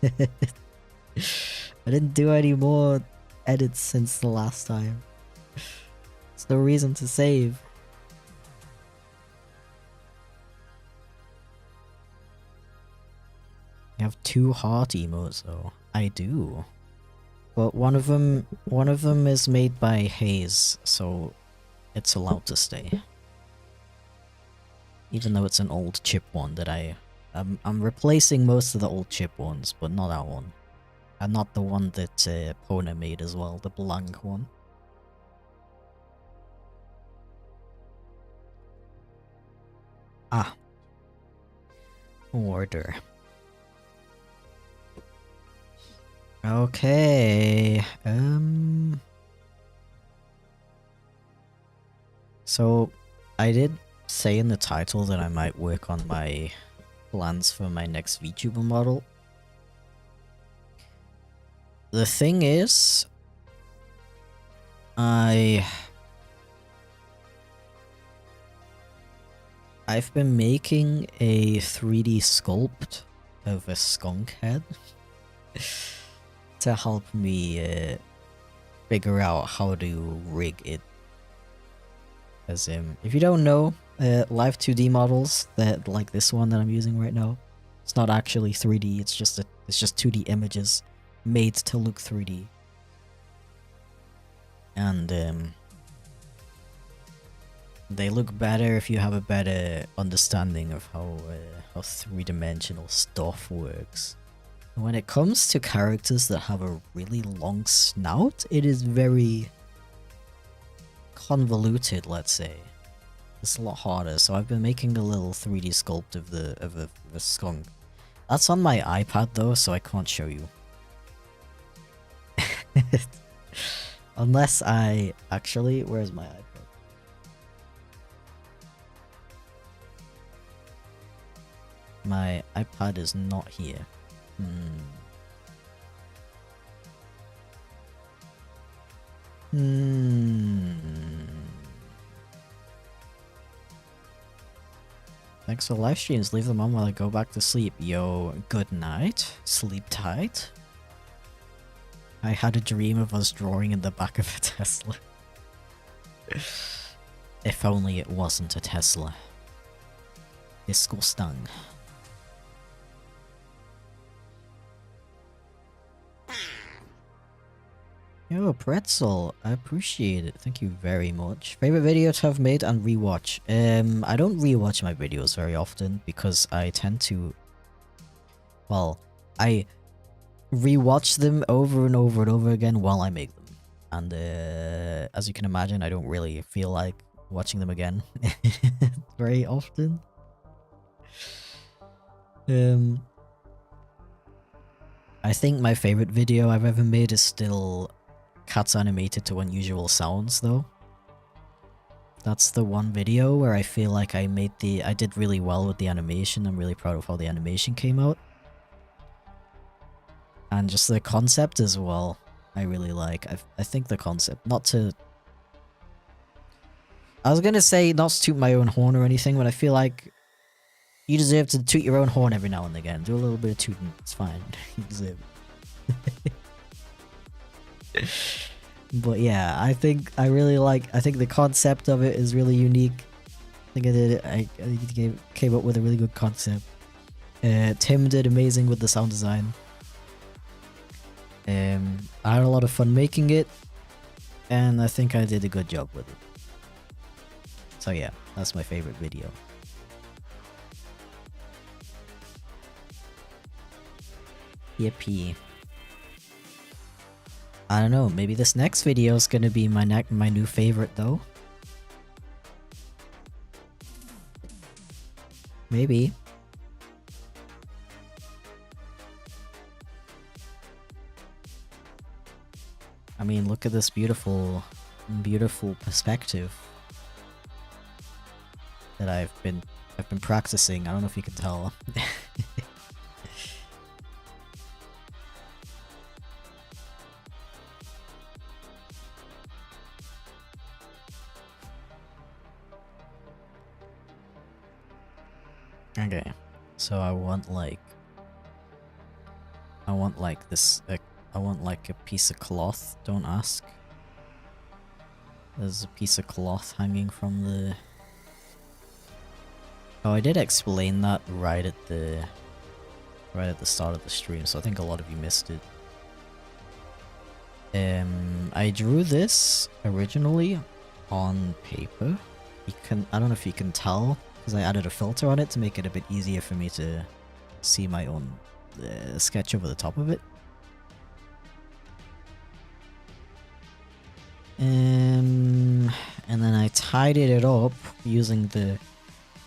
I didn't do any more edits since the last time. There's no reason to save. I have 2 heart emotes though. I do. But one of them is made by Haze, so it's allowed to stay. Even though it's an old chip one that I'm replacing most of the old chip ones, but not that one. And not the one that Pona made as well, the blank one. Ah. Order. Okay, so I did say in the title that I might work on my plans for my next VTuber model. The thing is, I've been making a 3D sculpt of a skunk head to help me figure out how to rig it. As if you don't know, live 2D models that like this one that I'm using right now, it's not actually 3D. It's just 2D images made to look 3D. And they look better if you have a better understanding of how 3-dimensional stuff works. When it comes to characters that have a really long snout, it is very convoluted, let's say. It's a lot harder, so I've been making a little 3D sculpt of the skunk. That's on my iPad though, so I can't show you. Unless I... Actually, where's my iPad? My iPad is not here. Thanks for live streams. Leave them on while I go back to sleep. Yo, good night. Sleep tight. I had a dream of us drawing in the back of a Tesla. If only it wasn't a Tesla. Disgusting. Yo, pretzel. I appreciate it. Thank you very much. Favorite video to have made and rewatch. I don't rewatch my videos very often because I tend to... Well, I rewatch them over and over and over again while I make them. And as you can imagine, I don't really feel like watching them again very often. I think my favorite video I've ever made is still cats animated to unusual sounds though. That's the one video where I feel like I did really well with the animation. I'm really proud of how the animation came out. And just the concept as well, I really like. I think the concept, not to... I was gonna say not to toot my own horn or anything, but I feel like you deserve to toot your own horn every now and again. Do a little bit of tooting, it's fine. You deserve it. But yeah, I think the concept of it is really unique. I think I came up with a really good concept. Tim did amazing with the sound design. I had a lot of fun making it, and I think I did a good job with it. So yeah, that's my favorite video. Yippee. I don't know, maybe this next video is gonna be my new favorite though. Maybe. I mean, look at this beautiful perspective that I've been practicing. I don't know if you can tell. Okay, so I want like this. I want like a piece of cloth. Don't ask. There's a piece of cloth hanging from the. Oh, I did explain that right at the start of the stream, so I think a lot of you missed it. I drew this originally on paper. I don't know if you can tell, because I added a filter on it to make it a bit easier for me to see my own sketch over the top of it. And then I tidied it up using the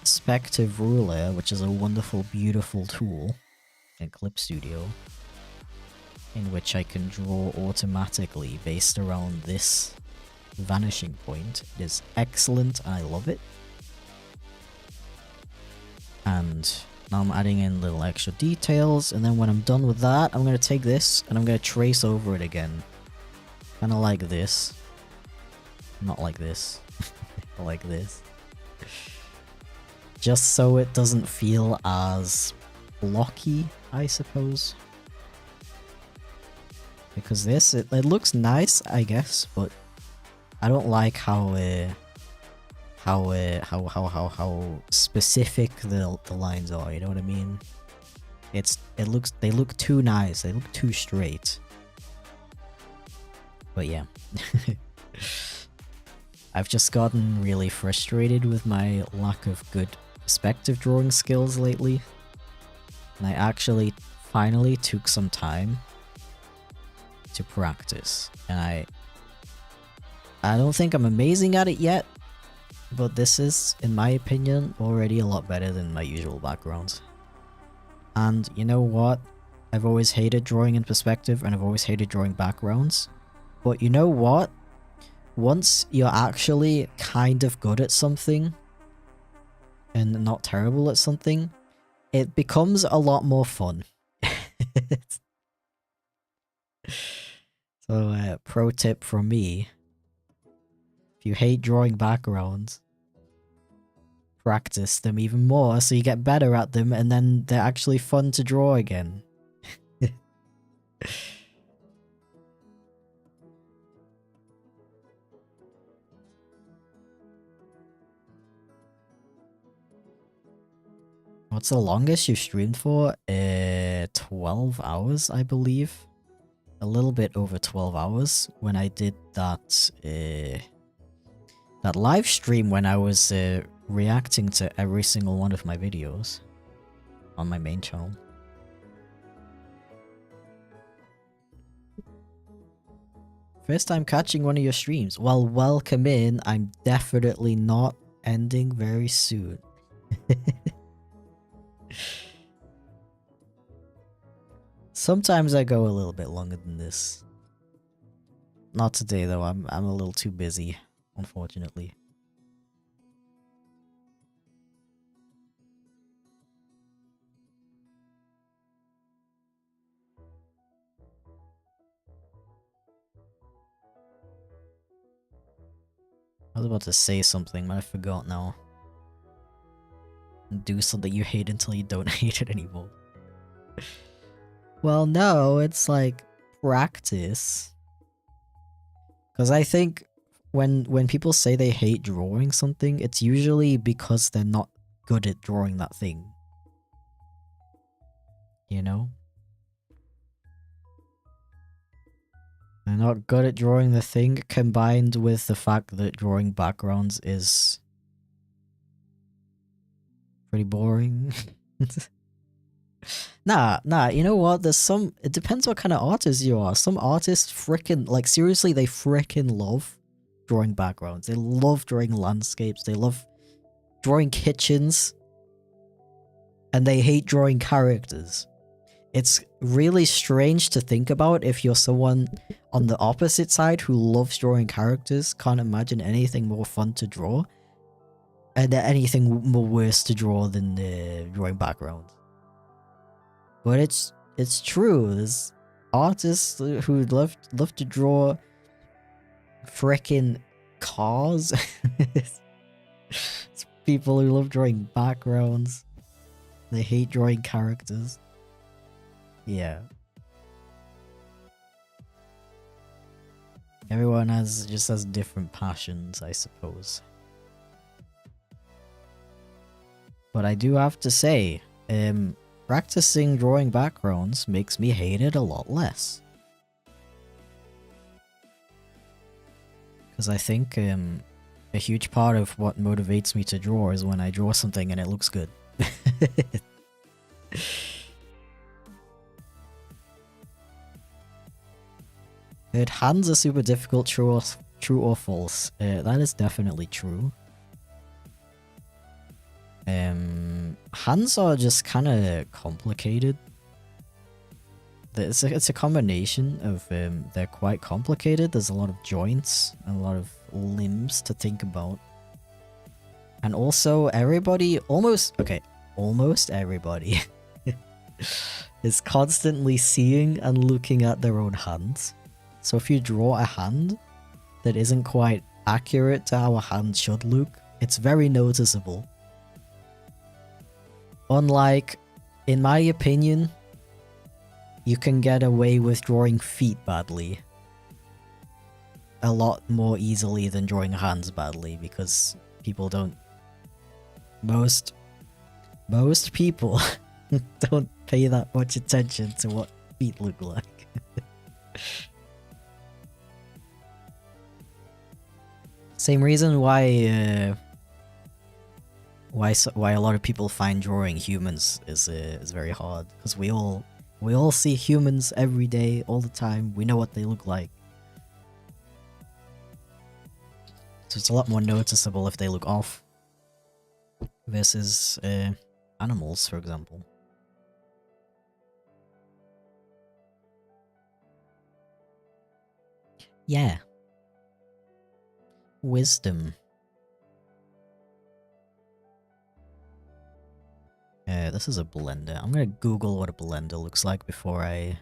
perspective ruler, which is a wonderful, beautiful tool in Clip Studio, in which I can draw automatically based around this vanishing point. It is excellent, and I love it. And now I'm adding in little extra details, and then when I'm done with that, I'm going to take this and I'm going to trace over it again. Kind of like this. Not like this. Like this. Just so it doesn't feel as blocky, I suppose. Because this, it looks nice, I guess, but I don't like how specific the lines are, you know what I mean? They look too nice, they look too straight. But yeah. I've just gotten really frustrated with my lack of good perspective drawing skills lately. And I actually finally took some time to practice. And I don't think I'm amazing at it yet, but this is, in my opinion, already a lot better than my usual backgrounds. And you know what? I've always hated drawing in perspective, and I've always hated drawing backgrounds. But you know what? Once you're actually kind of good at something, and not terrible at something, it becomes a lot more fun. So, pro tip from me. If you hate drawing backgrounds, practice them even more so you get better at them, and then they're actually fun to draw again. What's the longest you streamed for? 12 hours, I believe. A little bit over 12 hours when I did that that live stream when I was reacting to every single one of my videos on my main channel. First time catching one of your streams. Well, welcome in. I'm definitely not ending very soon. Sometimes I go a little bit longer than this. Not today though, I'm a little too busy, unfortunately. I was about to say something, but I forgot now. Do something you hate until you don't hate it anymore. Well, no, it's like practice. Because I think when people say they hate drawing something, it's usually because they're not good at drawing that thing. You know? They're not good at drawing the thing, combined with the fact that drawing backgrounds is pretty boring. Nah, you know what? It depends what kind of artist you are. Some artists frickin', like seriously, they frickin' love drawing backgrounds. They love drawing landscapes. They love drawing kitchens. And they hate drawing characters. It's really strange to think about if you're someone on the opposite side who loves drawing characters, can't imagine anything more fun to draw, and anything more worse to draw than drawing backgrounds. But it's true. There's artists who love to draw frickin' cars. It's people who love drawing backgrounds. They hate drawing characters. Yeah. Everyone just has different passions, I suppose. But I do have to say, practicing drawing backgrounds makes me hate it a lot less. Because I think a huge part of what motivates me to draw is when I draw something and it looks good. Heard hands are super difficult, true or false? That is definitely true. Hands are just kind of complicated. It's a combination of they're quite complicated. There's a lot of joints and a lot of limbs to think about. And also almost everybody is constantly seeing and looking at their own hands. So if you draw a hand that isn't quite accurate to how a hand should look, it's very noticeable. Unlike, in my opinion, you can get away with drawing feet badly a lot more easily than drawing hands badly, because people don't... Most people don't pay that much attention to what feet look like. Same reason why a lot of people find drawing humans is very hard, because we all see humans every day, all the time. We know what they look like, so it's a lot more noticeable if they look off versus animals, for example. Yeah. Wisdom. This is a blender. I'm gonna Google what a blender looks like before I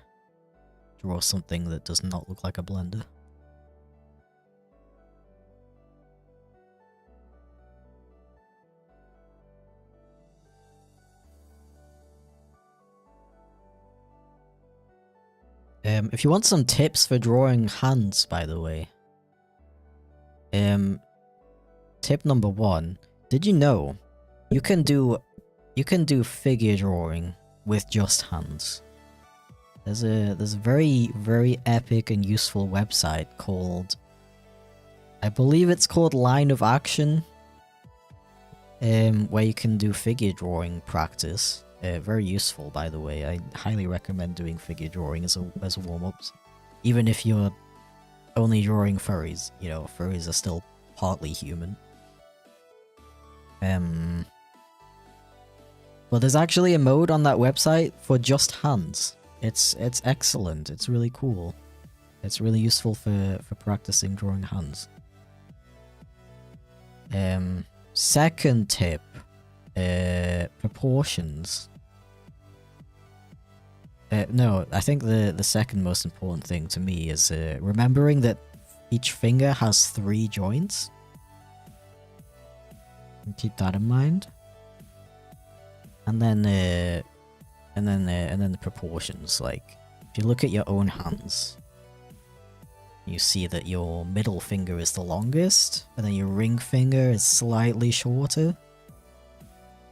draw something that does not look like a blender. If you want some tips for drawing hands, by the way, tip number 1, did you know you can do figure drawing with just hands? There's a very, very epic and useful website called, I believe it's called Line of Action, where you can do figure drawing practice. Very useful, by the way. I highly recommend doing figure drawing as warm-ups, even if you're only drawing furries. You know, furries are still partly human. But there's actually a mode on that website for just hands. It's excellent. It's really cool. It's really useful for practicing drawing hands. Second tip, proportions. No, I think the second most important thing to me is remembering that each finger has 3 joints. And keep that in mind. And then the proportions. Like, if you look at your own hands, you see that your middle finger is the longest, and then your ring finger is slightly shorter.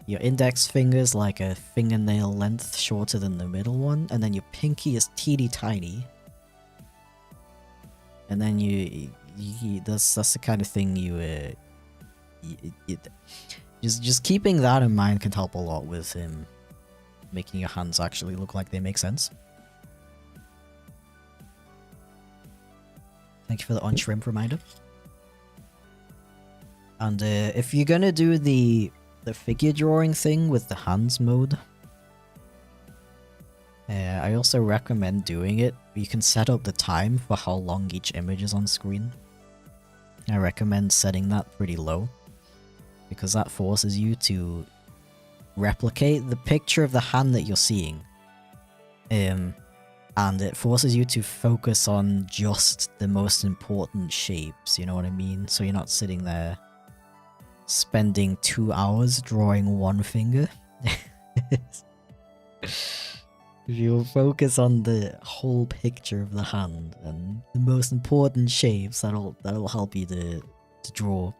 Your index finger is like a fingernail length shorter than the middle one, and then your pinky is teeny tiny. And then that's the kind of thing just keeping that in mind can help a lot with making your hands actually look like they make sense. Thank you for the on-shrimp reminder. And if you're gonna do the figure drawing thing with the hands mode, I also recommend doing it. You can set up the time for how long each image is on screen. I recommend setting that pretty low, because that forces you to replicate the picture of the hand that you're seeing. And it forces you to focus on just the most important shapes, you know what I mean? So you're not sitting there spending 2 hours drawing one finger. If you focus on the whole picture of the hand and the most important shapes, that'll help you to draw.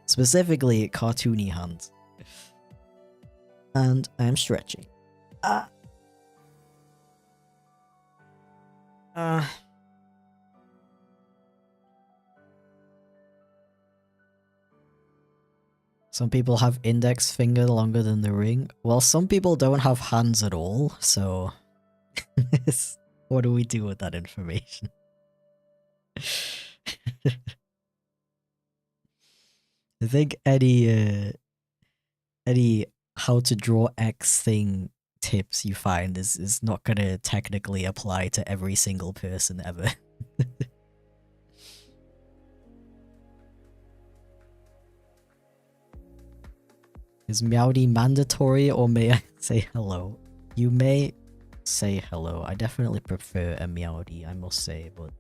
Specifically, cartoony hands. And I am stretching. Some people have index finger longer than the ring. Well, some people don't have hands at all, so what do we do with that information? I think any how to draw X thing tips you find is not gonna technically apply to every single person ever. Is Meowdy mandatory or may I say hello? You may say hello. I definitely prefer a Meowdy, I must say, but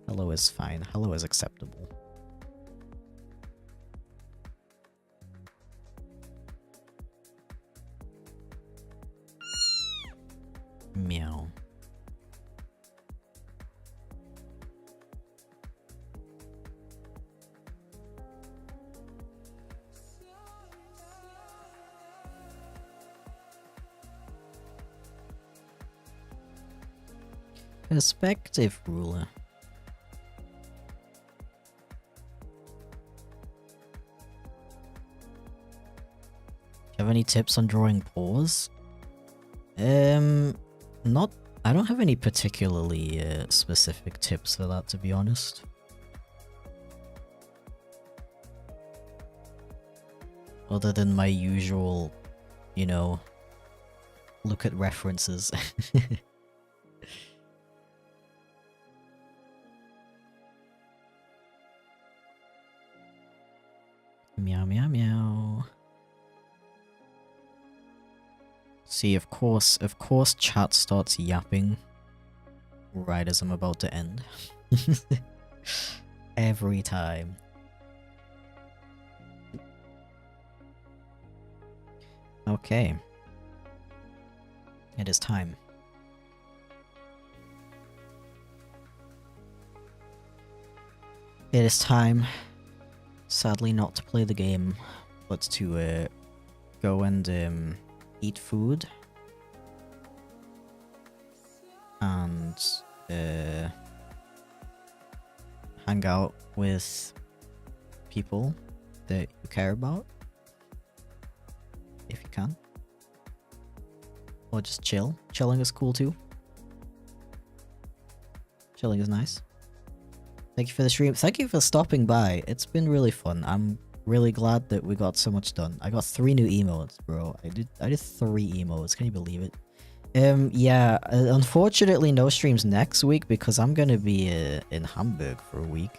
hello is fine. Hello is acceptable. Meow. Perspective ruler. Do you have any tips on drawing paws? Not. I don't have any particularly specific tips for that, to be honest. Other than my usual, you know, look at references. Meow, meow, meow. See, of course, chat starts yapping right as I'm about to end. Every time. Okay. It is time. It is time, sadly not to play the game, but to go and eat food and hang out with people that you care about, if you can, or just chill. Chilling is cool too. Chilling is nice. Thank you for the stream. Thank you for stopping by. It's been really fun. I'm really glad that we got so much done. I got 3 new emotes, bro. I did 3 emotes. Can you believe it? Yeah, unfortunately no streams next week because I'm gonna be in Hamburg for a week.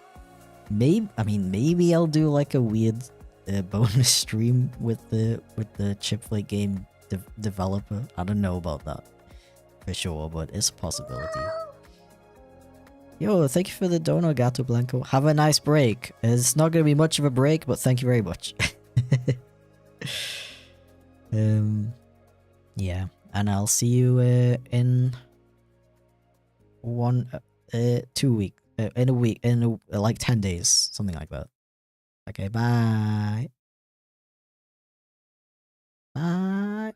Maybe I'll do like a weird bonus stream with the chipflake game developer. I don't know about that for sure, but it's a possibility. Yo, thank you for the dono, Gato Blanco. Have a nice break. It's not gonna be much of a break, but thank you very much. Yeah, and I'll see you in 2 weeks. In a week, like 10 days, something like that. Okay, bye. Bye.